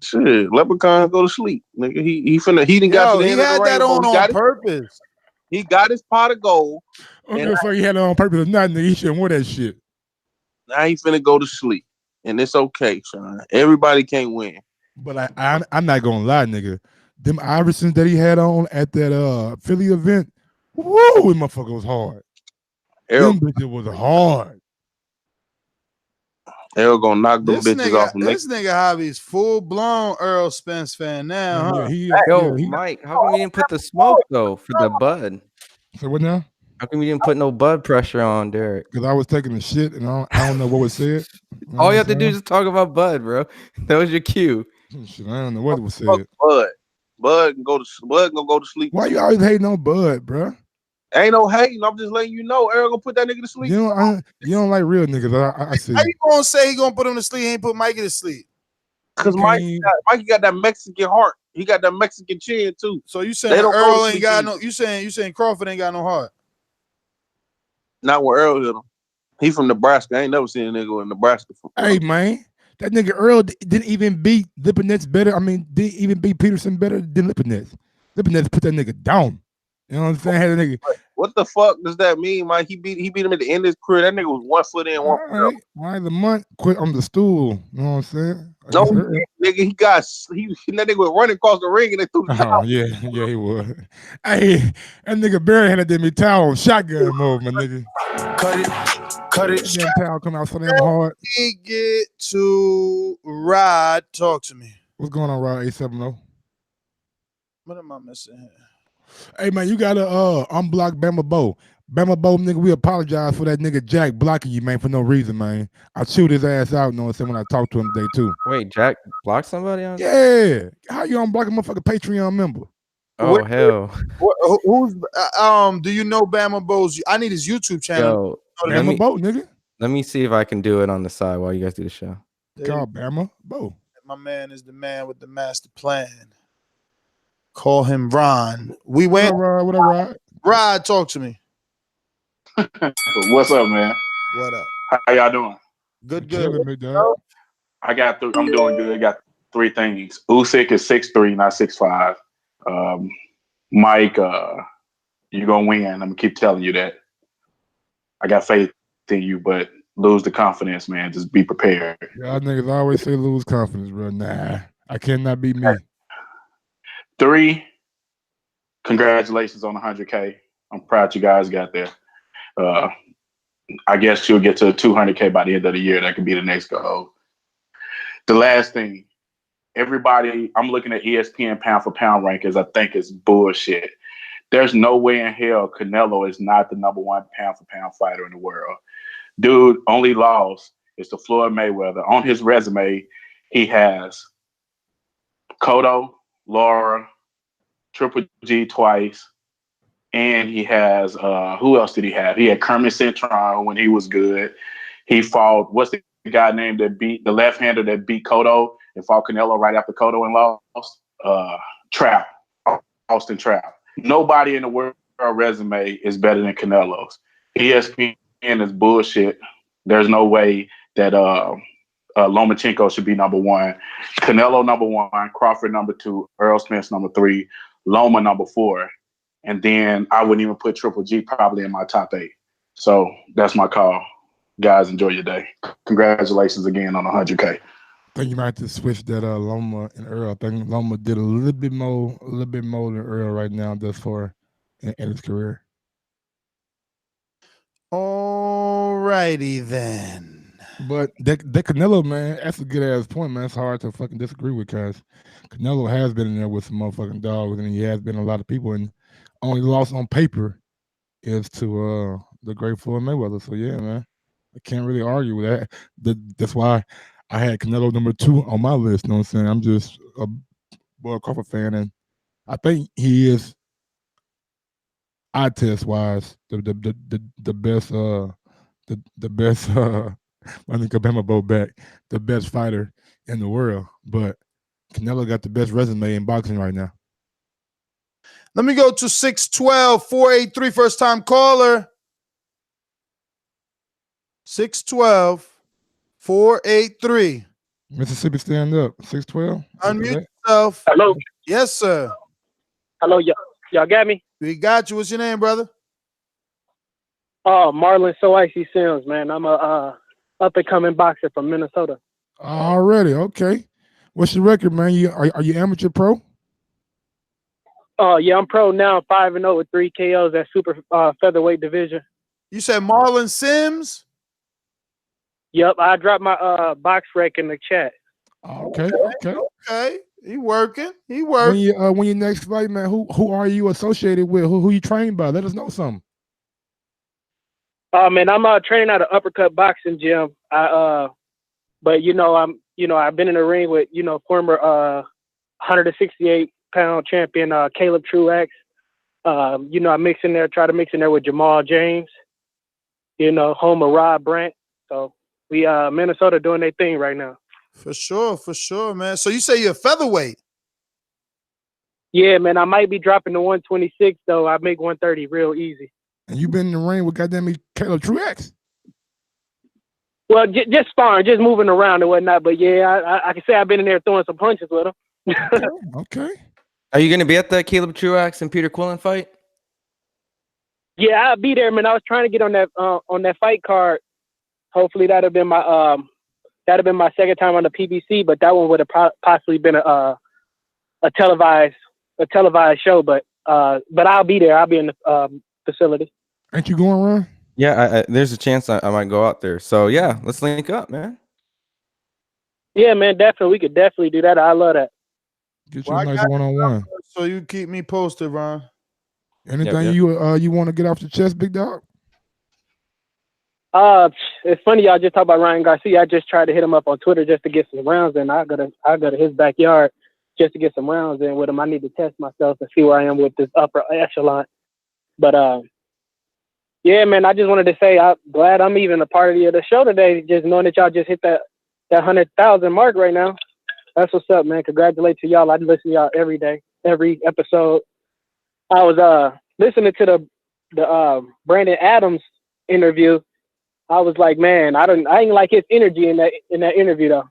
Shit, leprechaun go to sleep, nigga. He done got to the He end of had the that rainbow. on purpose. He got his pot of gold. I don't give a fuck he had it on purpose or not, nigga. He shouldn't wear that shit. Now he finna go to sleep. And it's okay, Sean. Everybody can't win. But I'm not gonna lie, nigga. Them Iversons that he had on at that Philly event, woo, that motherfucker was hard. Them bitches was hard. Errol gonna knock them This bitches nigga, off. this nigga Javi's full blown Errol Spence fan now, huh? Yo, Mike, how come we didn't put the smoke though for the bud? So what now? How come we didn't put no bud pressure on Derek? Because I was taking a shit and I don't know what was said. All you have to do is just talk about bud, bro. That was your cue. Shit, I don't know what was said. Bud can go to sleep. Why you always hating on Bud, bro? Ain't no hating. I'm just letting you know. Errol gonna put that nigga to sleep. You don't like real niggas. I see. How you gonna say he gonna put him to sleep? He ain't put Mikey to sleep. Because Mikey got that Mexican heart. He got that Mexican chin too. So you saying Earl ain't got no? You saying Crawford ain't got no heart? Not where Earl hit him. He from Nebraska. I ain't never seen a nigga in Nebraska. Hey man, that nigga Earl didn't even beat Lipinets better. I mean, didn't even beat Peterson better than Lipinets. Lipinets put that nigga down. You know what I'm saying? Had a nigga. What the fuck does that mean, Mike? He beat him at the end of his career. That nigga was 1 foot in, 1 foot out. Why the month quit on the stool? You know what I'm saying? No, nigga, that nigga was running across the ring and they threw the towel. Oh yeah, he was. Hey, that nigga Barry had a towel shotgun mode, my nigga. Cut it. That towel come out so damn hard. He get to Rod. Talk to me. What's going on, Rod? 870. What am I missing here? Hey man, you gotta unblock Bama Bo. Bama Bo, nigga, we apologize for that nigga Jack blocking you, man, for no reason, man. I chewed his ass out, you know what I'm saying, when I talked to him today too. Wait, Jack blocked somebody on? Yeah. How you unblock a motherfucking Patreon member? Oh hell. Who's do you know Bama Bo's? I need his YouTube channel. Yo, Bama Bo, nigga. Let me see if I can do it on the side while you guys do the show. Call Bama Bo. My man is the man with the master plan. Call him Ron. We went. What up, Rod? Rod, talk to me. What's up, man? What up? How y'all doing? Good. I got. I'm doing good. I got 3 things. Usyk is 6'3", not 6'5". Mike, you're gonna win. I'm gonna keep telling you that. I got faith in you, but lose the confidence, man. Just be prepared. Y'all niggas always say lose confidence, bro. Nah, I cannot be me. 3, congratulations on 100K. I'm proud you guys got there. I guess you'll get to 200K by the end of the year. That could be the next goal. The last thing, everybody, I'm looking at ESPN pound for pound rankings. I think it's bullshit. There's no way in hell Canelo is not the #1 pound for pound fighter in the world. Dude, only loss is to Floyd Mayweather. On his resume, he has Cotto, Laura, Triple G twice, and he has who else did he have? He had Kermit Cintron when he was good. He fought what's the guy named that beat the left-hander that beat Cotto and fought Canelo right after Cotto and lost? Trap, Austin Trap. Nobody in the world resume is better than Canelo's. ESPN is bullshit. There's no way that Lomachenko should be #1. Canelo #1, Crawford #2, Errol Spence #3, Loma #4, and then I wouldn't even put Triple G probably in my top 8. So that's my call. Guys, enjoy your day. Congratulations again on 100K. I think you might have to switch that Loma and Earl. I think Loma did a little bit more than Earl right now thus far in his career. Alrighty then. But that Canelo, man, that's a good ass point, man. It's hard to fucking disagree with, because Canelo has been in there with some motherfucking dogs, and he has been a lot of people, and only loss on paper is to the great Floyd Mayweather. So yeah, man, I can't really argue with that. That's why I had Canelo #2 on my list. You know what I'm saying? I'm just a Boy Crawford fan, and I think he is, eye test wise, the best the best let me compare my boat back, the best fighter in the world. But Canelo got the best resume in boxing right now. Let me go to 612-483, first time caller. 612-483. Mississippi, stand up. 612. Unmute yourself. Hello. Yes, sir. Hello, y'all got me? We got you. What's your name, brother? Marlon So Icy Sims, man. I'm a up and coming boxer from Minnesota. Already, okay. What's your record, man? Are you amateur pro? Yeah, I'm pro now. 5-0 with 3 KOs at super featherweight division. You said Marlon Sims? Yep, I dropped my box rec in the chat. Okay. He working. When you next fight, man, who are you associated with? Who you trained by? Let us know something. Man, I'm training at an uppercut boxing gym. But I've been in the ring with former 168-pound champion Caleb Truax. I mix in there, try to mix in there with Jamal James. Home of Rob Brandt. So we Minnesota doing their thing right now. For sure, man. So you say you're a featherweight? Yeah, man. I might be dropping to 126 though. I make 130 real easy. And you been in the ring with goddamn Caleb Truax? Well, just sparring, just moving around and whatnot. But yeah, I can say I've been in there throwing some punches with him. Okay. Are you going to be at the Caleb Truax and Peter Quillen fight? Yeah, I'll be there, man. I was trying to get on that fight card. Hopefully that'd have been my second time on the PBC, but that one would have possibly been a televised show. But I'll be there. I'll be in the facility. Ain't you going around? Yeah, there's a chance I might go out there. So yeah, let's link up, man. Yeah, man, definitely. We could definitely do that. I love that. Get you a nice one-on-one. So you keep me posted, Ron. Anything you want to get off the chest, big dog? It's funny y'all just talk about Ryan Garcia. I just tried to hit him up on Twitter just to get some rounds in. I go to his backyard just to get some rounds in with him. I need to test myself and see where I am with this upper echelon. But yeah, man, I just wanted to say I'm glad I'm even a part of the show today. Just knowing that y'all just hit that 100,000 mark right now. That's what's up, man. Congratulations to y'all. I listen to y'all every day, every episode. I was listening to the Brandon Adams interview. I was like, man, I didn't like his energy in that interview though.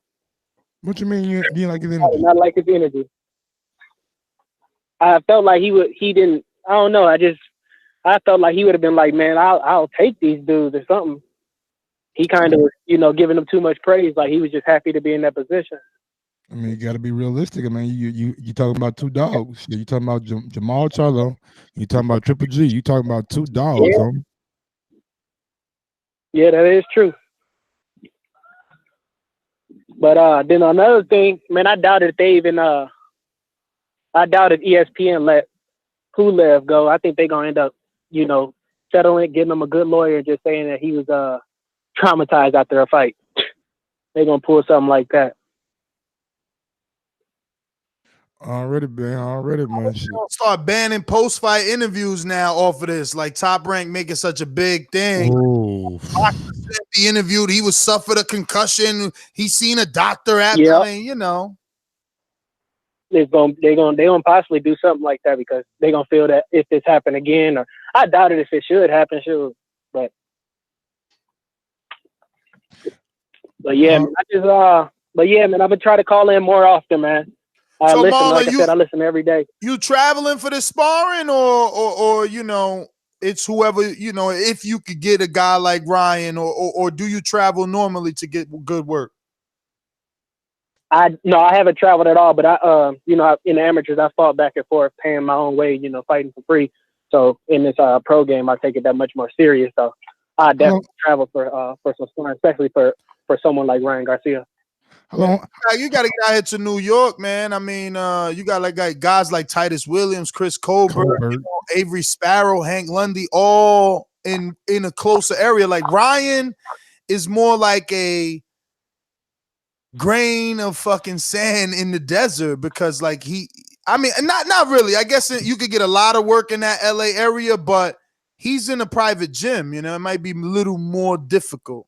What you mean you didn't like his energy? I did not like his energy. I felt like he didn't. I don't know. I felt like he would have been like, man, I'll take these dudes or something. He kind of was, giving them too much praise. Like he was just happy to be in that position. I mean, you got to be realistic. I mean, you talking about two dogs. You talking about Jamal Charlo. You talking about Triple G. You talking about two dogs. Yeah. Homie. Yeah, that is true. But then another thing, man, I doubted ESPN let Pulev go. I think they're gonna end up, settling, getting him a good lawyer, and just saying that he was traumatized after a fight. They're gonna pull something like that. Already, man. Shit. Start banning post-fight interviews now off of this. Like Top Rank making such a big thing. Ooh. He interviewed. He suffered a concussion. He seen a doctor after. Yep. I mean, They're gonna possibly do something like that because they're gonna feel that if this happened again, or I doubt it if it should happen, sure. But yeah, man, I've been trying to call in more often, man. So, listen, Marlon, like I said, I listen every day. You traveling for the sparring, or it's whoever, if you could get a guy like Ryan, or do you travel normally to get good work? I haven't traveled at all, but in the amateurs, I fought back and forth, paying my own way, fighting for free. So in this pro game, I take it that much more serious. So I definitely travel for some sparring, especially for someone like Ryan Garcia. Hello. You got to get out here to New York, man. I mean, you got guys like Titus Williams, Chris Colbert, Avery Sparrow, Hank Lundy, all in a closer area. Like Ryan is more like a grain of fucking sand in the desert because, like, I mean, not really. I guess you could get a lot of work in that LA area, but he's in a private gym. You know, it might be a little more difficult.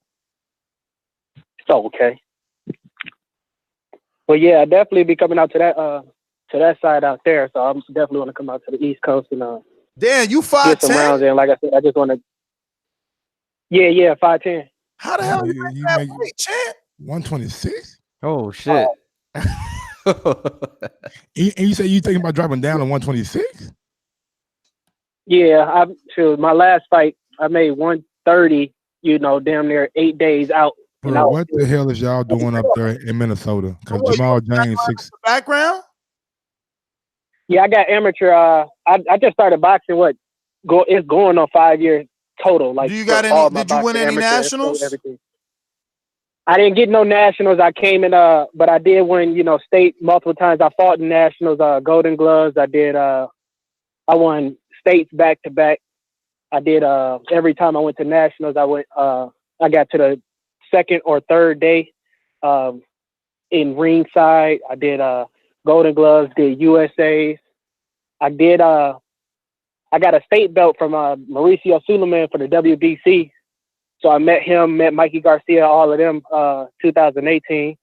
So okay. Well, yeah, I definitely be coming out to that side out there. So I'm definitely want to come out to the East Coast and damn, you 5'10"? Get some rounds in. Like I said, I just want to. Yeah, 5'10". How the hell you make that weight, champ? 126? Oh shit! And you say you thinking about dropping down to 126? Yeah, my last fight, I made 130. You know, damn near 8 days out. Bro, what the hell is y'all doing up there in Minnesota? Because Jamal James background. Yeah, I got amateur. I just started boxing. It's going on 5 years total. Like, do you got any? Did you win any nationals? Everything. I didn't get no nationals. I came in, but I did win. You know, state multiple times. I fought in nationals. Golden Gloves. I did. I won states back to back. I did. Every time I went to nationals, I went. I got to the second or third day. In ringside, I did. Golden Gloves, did USAs. I did. I got a state belt from Mauricio Suleiman for the WBC. So I met him, met Mikey Garcia, all of them, 2018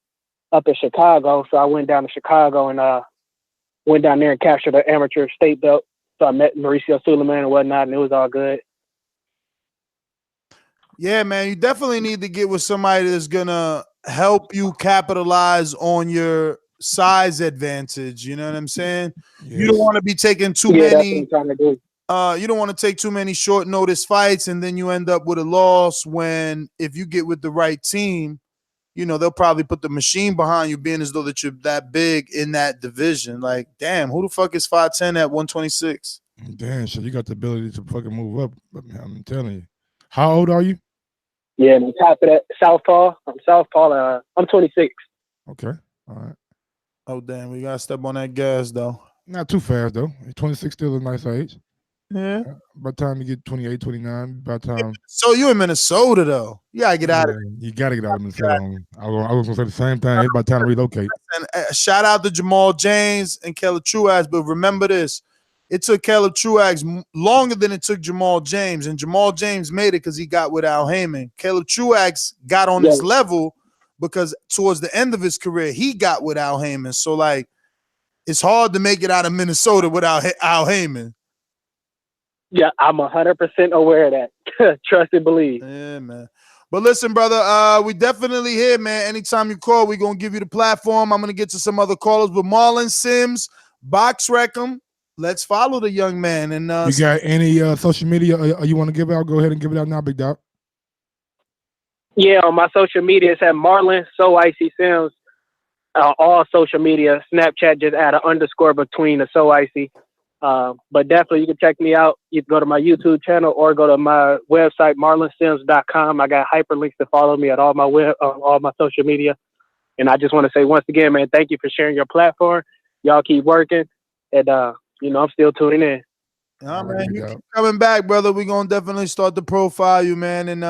up in Chicago. So I went down to Chicago and went down there and captured an amateur state belt. So I met Mauricio Suleiman and whatnot, and it was all good. Yeah, man, you definitely need to get with somebody that's gonna help you capitalize on your size advantage. You know what I'm saying? Yes. You don't want to be taking too many. That's what I'm trying to do. You don't want to take too many short notice fights, and then you end up with a loss. When if you get with the right team, you know they'll probably put the machine behind you, being as though that you're that big in that division. Like, damn, who the fuck is 5'10" at 126? Damn, so you got the ability to fucking move up. I'm telling you. How old are you? Yeah, and on top of that, Southpaw. I'm Southpaw. I'm 26. Okay, all right. Oh damn, we gotta step on that gas though. Not too fast though. 26 still a nice age. Yeah. By the time you get 28, 29, by the time. So you in Minnesota though? You gotta get out of. You gotta get out of Minnesota. I was gonna say the same thing. It's by the time to relocate. And shout out to Jamal James and Caleb Truax, but remember this: it took Caleb Truax longer than it took Jamal James, and Jamal James made it because he got with Al Heyman. Caleb Truax got on his level because towards the end of his career, he got with Al Heyman. So like, it's hard to make it out of Minnesota without Al Heyman. Yeah, I'm 100% aware of that. Trust and believe. Yeah, man. But listen, brother, we definitely here, man. Anytime you call, we're going to give you the platform. I'm going to get to some other callers. But Marlon Sims, Box Reckham, let's follow the young man. And you got any social media you want to give out? Go ahead and give it out now, Big Dog. Yeah, on my social media, it's at Marlon So Icy Sims. All social media, Snapchat, just add an underscore between the So Icy. But definitely you can check me out. You can go to my YouTube channel or go to my website, marlonsims.com. I got hyperlinks to follow me at all my social media. And I just want to say once again, man, thank you for sharing your platform. Y'all keep working. And, I'm still tuning in. Man, you keep coming back, brother. We're going to definitely start to profile you, man. And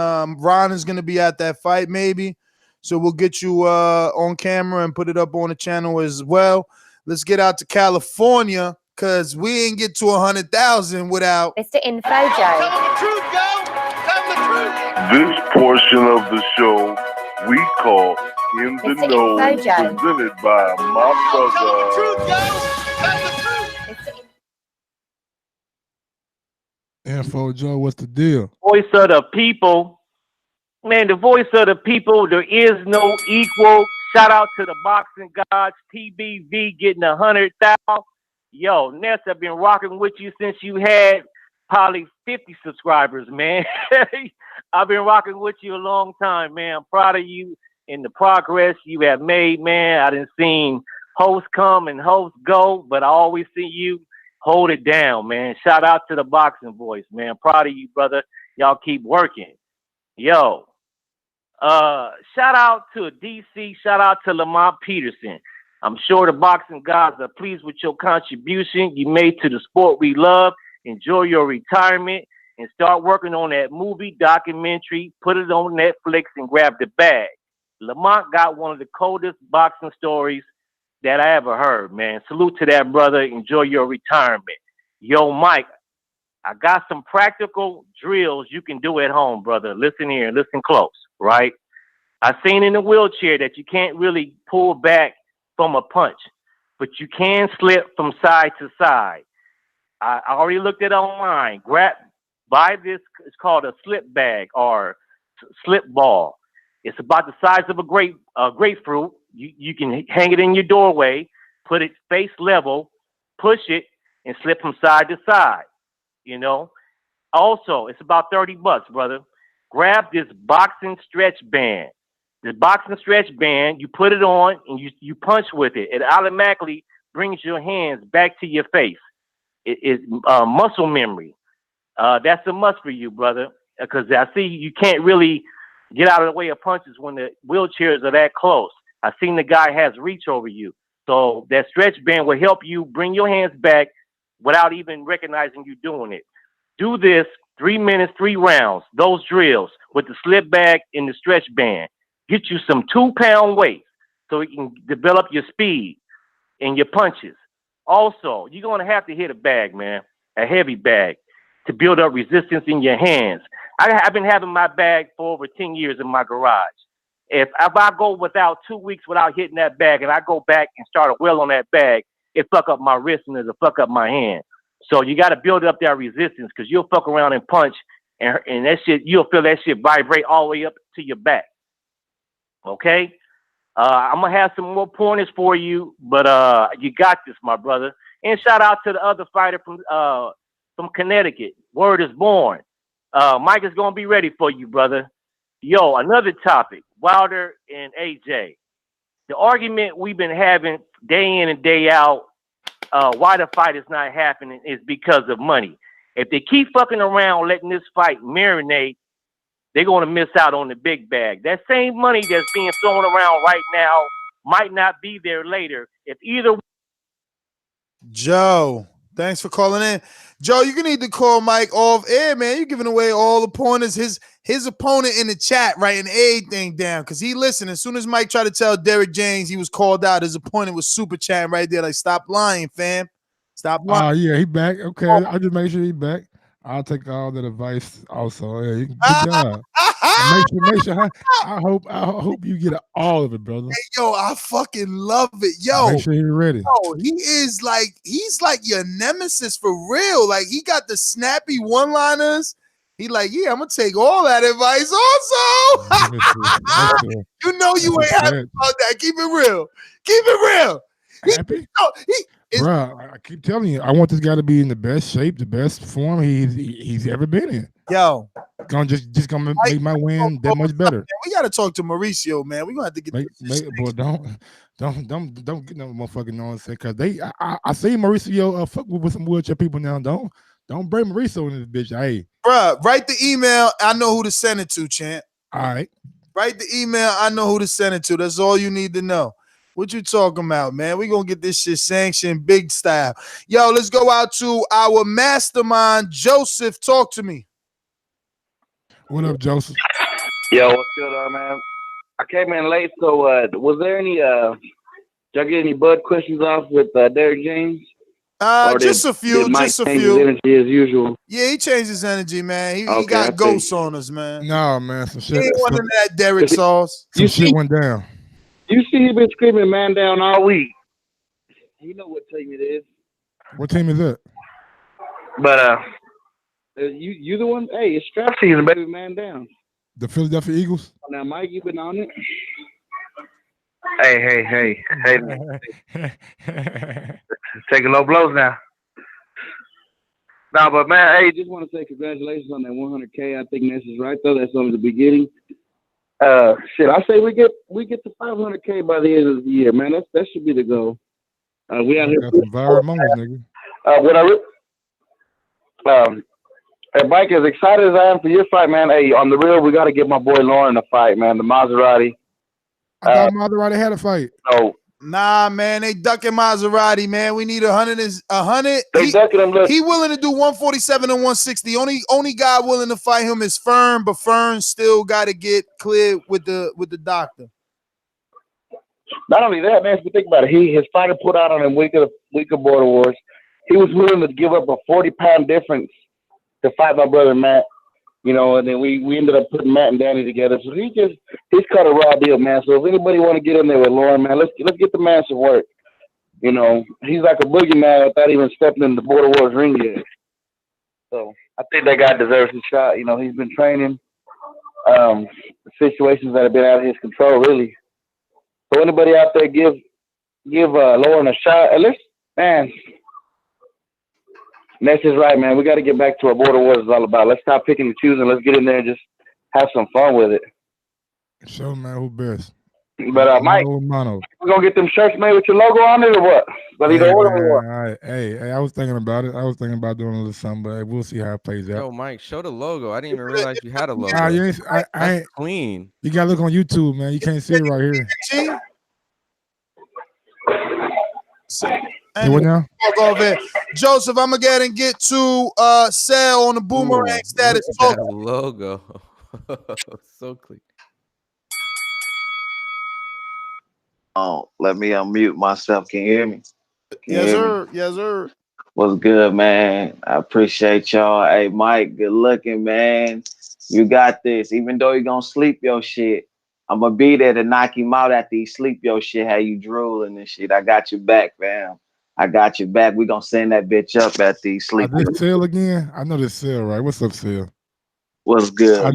Ron is going to be at that fight maybe. So we'll get you on camera and put it up on the channel as well. Let's get out to California. Because we ain't get to 100,000 without Mr. Info Joe. This portion of the show we call In the Know, presented by my brother. Info Joe, what's the deal? Voice of the people. Man, the voice of the people, there is no equal. Shout out to the boxing gods, TBV getting 100,000. Yo, Ness, I've been rocking with you since you had probably 50 subscribers, man. I've been rocking with you a long time, man. I'm proud of you and the progress you have made, man. I done seen hosts come and hosts go, but I always see you hold it down, man. Shout out to the boxing voice, man. Proud of you, brother. Y'all keep working. Yo, shout out to DC. Shout out to Lamont Peterson. I'm sure the boxing gods are pleased with your contribution you made to the sport we love. Enjoy your retirement and start working on that movie documentary. Put it on Netflix and grab the bag. Lamont got one of the coldest boxing stories that I ever heard, man. Salute to that, brother. Enjoy your retirement. Yo, Mike, I got some practical drills you can do at home, brother. Listen here, listen close, right? I seen in the wheelchair that you can't really pull back from a punch, but you can slip from side to side. I already looked it online. Buy this. It's called a slip bag or slip ball. It's about the size of a grapefruit. You can hang it in your doorway, put it face level, push it, and slip from side to side. You know. Also, it's about $30, brother. Grab this boxing stretch band. The boxing stretch band, you put it on and you punch with it. It automatically brings your hands back to your face. It's muscle memory. That's a must for you, brother, because I see you can't really get out of the way of punches when the wheelchairs are that close. I seen the guy has reach over you. So that stretch band will help you bring your hands back without even recognizing you doing it. Do this 3 minutes, 3 rounds, those drills with the slip bag and the stretch band. Get you some 2-pound weights so you can develop your speed and your punches. Also, you're going to have to hit a bag, man, a heavy bag, to build up resistance in your hands. I've been having my bag for over 10 years in my garage. If I go without 2 weeks without hitting that bag and I go back and start a wheel on that bag, it fuck up my wrist and it'll fuck up my hand. So you got to build up that resistance because you'll fuck around and punch and that shit, you'll feel that shit vibrate all the way up to your back. Okay? I'm going to have some more pointers for you, but you got this, my brother. And shout out to the other fighter from Connecticut. Word is born. Mike is going to be ready for you, brother. Yo, another topic, Wilder and AJ. The argument we've been having day in and day out, why the fight is not happening is because of money. If they keep fucking around letting this fight marinate, they're going to miss out on the big bag. That same money that's being thrown around right now might not be there later. If either... Joe, thanks for calling in. Joe, you need to call Mike off air, man. You're giving away all the pointers. His opponent in the chat writing everything down because he listened. As soon as Mike tried to tell Derek James he was called out, his opponent was super chatting right there. Like, stop lying, fam. Stop lying. Yeah, he back. Okay, I just make sure he back. I'll take all that advice also. Yeah, good job. Make sure. I hope you get all of it, brother. Hey, yo, I fucking love it. Yo, make sure you're ready. Yo, he's like your nemesis for real. Like, he got the snappy one-liners. He like, yeah, I'm gonna take all that advice also. You know you ain't happy about that. Keep it real. Keep it real. Happy? Bro, I keep telling you, I want this guy to be in the best shape, the best form he's ever been in. Yo, just gonna make my win that much better. We gotta talk to Mauricio, man. We gonna have to get boy, don't get no motherfucking nonsense because I see Mauricio fuck with some wheelchair people now. Don't bring Mauricio in this bitch. Hey, bro, write the email. I know who to send it to, champ. All right, write the email. I know who to send it to. That's all you need to know. What you talking about, man? We gonna get this shit sanctioned big style. Yo, let's go out to our mastermind, Joseph. Talk to me. What up, Joseph? Yo, what's good, man? I came in late, so was there any? Did I get any Bud questions off with Derek James? Just a few. Just a few. Energy as usual. Yeah, he changed his energy, man. He got ghosts on us, man. No, man, some shit. He ain't one of that Derek sauce. Some shit went down. You see, he been screaming "man down" all week. You know what team it is. What team is that? But you the one. Hey, it's strap season, baby. Man down. The Philadelphia Eagles. Now, Mike, you been on it. Hey. Taking low blows now. No, but man, hey, just want to say congratulations on that 100K. I think this is right though. That's only the beginning. Shit, I say we get to 500K by the end of the year, man. That should be the goal. We out here. Some viral moments, nigga. Hey, Mike, as excited as I am for your fight, man. Hey, on the real, we got to give my boy Lauren a fight, man. The Maserati. I thought Maserati had a fight. No. Nah, man, they ducking Maserati, man. We need 100. They ducking him. He willing to do 147 and 160. Only guy willing to fight him is Fern, but Fern still got to get cleared with the doctor. Not only that, man, if you think about it, his fighter put out on him week of Border Wars. He was willing to give up a 40-pound difference to fight my brother Matt. You know, and then we ended up putting Matt and Danny together. So he's cut a raw deal, man. So if anybody want to get in there with Lauren, man, let's get the man some work. You know, he's like a boogeyman without even stepping in the Border Wars ring yet. So I think that guy deserves a shot. You know, he's been training situations that have been out of his control, really. So anybody out there give Lauren a shot. And man, Ness is right, man. We got to get back to what Border Wars is all about. Let's stop picking and choosing. Let's get in there and just have some fun with it. Show man who best. But Mike, we're gonna get them shirts made with your logo on it or what? But either order. Hey, I was thinking about it. I was thinking about doing a little something, but we'll see how it plays out. Yo, Mike, show the logo. I didn't even realize you had a logo. Nah, I ain't clean. You gotta look on YouTube, man. You can't see it right here. And what now? Go over Joseph, I'm gonna get and get to Sal on the boomerang status. That logo. So clean. Oh, let me unmute myself. Can you hear me? Yes, sir. Yes, sir. What's good, man? I appreciate y'all. Hey, Mike, good looking, man. You got this. Even though you're gonna sleep your shit, I'm gonna be there to knock him out after he sleep your shit, how you drooling and shit. I got you back, fam. I got you back. We gonna send that bitch up after he sleep. This Sale again? I know this Sale, right? What's up, Sale? What's good? I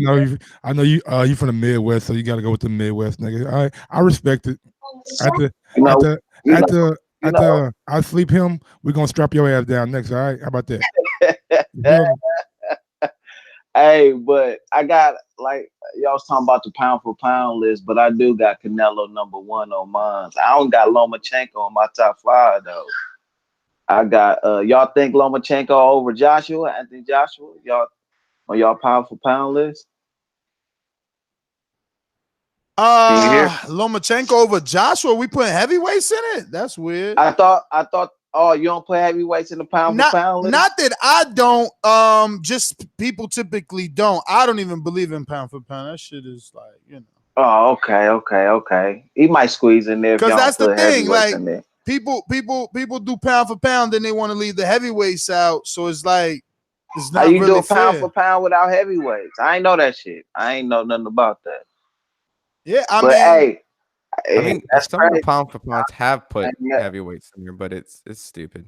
know you from the Midwest, so you gotta go with the Midwest, nigga. I respect it. After I sleep him, we're gonna strap your ass down next. All right, how about that? Hey, but I got, like, y'all was talking about the pound for pound list, but I do got Canelo #1 on mine. I don't got Lomachenko on my top 5 though. I got y'all think Lomachenko over Joshua, Anthony Joshua? Y'all on y'all pound for pound list? Lomachenko over Joshua. We putting heavyweights in it? That's weird. I thought oh, you don't put heavyweights in the pound for pound list? Not that I don't, just people typically don't. I don't even believe in pound for pound. That shit is like, you know. Oh, okay. He might squeeze in there because that's the thing. Like people do pound for pound, then they want to leave the heavyweights out. So it's like it's not how you really do pound fair. for pound without heavyweights? I ain't know that shit. I ain't know nothing about that. Yeah, I mean, that's some of the pound for pounds have put heavyweights in here, but it's stupid.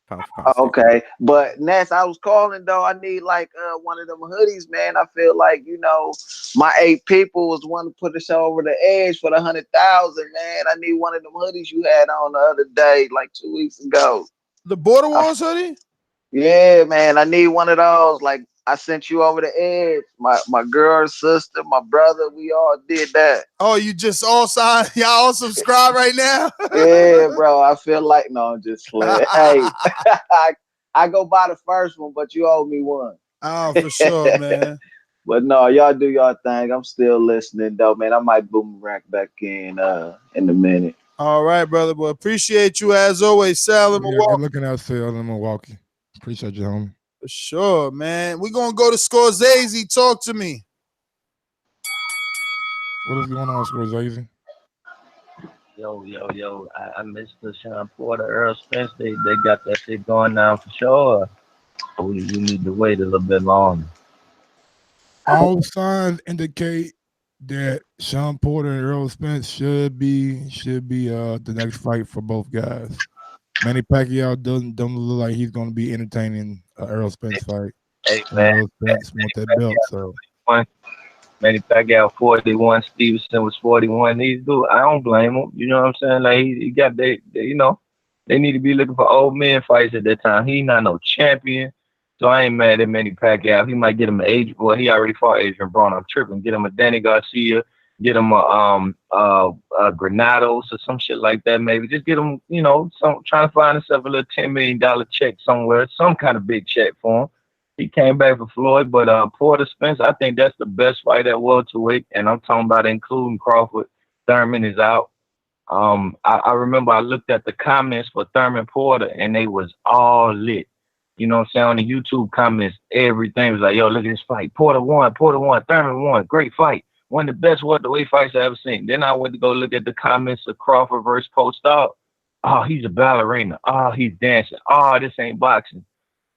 Pound for pound. Okay, but Ness, I was calling though. I need like one of them hoodies, man. I feel like, you know, my 8 people was one to put us over the edge for the 100,000, man. I need one of them hoodies you had on the other day, like 2 weeks ago. The Border Wars hoodie? Yeah, man. I need one of those. Like, I sent you over the edge. My girl, sister, my brother, we all did that. Oh, you just all signed? Y'all all subscribe right now? Yeah, bro. I feel like I'm just playing. Hey, I go buy the first one, but you owe me one. Oh, for sure, man. But no, y'all do y'all thing. I'm still listening though, man. I might boomerang back in a minute. All right, brother. Well, appreciate you as always, Sal in Milwaukee. Good looking out, Sal in Milwaukee. Appreciate you, homie. For sure, man. We're gonna go to Scorsese. Talk to me. What is going on, Scorsese? Yo. I missed the Shawn Porter, Errol Spence. They got that shit going down for sure. We need to wait a little bit longer. All signs indicate that Shawn Porter and Errol Spence should be the next fight for both guys. Manny Pacquiao don't look like he's going to be entertaining Errol Spence fight. Hey, man. Errol Spence want that belt, so. Manny Pacquiao 41, Stevenson was 41. These dudes, I don't blame him. You know what I'm saying? Like he got they you know, they need to be looking for old men fights at that time. He not no champion, so I ain't mad at Manny Pacquiao. He might get him an age. Well, he already fought Adrian Brown. I'm tripping. Get him a Danny Garcia. Get him a Granados or some shit like that. Maybe just get him, you know, trying to find himself a little $10 million check somewhere, some kind of big check for him. He came back for Floyd, but Porter Spence, I think that's the best fight at welterweight, and I'm talking about including Crawford. Thurman is out. I remember I looked at the comments for Thurman Porter, and they was all lit. You know what I'm saying? On the YouTube comments, everything was like, yo, look at this fight. Porter won, Thurman won, great fight. one of the best welterweight fights I ever seen. Then I went to go look at the comments of Crawford versus Post-Op. Oh, he's a ballerina. Oh, he's dancing. Oh, this ain't boxing.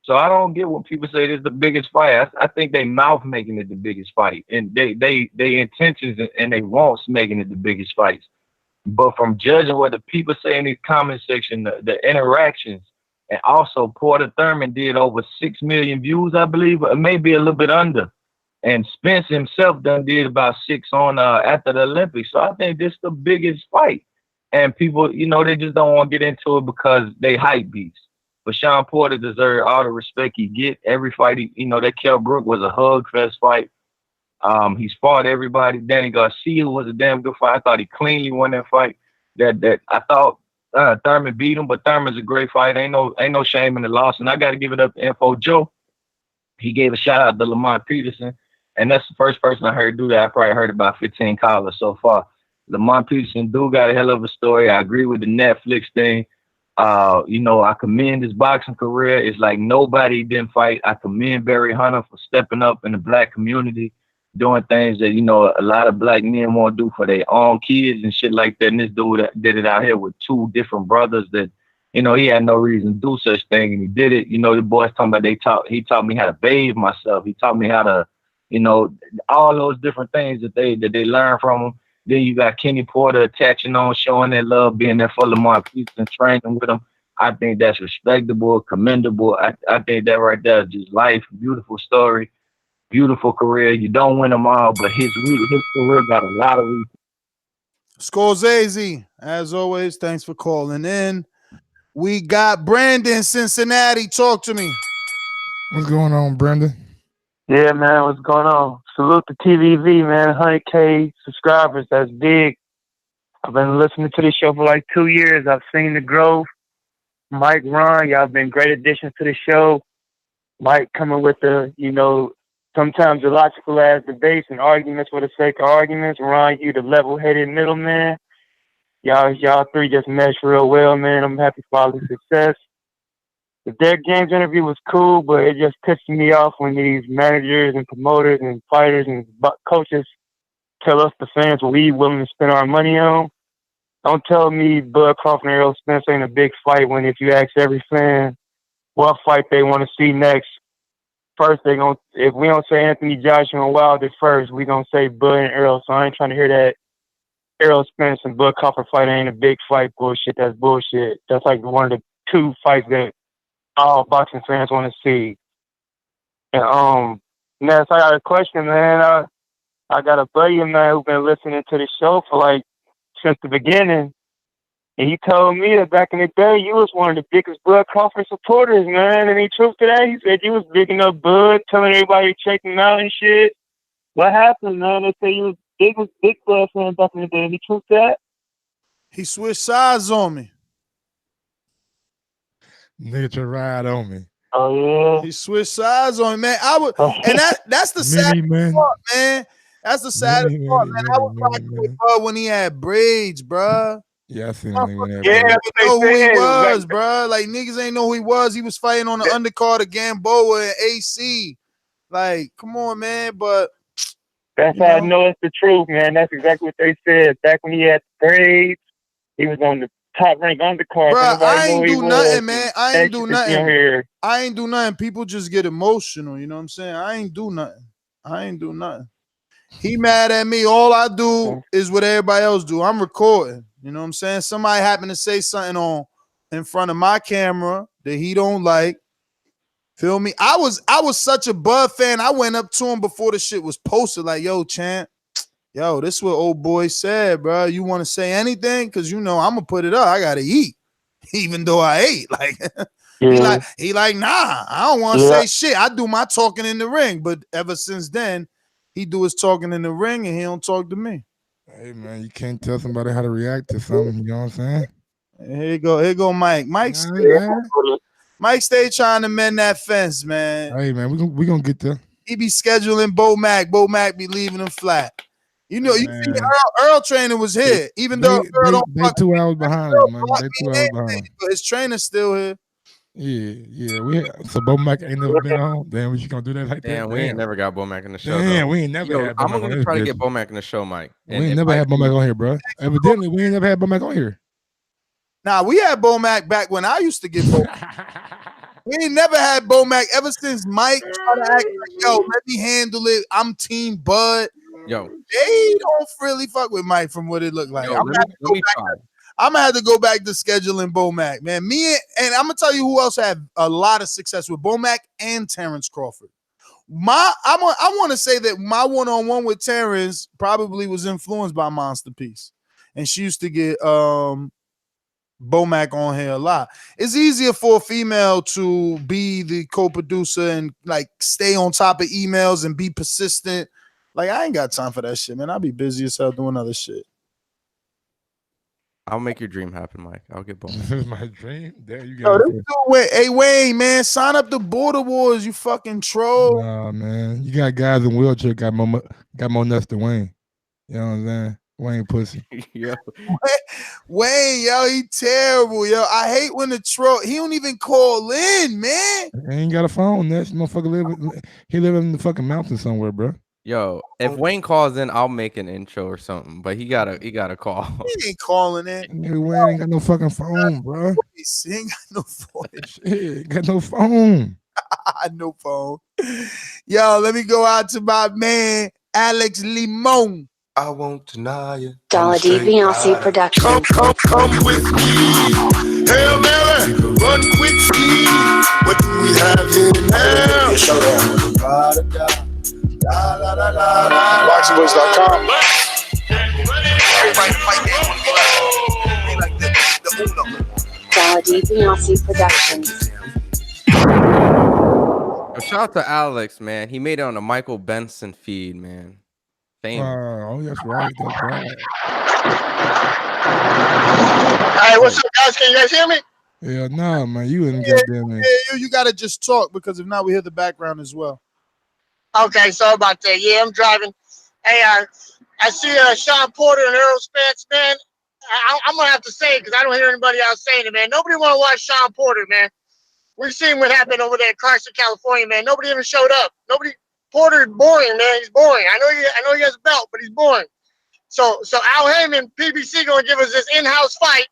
So I don't get when people say this is the biggest fight. I think they mouth making it the biggest fight, and they intentions and they wants making it the biggest fights. But from judging what the people say in the comment section, the interactions, and also Porter Thurman did over 6 million views, I believe, maybe a little bit under. And Spence himself done did about 6 on after the Olympics. So I think this is the biggest fight. And people, you know, they just don't want to get into it because they hype beasts. But Shawn Porter deserved all the respect he get. Every fight, that Kell Brook was a hug fest fight. He's fought everybody. Danny Garcia was a damn good fight. I thought he cleanly won that fight. That I thought Thurman beat him, but Thurman's a great fight. Ain't no shame in the loss. And I got to give it up to Info Joe. He gave a shout out to Lamont Peterson, and that's the first person I heard do that. I probably heard about 15 callers so far. Lamont Peterson do got a hell of a story. I agree with the Netflix thing. I commend his boxing career. It's like nobody didn't fight. I commend Barry Hunter for stepping up in the black community, doing things that, a lot of black men want to do for their own kids and shit like that. And this dude did it out here with 2 different brothers that, he had no reason to do such thing. And he did it. The boys talking about he taught me how to bathe myself. He taught me how to, all those different things that they learned from him. Then you got Kenny Porter attaching on, showing that love, being there for Lamar Peterson, training with him. I think that's respectable, commendable. I think that right there is just life, beautiful story, beautiful career. You don't win them all, but his career got a lot of reasons. Scorsese, as always, thanks for calling in. We got Brandon, Cincinnati. Talk to me. What's going on, Brandon? Yeah, man, what's going on? Salute to TVV, man. 100K subscribers. That's big. I've been listening to this show for like 2 years. I've seen the growth. Mike, Ron, y'all been great additions to the show. Mike coming with the, sometimes illogical ass debates and arguments for the sake of arguments. Ron, you the level-headed middleman. Y'all 3 just mesh real well, man. I'm happy for all the success. The Dead Games interview was cool, but it just pisses me off when these managers and promoters and fighters and coaches tell us, the fans, what we willing to spend our money on. Don't tell me Bud Crawford and Errol Spence ain't a big fight when if you ask every fan what fight they want to see next, first if we don't say Anthony Joshua and Wilder first, we gonna say Bud and Errol. So I ain't trying to hear that Errol Spence and Bud Crawford fight ain't a big fight bullshit. That's bullshit. That's like one of the 2 fights that all boxing fans want to see. And Ness, I got a question, man. I got a buddy of mine who's been listening to the show for since the beginning, and he told me that back in the day you was one of the biggest Bud Crawford supporters, man. Any truth to that? He said you was bigging up Bud, telling everybody to check him out and shit. What happened, man? They say you was big Bud fan back in the day. Any truth to that? He switched sides on me. Nigga to ride on me. Oh yeah. He switched sides on me, man. And that's the saddest part, man. That's the saddest part, man. I was rocking with Bud when he had braids, bro. Yeah, I seen him when Yeah, know who he was, bro. Like niggas ain't know who he was. He was fighting on the undercard of Gamboa and AC. Like, come on, man. But that's how I know it's the truth, man. That's exactly what they said. Back when he had braids, he was on the top rank undercard. Bro, I ain't do nothing, man. I ain't do nothing. Here. I ain't do nothing. People just get emotional, you know what I'm saying? I ain't do nothing. He mad at me. All I do is what everybody else do. I'm recording. You know what I'm saying? Somebody happened to say something in front of my camera that he don't like. Feel me? I was such a Bud fan. I went up to him before the shit was posted. Like, yo, Champ. Yo, this is what old boy said, bro. You want to say anything? Because I'm gonna put it up. I gotta eat, even though I ate. Like, he like, nah, I don't want to say shit. I do my talking in the ring. But ever since then, he do his talking in the ring and he don't talk to me. Hey man, you can't tell somebody how to react to something. You know what I'm saying? Here go, Mike. Mike stay trying to mend that fence, man. Hey man, we gonna get there. He be scheduling Bo Mac. Bo Mac be leaving him flat. You see Earl trainer was here, even though Earl they 2 hours behind him, man. They 2 hours behind. But his trainer's still here. Yeah. So Bomac ain't never been on. Damn, we just gonna do that like that? Damn, we ain't never got Bomac in the show. Damn, though. we ain't never had I'm Bomac on gonna this try to bitch. get Bomac in the show, Mike. We ain't never had Bomac on here, bro. Evidently, we ain't never had Bomac on here. Nah, we had Bomac back when I used to get Bomac. We ain't never had Bomac ever since Mike tried to act like, yo, let me handle it. I'm Team Bud. Yo, they don't really fuck with Mike from what it looked like. Yo, I'm gonna have to go back to scheduling Bomac, man. And I'm gonna tell you who else had a lot of success with Bomac and Terrence Crawford. I want to say that my one-on-one with Terrence probably was influenced by Monster Peace, and she used to get Bomac on here a lot. It's easier for a female to be the co-producer and like stay on top of emails and be persistent. Like, I ain't got time for that shit, man. I'll be busy as hell doing other shit. I'll make your dream happen, Mike. I'll get Bomac. This is my dream. There you go. Hey, Wayne, man, sign up the Border Wars, you fucking troll. Nah, man. You got guys in wheelchair got more nuts than Wayne. You know what I'm saying? Wayne pussy. Yo. Wayne, yo, he terrible, yo. I hate when the troll, he don't even call in, man. He ain't got a phone. That motherfucker he live in the fucking mountains somewhere, bro. Yo, if Wayne calls in, I'll make an intro or something. But he gotta call. He ain't calling in. Nigga, Wayne ain't got no fucking phone, bro. He ain't got no phone. Shit, got no phone. No phone. Yo, let me go out to my man, Alex Limon. I won't deny you. Dollar D Beyonce production. Come with me. Hail Mary, run quick ski. What do we have here now? BoxingVoice.com. Dollar D Beyonce Productions. Shout out to Alex, man. He made it on the Michael Benson feed, man. Famous. Oh, that's right. That's right. Hey, what's up, guys? Can you guys hear me? Yeah, nah, man. You in goddamn man. Yeah, you gotta just talk because if not, we hear the background as well. Okay, sorry about that. Yeah, I'm driving. Hey, I see Shawn Porter and Errol Spence, man. I'm gonna have to say it because I don't hear anybody else saying it, man. Nobody want to watch Shawn Porter, man. We've seen what happened over there in Carson, California, man. Nobody even showed up. Porter is boring, man. He's boring. I know he has a belt, but he's boring. So Al Heyman, PBC, gonna give us this in-house fight,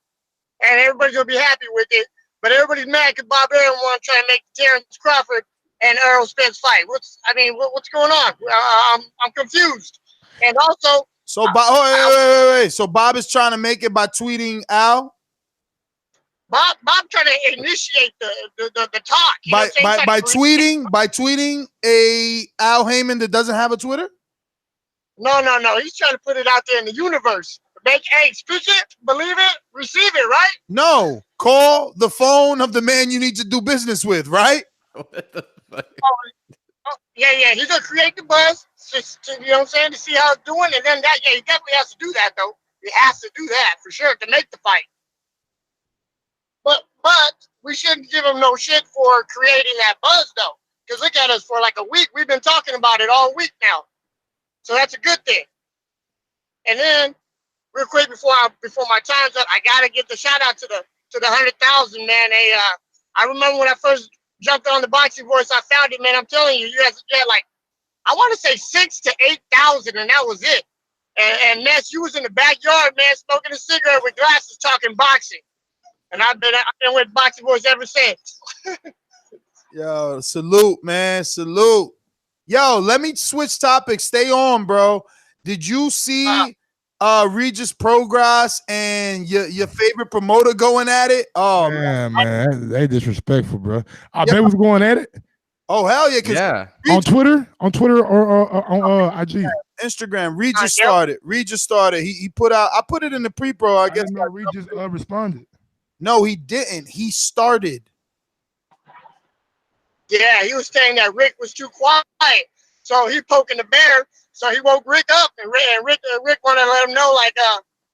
and everybody's gonna be happy with it. But everybody's mad because Bob Arum want to try and make Terrence Crawford and Errol Spence fight. What's going on? I'm confused. And also, so wait. So Bob is trying to make it by tweeting Al. Bob trying to initiate the talk. By tweeting a Al Heyman that doesn't have a Twitter. No. He's trying to put it out there in the universe. Speak it, believe it, receive it, right? No, call the phone of the man you need to do business with, right? Yeah. He's gonna create the buzz, you know what I'm saying, to see how it's doing, and then he definitely has to do that though. He has to do that for sure to make the fight. But we shouldn't give him no shit for creating that buzz though, because look at us for like a week. We've been talking about it all week now, so that's a good thing. And then, real quick before my time's up, I gotta give the shout out to the 100,000, man. I remember when I first jumped on the Boxing Voice, I found it, man. I'm telling you, you had like, I want to say 6,000 to 8,000, and that was it. And Ness, you was in the backyard, man, smoking a cigarette with glasses, talking boxing. And I've been with Boxing Voice ever since. Yo, salute, man, salute. Yo, let me switch topics. Stay on, bro. Did you see Regis Progress and your favorite promoter going at it? Oh man, they disrespectful, bro. I bet was going at it. Oh hell yeah! Yeah, on Twitter or on IG, Instagram. Regis started. He put out. I put it in the pre-pro. I guess Regis responded. No, he didn't. He started. Yeah, he was saying that Rick was too quiet, so he poking the bear. So he woke Rick up, and Rick wanted to let him know, like,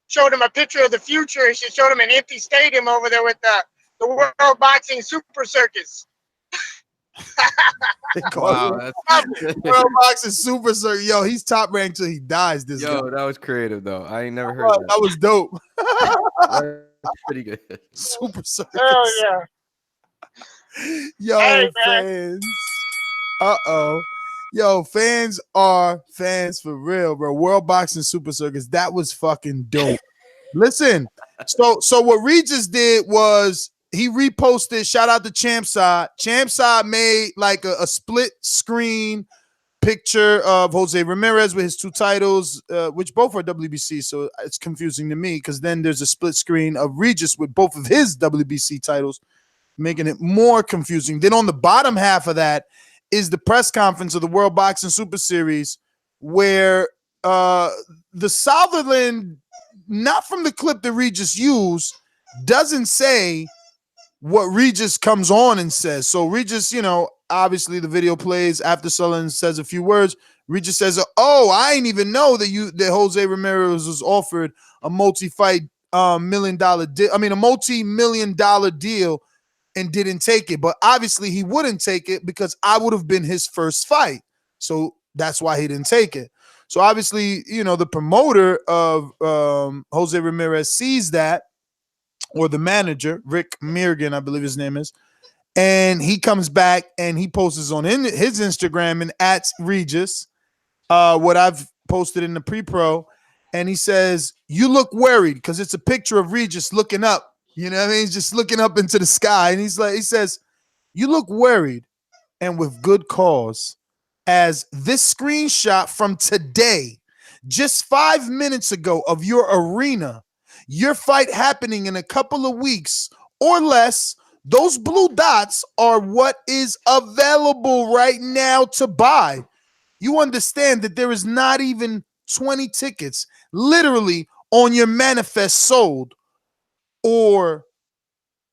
showed him a picture of the future, and she showed him an empty stadium over there with the World Boxing Super Circus. Wow, World Boxing Super Circus. Yo, he's top ranked till he dies. This guy. That was creative though. I ain't never heard that. That was dope. That's pretty good. Super Circus. Hell yeah. Yo, Hey, fans. Uh-oh. Yo, fans are fans for real, bro. World Boxing Super Circus. That was fucking dope. Listen, so what Regis did was he reposted, shout out to Champside. Champside made like a split screen picture of Jose Ramirez with his 2 titles, which both are WBC, so it's confusing to me because then there's a split screen of Regis with both of his WBC titles, making it more confusing. Then on the bottom half of that is the press conference of the World Boxing Super Series where the Sutherland, not from the clip that Regis used, doesn't say what Regis comes on and says. So Regis, obviously the video plays after Sutherland says a few words. Regis says, "Oh, I didn't even know that Jose Ramirez was offered a multi-fight multi-million-dollar deal and didn't take it. But obviously he wouldn't take it because I would have been his first fight. So that's why he didn't take it." So obviously, the promoter of Jose Ramirez sees that, or the manager, Rick Mirgan, I believe his name is, and he comes back and he posts on his Instagram and at Regis, what I've posted in the pre-pro, and he says, "You look worried," because it's a picture of Regis looking up. You know what I mean? He's just looking up into the sky, and he says, "You look worried, and with good cause, as this screenshot from today, just 5 minutes ago, of your arena, your fight happening in a couple of weeks or less, those blue dots are what is available right now to buy. You understand that there is not even 20 tickets literally on your manifest sold, or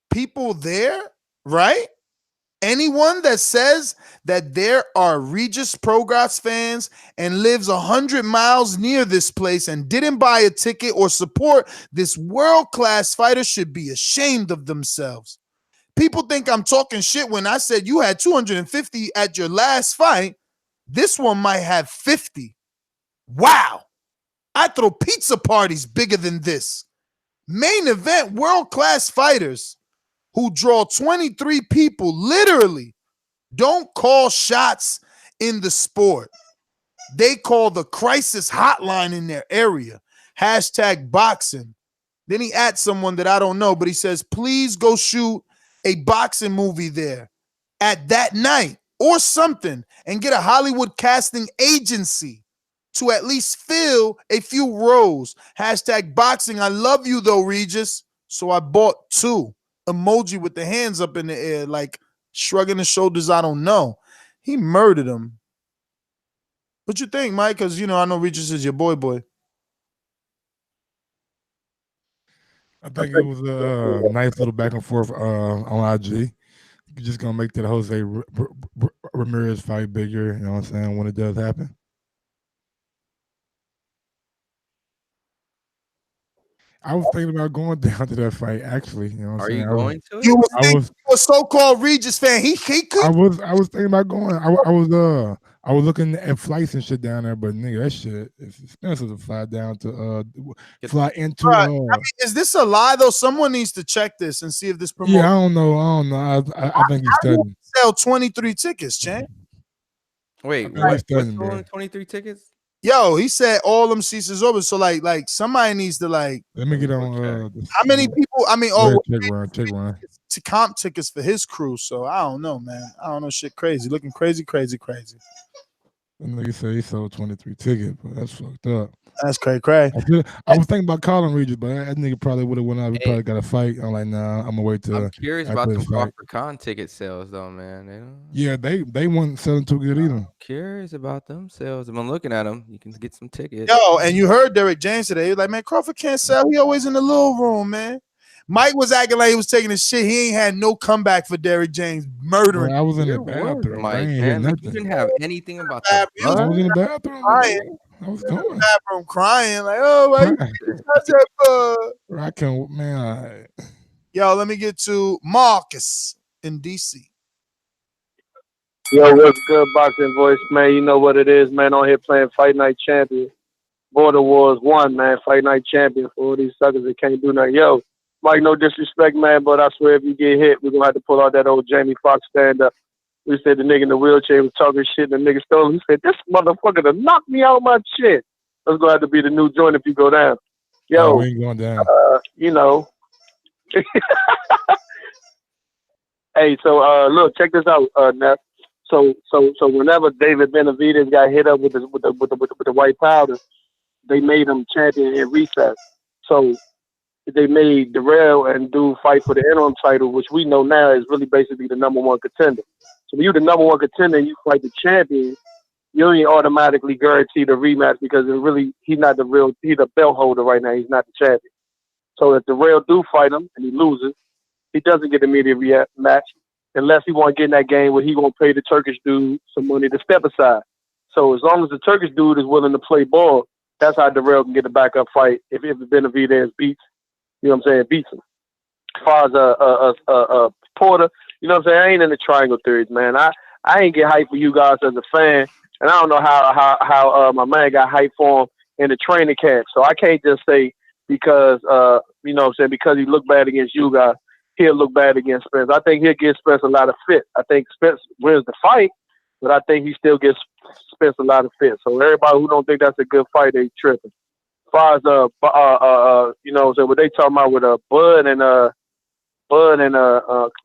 people there, right? Anyone that says that there are Regis Progras fans and lives 100 miles near this place and didn't buy a ticket or support this world-class fighter should be ashamed of themselves. People think I'm talking shit when I said you had 250 at your last fight. This one might have 50. Wow. I throw pizza parties bigger than this. Main event world-class fighters who draw 23 people literally don't call shots in the sport. They call the crisis hotline in their area. #boxing. Then he adds someone that I don't know, but he says, "Please go shoot a boxing movie there at that night or something and get a Hollywood casting agency to at least fill a few rows. #boxing. I love you though, Regis." So I bought 2. Emoji with the hands up in the air, like shrugging the shoulders. I don't know. He murdered him. What you think, Mike? Because, I know Regis is your boy. I think it was a nice little back and forth on IG. You're just going to make that Jose Ramirez fight bigger, you know what I'm saying, when it does happen. I was thinking about going down to that fight, actually. You know what I'm saying? Are you going to it? You was a so-called Regis fan. He could. I was thinking about going. I was looking at flights and shit down there, but nigga, that shit is expensive to fly down to fly into. I mean, is this a lie though? Someone needs to check this and see if this promoter. Yeah, I don't know. I think he's studying. Sell 23 tickets, champ. Wait, what's on 23 tickets? Yo, he said all them seats is over. So like somebody needs to like. Let me get on. How many people? I mean, take one. To comp tickets for his crew. So I don't know, man. I don't know. Shit, crazy. Looking crazy. And like you said, he sold 23 tickets, but that's fucked up. That's crazy. I was thinking about calling Regis, but that nigga probably would have went out. We probably got a fight. I'm like, nah, I'm gonna wait till. I'm curious about the Crawford Con ticket sales, though, man. Yeah, they weren't selling too good either. I'm curious about them sales. If I'm looking at them, you can get some tickets. Yo, and you heard Derek James today. He was like, man, Crawford can't sell. He always in the little room, man. Mike was acting like he was taking his shit. He ain't had no comeback for Derek James murdering. I was in the bathroom. Mike, man, you didn't have anything about that. I was in the bathroom. I was going. Bathroom crying like, oh my. I can't, man. Yo, let me get to Marcus in DC. Yo, what's good, Boxing Voice, man? You know what it is, man. On here playing Fight Night Champion. Border Wars 1, man. Fight Night Champion for all these suckers that can't do nothing. Yo, Mike, no disrespect, man, but I swear if you get hit, we're going to have to pull out that old Jamie Foxx stand-up. We said the nigga in the wheelchair was talking shit, and the nigga stole him. He said, this motherfucker done knocked me out of my shit. That's going to have to be the new joint if you go down. Yo, we ain't going down. you know. Hey, so look, check this out, Neff. So whenever David Benavidez got hit up with the white powder, they made him champion in recess. So they made Darrell and Dude fight for the interim title, which we know now is really basically the number one contender. So when you're the number one contender and you fight the champion, you ain't automatically guaranteed a rematch because he's not he's the belt holder right now. He's not the champion. So if Darrell do fight him and he loses, he doesn't get an immediate match unless he want to get in that game where he going to pay the Turkish dude some money to step aside. So as long as the Turkish dude is willing to play ball, that's how Darrell can get a backup fight if Benavidez beats him. As far as Porter, you know what I'm saying? I ain't in the triangle theories, man. I ain't get hyped for you guys as a fan, and I don't know how my man got hyped for him in the training camp. So I can't just say because you know what I'm saying, because he looked bad against you guys, he'll look bad against Spence. I think he'll give Spence a lot of fit. I think Spence wins the fight, but I think he still gives Spence a lot of fit. So everybody who don't think that's a good fight, they tripping. As far as you know, so what they talking about with Bud and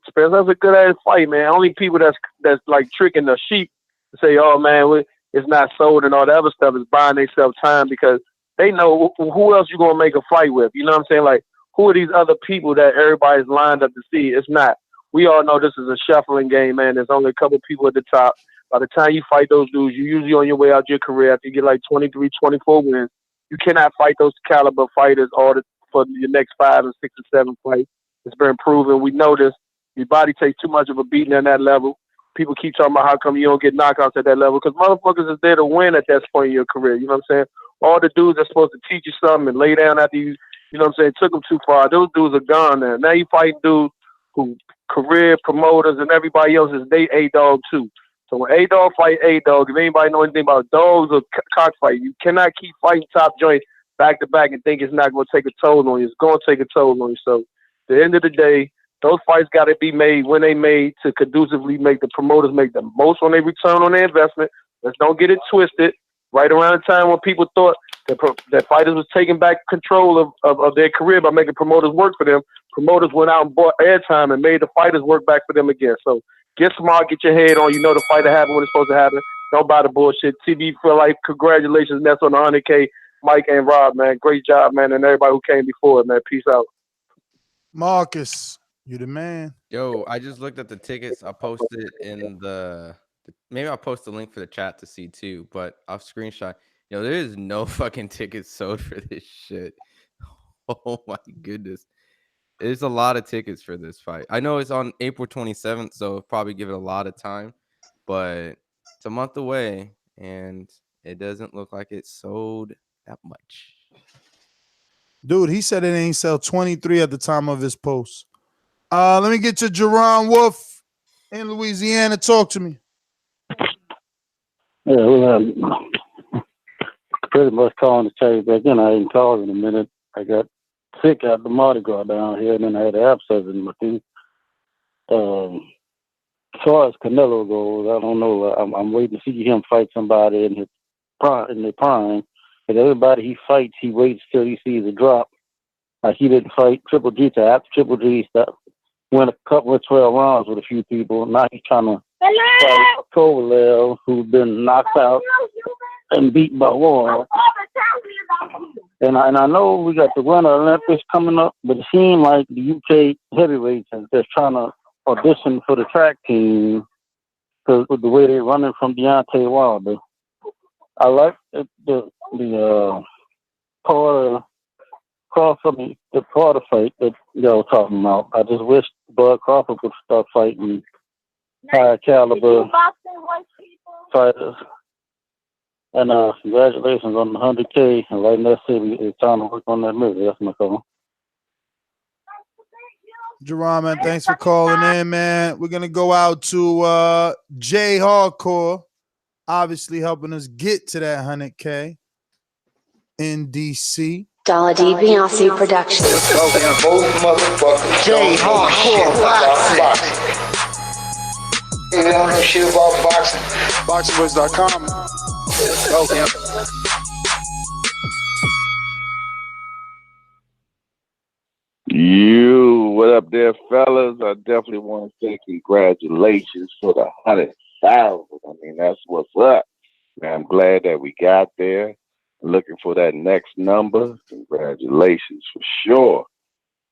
Spence, that's a good ass fight, man. Only people that's like tricking the sheep to say, oh man, it's not sold and all the other stuff is buying themselves time because they know who else you gonna make a fight with. You know what I'm saying? Like, who are these other people that everybody's lined up to see? It's not. We all know this is a shuffling game, man. There's only a couple people at the top. By the time you fight those dudes, you're usually on your way out your career after you get like 23, 24 wins. You cannot fight those caliber fighters for your next 5 and 6 and 7 fights. It's been proven. We know this. Your body takes too much of a beating at that level. People keep talking about how come you don't get knockouts at that level because motherfuckers is there to win at that point in your career. You know what I'm saying? All the dudes that's supposed to teach you something and lay down after you know what I'm saying, took them too far. Those dudes are gone now. Now you fighting dudes who career promoters and everybody else is they A-Dog too. So when A-Dog fight A-Dog, if anybody know anything about dogs or cockfight, you cannot keep fighting top joints back to back and think it's not going to take a toll on you. It's going to take a toll on you. So at the end of the day, those fights got to be made when they made to conducively make the promoters make the most on their return on their investment. Let's don't get it twisted. Right around the time when people thought that fighters was taking back control of their career by making promoters work for them, promoters went out and bought airtime and made the fighters work back for them again. So get smart, get your head on. You know the fight will happen when it's supposed to happen. Don't buy the bullshit. TV for life. Congratulations, Ness, on the 100K. Mike and Rob, man. Great job, man. And everybody who came before it, man. Peace out. Marcus, you the man. Yo, I just looked at the tickets. I posted in maybe I'll post the link for the chat to see too, but I'll screenshot. Yo, there is no fucking tickets sold for this shit. Oh my goodness. There's a lot of tickets for this fight. I know it's on April 27th, so probably give it a lot of time, but it's a month away and it doesn't look like it sold that much. Dude, he said it ain't sell 23 at the time of his post. Let me get to Jerron Wolf in Louisiana. Talk to me. Yeah, well, pretty much calling to tell you back in. I ain't called in a minute. I got sick at the Mardi Gras down here, and then I had an abscess in my teeth. As far as Canelo goes, I don't know. I'm waiting to see him fight somebody in their prime. But everybody he fights, he waits till he sees a drop. Like he didn't fight Triple G till after Triple G went a couple of 12 rounds with a few people. Now he's trying to fight Kovalev, who's been knocked out and beat by Warren. And I know we got the Winter Olympics coming up, but it seems like the UK heavyweights are just trying to audition for the track team because of the way they're running from Deontay Wilder. I like the Porter Crawford, the Porter fight that y'all talking about. I just wish Bud Crawford would start fighting high caliber fighters. And congratulations on the 100K. And right now, it's time to work on that movie. That's my call. Jerron, man, thanks for calling in, man. We're going to go out to Jay Hardcore, obviously helping us get to that 100K in DC. DAZN Productions. J Hardcore Boxing. You know that shit about boxing. BoxingVoice.com. What up there, fellas? I definitely want to say congratulations for the 100,000. I mean, that's what's up. Man, I'm glad that we got there. Looking for that next number. Congratulations for sure.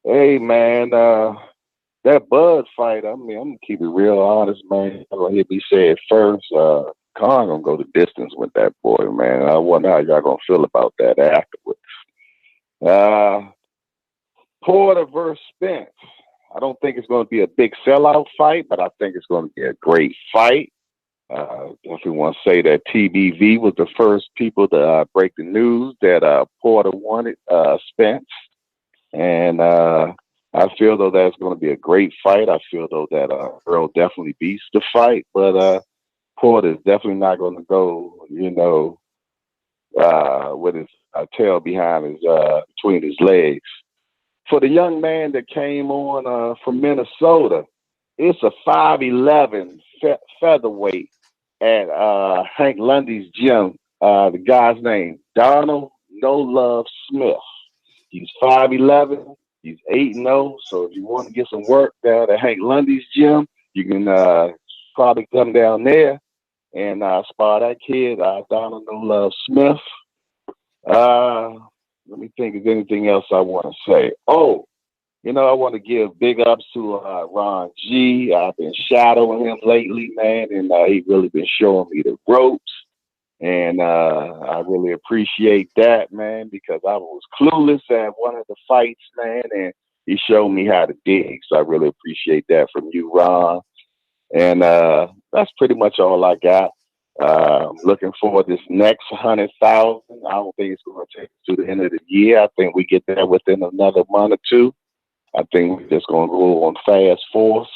Hey, man, that Bud fight, I mean, I'm going to keep it real honest, man. I'm going to hear me say it first. Khan going to go the distance with that boy, man. I wonder how y'all going to feel about that afterwards. Porter versus Spence. I don't think it's going to be a big sellout fight, but I think it's going to be a great fight. If we want to say that TBV was the first people to break the news that Porter wanted Spence. And I feel, though, that's going to be a great fight. I feel, though, that Earl definitely beats the fight. But Porter is definitely not going to go, with his tail behind his, between his legs. For the young man that came on from Minnesota, it's a 5'11" featherweight at Hank Lundy's gym. The guy's name, Donald No Love Smith. He's 5'11". He's 8-0. So if you want to get some work down at Hank Lundy's gym, you can probably come down there and spar that kid, Donald No Love Smith. Let me think of anything else I want to say. Oh, I want to give big ups to Ron G. I've been shadowing him lately, man, and he really been showing me the ropes. And I really appreciate that, man, because I was clueless at one of the fights, man, and he showed me how to dig. So I really appreciate that from you, Ron. And that's pretty much all I got. I'm looking forward to this next 100,000. I don't think it's going to take us to the end of the year. I think we get there within another month or two. I think we're just going to go on fast force.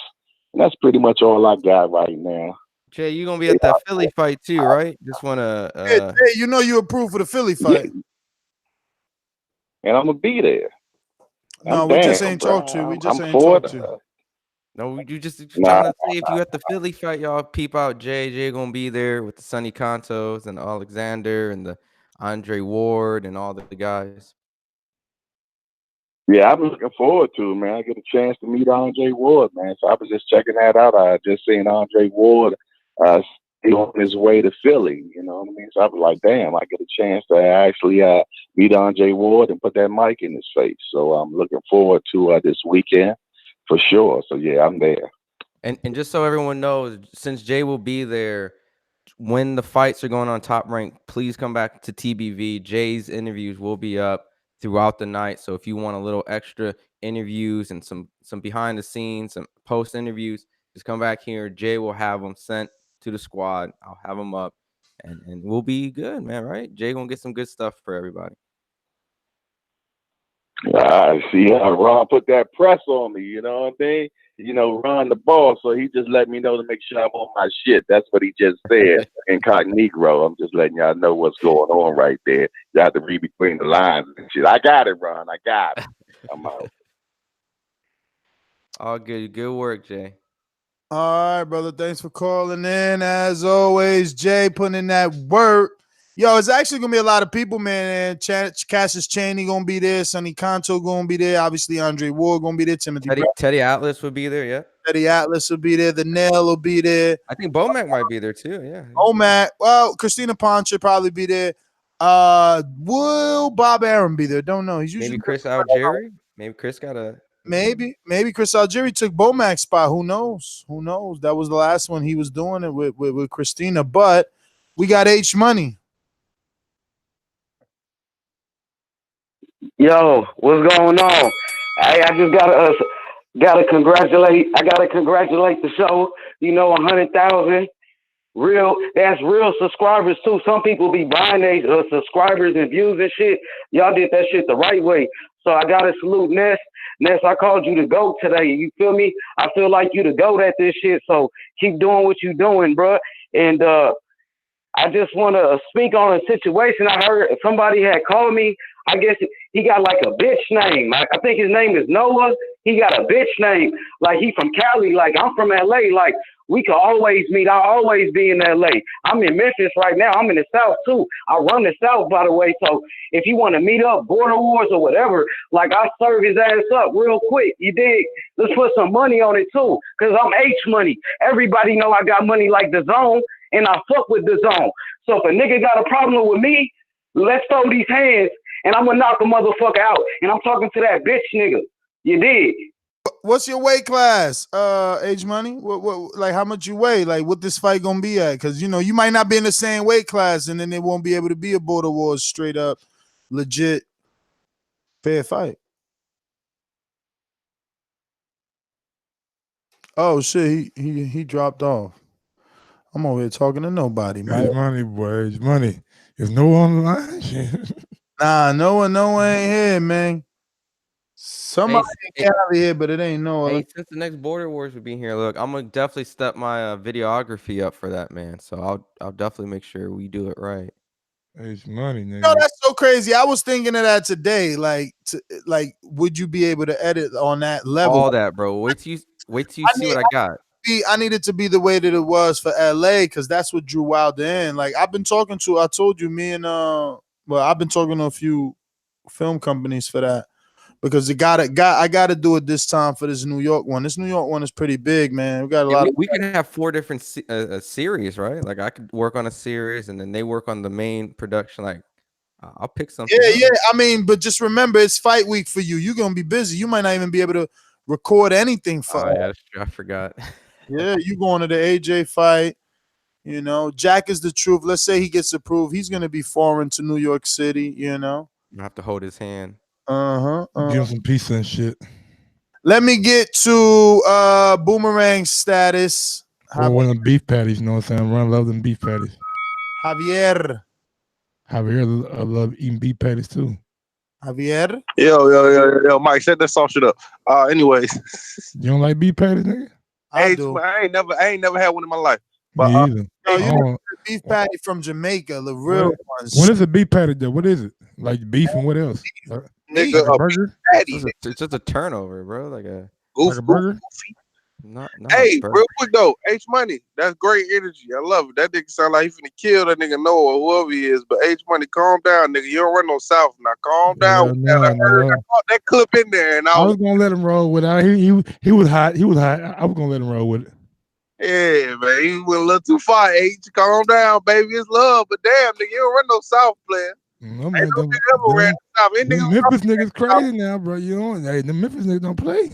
And that's pretty much all I got right now. Jay, you're going to be at that Philly fight too, right? Just want to... Hey, you approved for the Philly fight. Yeah. And I'm going to be there. No, we just ain't talked to you. We just ain't talked to you. No, you just trying to say if you at the Philly fight, y'all peep out Jay. Jay gonna be there with the Sonny Contos and Alexander and the Andre Ward and all the guys. Yeah, I'm looking forward to it, man. I get a chance to meet Andre Ward, man. So I was just checking that out. I just seen Andre Ward on his way to Philly, you know what I mean? So I was like, damn, I get a chance to actually meet Andre Ward and put that mic in his face. So I'm looking forward to this weekend. For sure. So, yeah, I'm there. And just so everyone knows, since Jay will be there, when the fights are going on Top Rank, please come back to TBV. Jay's interviews will be up throughout the night. So if you want a little extra interviews and some behind the scenes, some post interviews, just come back here. Jay will have them sent to the squad. I'll have them up and we'll be good, man, right? Jay gonna get some good stuff for everybody. I see how Ron put that press on me, you know what I mean? Ron the boss, so he just let me know to make sure I'm on my shit. That's what he just said incognito. I'm just letting y'all know what's going on right there. You have to read between the lines and shit. I got it, Ron. I got it. I'm out. All good. Good work, Jay. All right, brother. Thanks for calling in. As always, Jay putting in that work. Yo, it's actually going to be a lot of people, man. Cassius Chaney going to be there. Sonny Conto going to be there. Obviously, Andre Ward going to be there. Teddy Atlas will be there, yeah. Teddy Atlas will be there. The Nail will be there. I think Bomac might be there, too, yeah. Bomac. Well, Christina Ponce should probably be there. Will Bob Arum be there? Don't know. He's usually maybe Chris Algieri? Maybe Chris got a... Maybe Chris Algieri took Bomac's spot. Who knows? That was the last one he was doing it with Christina. But we got H Money. Yo, what's going on? Hey, I just gotta congratulate. I gotta congratulate the show. 100,000 that's real subscribers too. Some people be buying their subscribers and views and shit. Y'all did that shit the right way. So I gotta salute Ness. Ness, I called you the GOAT today. You feel me? I feel like you the GOAT at this shit. So keep doing what you doing, bro. And I just want to speak on a situation. I heard somebody had called me. I guess he got like a bitch name. I think his name is Noah. He got a bitch name. Like he from Cali. Like I'm from LA. Like we could always meet. I'll always be in LA. I'm in Memphis right now. I'm in the South too. I run the South, by the way. So if you want to meet up, border wars or whatever, like I'll serve his ass up real quick. You dig? Let's put some money on it too. Cause I'm H money. Everybody know I got money like DAZN. And I fuck with DAZN. So if a nigga got a problem with me, let's throw these hands and I'm gonna knock a motherfucker out. And I'm talking to that bitch nigga. You dig? What's your weight class, Age Money? What like how much you weigh? Like what this fight gonna be at? Because you know you might not be in the same weight class, and then it won't be able to be a border wars straight up, legit, fair fight. Oh shit, he dropped off. I'm over here talking to nobody, man. Age Money, boy, Age Money. There's no one on the line. Shit. Nah, no one ain't here, man. Somebody in Cali here, but it ain't no. Hey, since the next border wars would be here, look, I'm gonna definitely step my videography up for that, man. So I'll definitely make sure we do it right. Age Money, nigga. No, that's so crazy. I was thinking of that today. Like, would you be able to edit on that level? All that, bro. Wait till you see what I got. I need it to be the way that it was for LA because that's what drew Wilder in. Like I've been talking to, I told you, I've been talking to a few film companies for that because I gotta do it this time for this New York one. This New York one is pretty big, man. We got a lot. We can have 4 different series, right? Like I could work on a series and then they work on the main production. Like I'll pick something. Yeah. I mean, but just remember, it's fight week for you. You're gonna be busy. You might not even be able to record anything for. Oh, yeah, that's true. I forgot. Yeah, you going to the AJ fight. You know, Jack is the truth. Let's say he gets approved. He's going to be foreign to New York City, you know. I have to hold his hand. Give him some pizza and shit. Let me get to Boomerang status. Or one of them beef patties, you know what I'm saying? I love them beef patties. Javier, I love eating beef patties too. Javier? Yo, Mike, set that sauce shit up. Anyways. You don't like beef patties, nigga? I ain't never had one in my life. But Me either. you know, beef patty from Jamaica, the real ones. What is a beef patty though? What is it? Like beef and what else? Nigga, like a burger? It's just a turnover, bro. Like a burger? Not hey, burger. real quick though, H Money, that's great energy. I love it. That nigga sound like he finna kill that nigga Noah or whoever he is. But H Money, calm down, nigga. You don't run no south now. Calm down. I caught that clip in there, and I was gonna let him roll with it. He was hot. He was hot. I was gonna let him roll with it. Yeah, man, he went a little too far. H, calm down, baby. It's love, but damn, nigga, you don't run no south, player. No, man, Memphis niggas crazy now, bro. You know, the Memphis niggas don't play.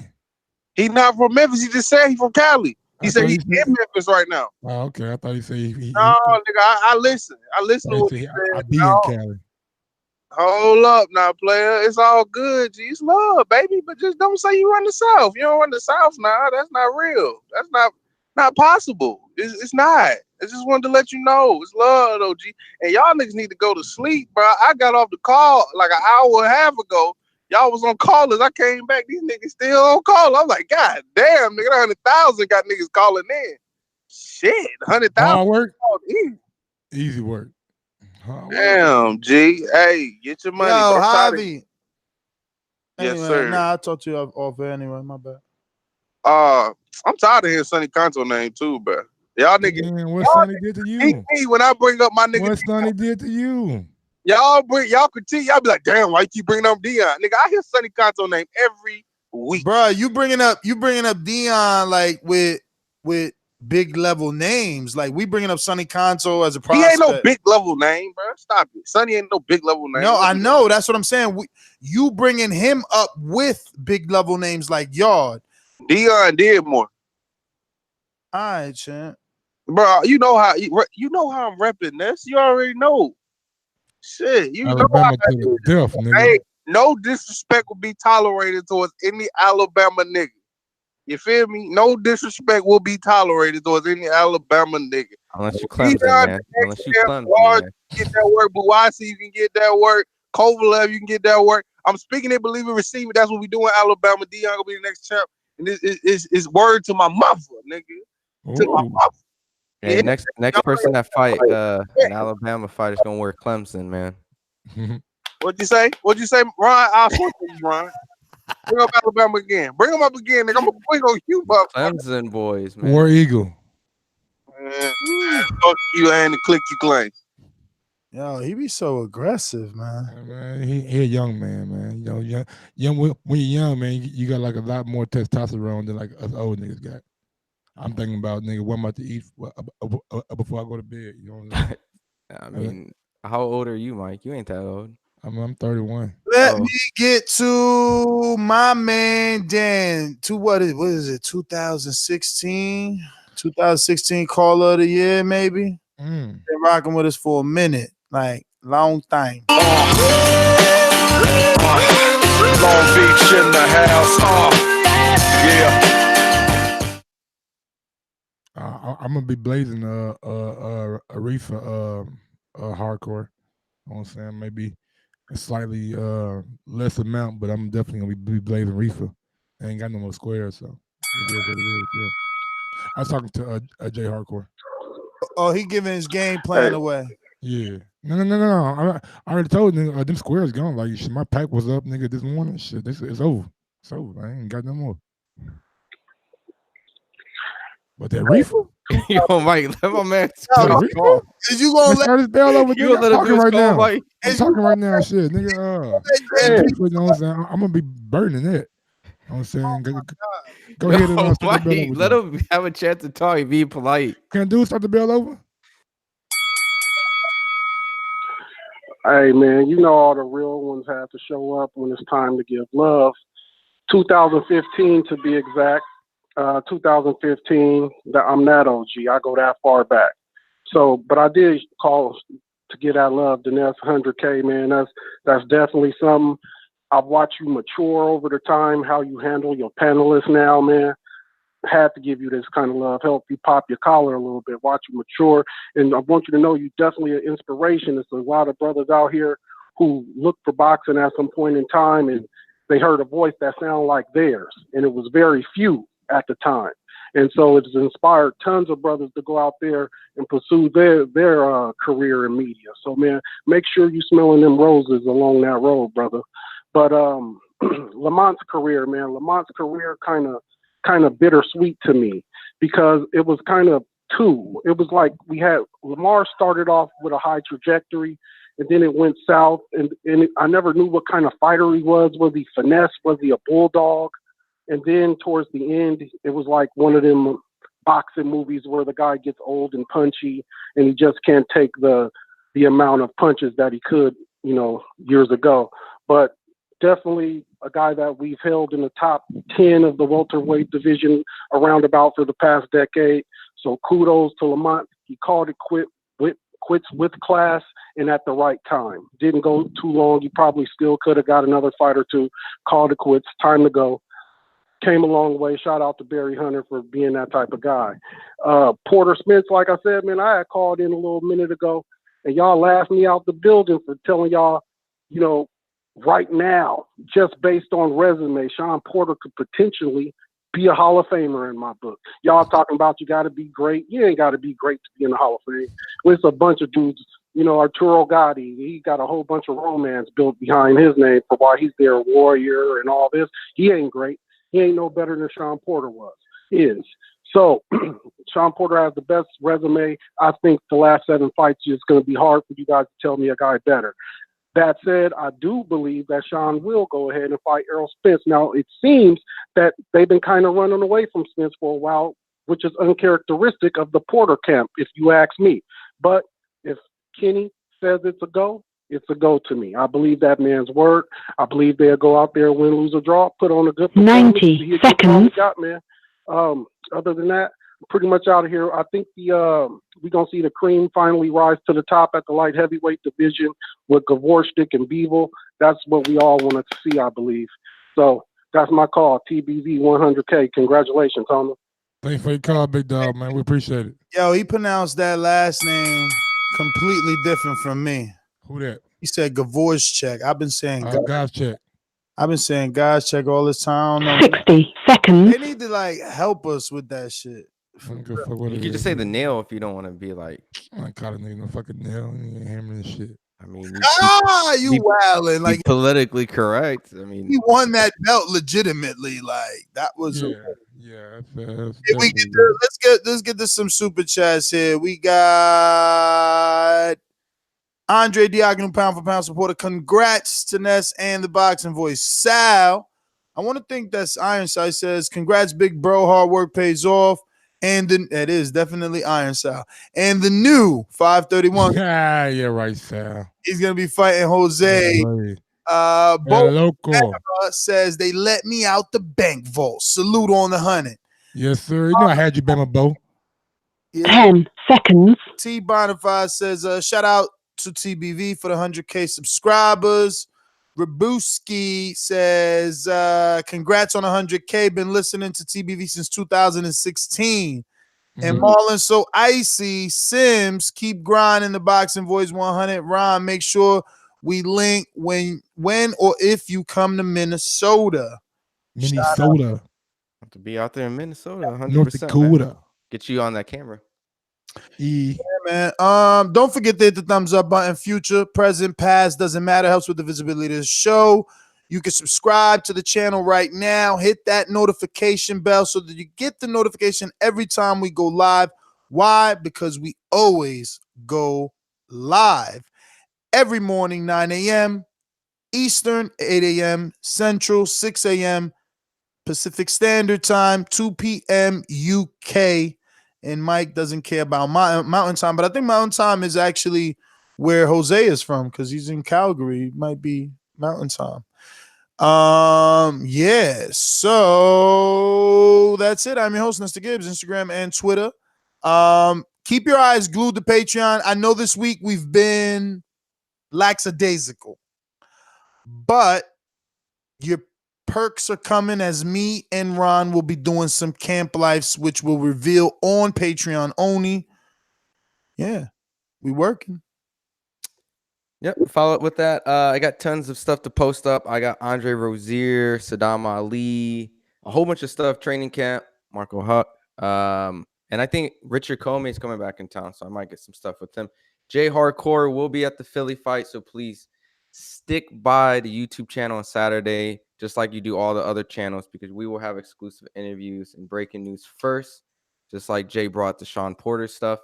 He not from Memphis. He just said he from Cali. He said he's in Memphis right now. Oh, okay. I thought he said he no, nigga, I listen. I listen to what he said. I be in Cali. Hold up now, player. It's all good. G. It's love, baby. But just don't say you run the South. You don't run the South now. That's not real. That's not possible. It's not. I just wanted to let you know. It's love, though, G. And y'all niggas need to go to sleep, bro. I got off the call like an hour and a half ago. Y'all was on callers. I came back. These niggas still on call. I'm like, God damn, nigga, 100,000 got niggas calling in. Shit, 100,000. Hard work. Easy work. Damn, G. Hey, get your money. Yo, Javi. Yes, Anyway, sir. Nah, I talked to you off air anyway. My bad. I'm tired of hearing Sonny Conto name too, bro. Y'all niggas. Man, what Sonny did to you? When I bring up my nigga, what Sonny did to you? Y'all critique. Y'all be like, damn, why you keep bringing up Dion? Nigga, I hear Sonny Conto name every week. Bro, you bringing up Dion like with big level names. Like we bringing up Sonny Conto as a prospect. He ain't no big level name, bro. Stop it. Sonny ain't no big level name. No, I know. That's what I'm saying. You bringing him up with big level names like Yard. Dion did more. All right, champ. Bro, you know how I'm repping this. You already know. Shit, you Alabama know to the death, nigga. Hey, no disrespect will be tolerated towards any Alabama nigga. You feel me? No disrespect will be tolerated towards any Alabama nigga. Unless you Clemson, man. Unless you Clemson, man. Get that work. Buwasi, you can get that work. Kovalev, you can get that work. I'm speaking it, believe it, receive it. That's what we do in Alabama. Dion gonna be the next champ. And it's word to my mother, nigga. To my mother. Hey, next person that fight an Alabama fight is gonna wear Clemson, man. What'd you say? Ron? I'll switch to you, Ron. Bring up Alabama again. Bring them up again, nigga. I'm gonna bring on you, up. Clemson boys, man. War Eagle. Fuck you and the click you claim. Yo, he be so aggressive, man. Man, he a young man. You know, young when you're young, man, you got like a lot more testosterone than like us old niggas got. I'm thinking about nigga, what I'm about to eat before I go to bed. You know what I'm saying? I mean, how old are you, Mike? You ain't that old. I'm 31. Let me get to my man Dan. To what is it? 2016? 2016 Caller of the Year, maybe? Been rocking with us for a minute. Like, long time. Long Beach in the house. Yeah. I'm gonna be blazing a reefer hardcore. You know what I'm saying? Maybe a slightly less amount, but I'm definitely gonna be blazing reefer. I ain't got no more squares, so it is what it is. Yeah. I was talking to Jay Hardcore. Oh, he giving his game plan away. Yeah. No. I already told nigga, them squares gone. Like shit, my pack was up, nigga, this morning. Shit, it's over. It's over. I ain't got no more. But that reefer? Yo, Mike, let my man. Is you gonna let this bell over? You gonna let him do his call, Mike? I'm talking right now, shit, nigga. You know what I'm saying? I'm gonna be burning it. You know what I'm saying? Go ahead and start the bell over. Let him have a chance to talk. Be polite. Can dude start the bell over? Hey, man, you know all the real ones have to show up when it's time to give love. 2015, to be exact. 2015, I'm that OG. I go that far back. So, but I did call to get that love. The next 100K, man, that's definitely something. I've watched you mature over the time, how you handle your panelists now, man. Had to give you this kind of love, help you pop your collar a little bit, watch you mature. And I want you to know you definitely an inspiration. There's a lot of brothers out here who looked for boxing at some point in time and they heard a voice that sounded like theirs. And it was very few at the time. And so it's inspired tons of brothers to go out there and pursue their career in media. So, man, make sure you smelling them roses along that road, brother. But Lamont's career, man, kind of bittersweet to me because it was kind of two. It was like we had Lamar started off with a high trajectory and then it went south and I never knew what kind of fighter he was. Was he finesse? Was he a bulldog? And then towards the end, it was like one of them boxing movies where the guy gets old and punchy and he just can't take the amount of punches that he could, years ago. But definitely a guy that we've held in the top 10 of the welterweight division around about for the past decade. So kudos to Lamont. He called it quits with class and at the right time. Didn't go too long. He probably still could have got another fight or two. Called it quits. Time to go. Came a long way. Shout out to Barry Hunter for being that type of guy. Porter Smith, like I said, man, I had called in a little minute ago and y'all laughed me out the building for telling y'all, right now, just based on resume, Shawn Porter could potentially be a Hall of Famer in my book. Y'all talking about you got to be great. You ain't got to be great to be in the Hall of Fame. It's a bunch of dudes, Arturo Gatti, he got a whole bunch of romance built behind his name for why he's their warrior and all this. He ain't great. He ain't no better than Shawn Porter is. So Shawn Porter has the best resume. I think the last 7 fights is going to be hard for you guys to tell me a guy better. That said, I do believe that Shawn will go ahead and fight Errol Spence. Now, it seems that they've been kind of running away from Spence for a while, which is uncharacteristic of the Porter camp, if you ask me. But if Kenny says it's a go to me. I believe that man's word. I believe they'll go out there, win, lose, or draw, put on a good performance. 90 seconds. Man. Other than that, pretty much out of here. I think we're going to see the cream finally rise to the top at the light heavyweight division with Gvozdyk and Bivol. That's what we all wanted to see, I believe. So that's my call, TBV 100K. Congratulations, Tommy. Thanks for your call, big dog, man. We appreciate it. Yo, he pronounced that last name completely different from me. Who that? He said Gvozdyk. I've been saying Gvozdyk. I've been saying Gvozdyk all this time. 60 seconds. They need to help us with that shit. don't give a fuck what You it could just is, say the man. nail if you don't want to be like. I caught a nigga no fucking nail. He ain't hammering shit. I mean, You wildin'. Like, politically correct. I mean, he won that belt legitimately. Like, that was Yeah, that's we get to, let's get to some super chats here. We got Andre Diagno, pound for pound supporter. Congrats to Ness and the boxing voice. Sal, I want to think that's Ironside says, congrats, big bro. Hard work pays off. And then it is definitely Iron Sal. And the new 531. Yeah, right, Sal. He's gonna be fighting Jose. Bo says they let me out the bank vault. Salute on the 100. Yes, sir. You know I had you, Bama Bo. 10 seconds. T Bonifaz says, shout out to TBV for the 100K subscribers. Rabuski says, congrats on 100K. Been listening to TBV since 2016. And Marlon so icy. Sims, keep grinding the boxing voice 100. Ron, make sure we link when or if you come to Minnesota. Minnesota. to be out there in Minnesota, 100%. North Dakota. Man. Get you on that camera. Yeah, man. Don't forget to hit the thumbs up button. Future, present, past, doesn't matter. Helps with the visibility of the show. You can subscribe to the channel right now. Hit that notification bell so that you get the notification every time we go live. Why? Because we always go live every morning, 9 a.m. Eastern, 8 a.m. Central, 6 a.m. Pacific Standard Time, 2 p.m. UK. And Mike doesn't care about Mountain Time, but I think Mountain Time is actually where Jose is from because he's in Calgary. It might be Mountain Time. Yeah. So that's it. I'm your host, Mr. Gibbs, Instagram and Twitter. Keep your eyes glued to Patreon. I know this week we've been lackadaisical, but your perks are coming as me and Ron will be doing some camp lives, which will reveal on Patreon only. Yeah, we working. Yep, follow up with that. I got tons of stuff to post up. I got Andre Rozier, Saddam Ali, a whole bunch of stuff, training camp, Marco Huck. And I think Richard Comey is coming back in town, so I might get some stuff with him. Jay Hardcore will be at the Philly fight, so please stick by the YouTube channel on Saturday, just like you do all the other channels, because we will have exclusive interviews and breaking news first, just like Jay brought the Shawn Porter stuff.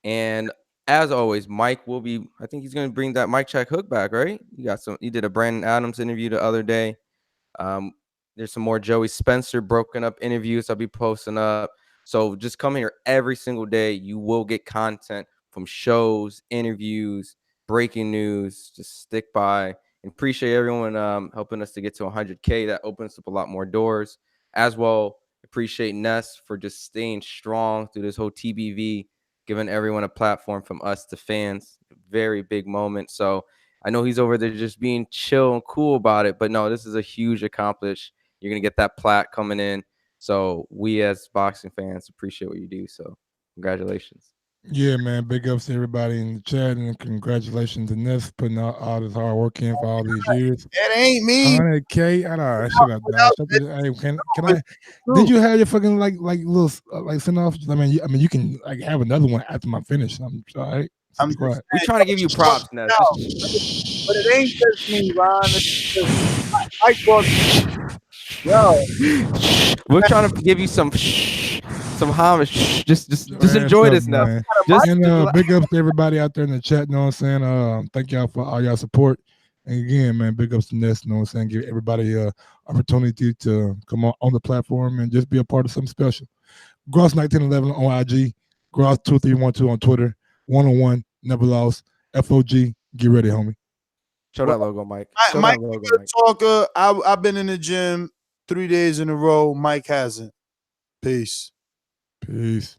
And as always, Mike will be, I think he's going to bring that Mike Check Hook back, right? You did a Brandon Adams interview the other day. There's some more Joey Spencer broken up interviews I'll be posting up. So just come here every single day. You will get content from shows, interviews, breaking news. Just stick by. And appreciate everyone helping us to get to 100K. That opens up a lot more doors. As well, appreciate Ness for just staying strong through this whole TBV, giving everyone a platform from us to fans. Very big moment. So I know he's over there just being chill and cool about it. But no, this is a huge accomplishment. You're going to get that plaque coming in. So we as boxing fans appreciate what you do. So congratulations. Yeah, man. Big ups to everybody in the chat, and congratulations to Ness putting all this hard work in for all these years. It ain't me. 100K. I know. Shut up, dog. Hey, can I? Did you have your fucking like little like send off? I mean, you can like have another one after my finish. I'm sorry. I'm quiet. We're trying to give you props, Ness. But it ain't just me, Ron. It's just Mike bought. Yo, we're trying to give you some homage. Just enjoy this now. Big ups to everybody out there in the chat. You know what I'm saying? Thank y'all for all y'all support. And again, man, big ups to Ness. You know what I'm saying? Give everybody an opportunity to come on the platform and just be a part of something special. Gross1911 on IG, Gross2312 on Twitter, 101, never lost. FOG, get ready, homie. Show that logo, Mike. Mike, good talker. I've been in the gym 3 days in a row. Mike hasn't. Peace. Peace.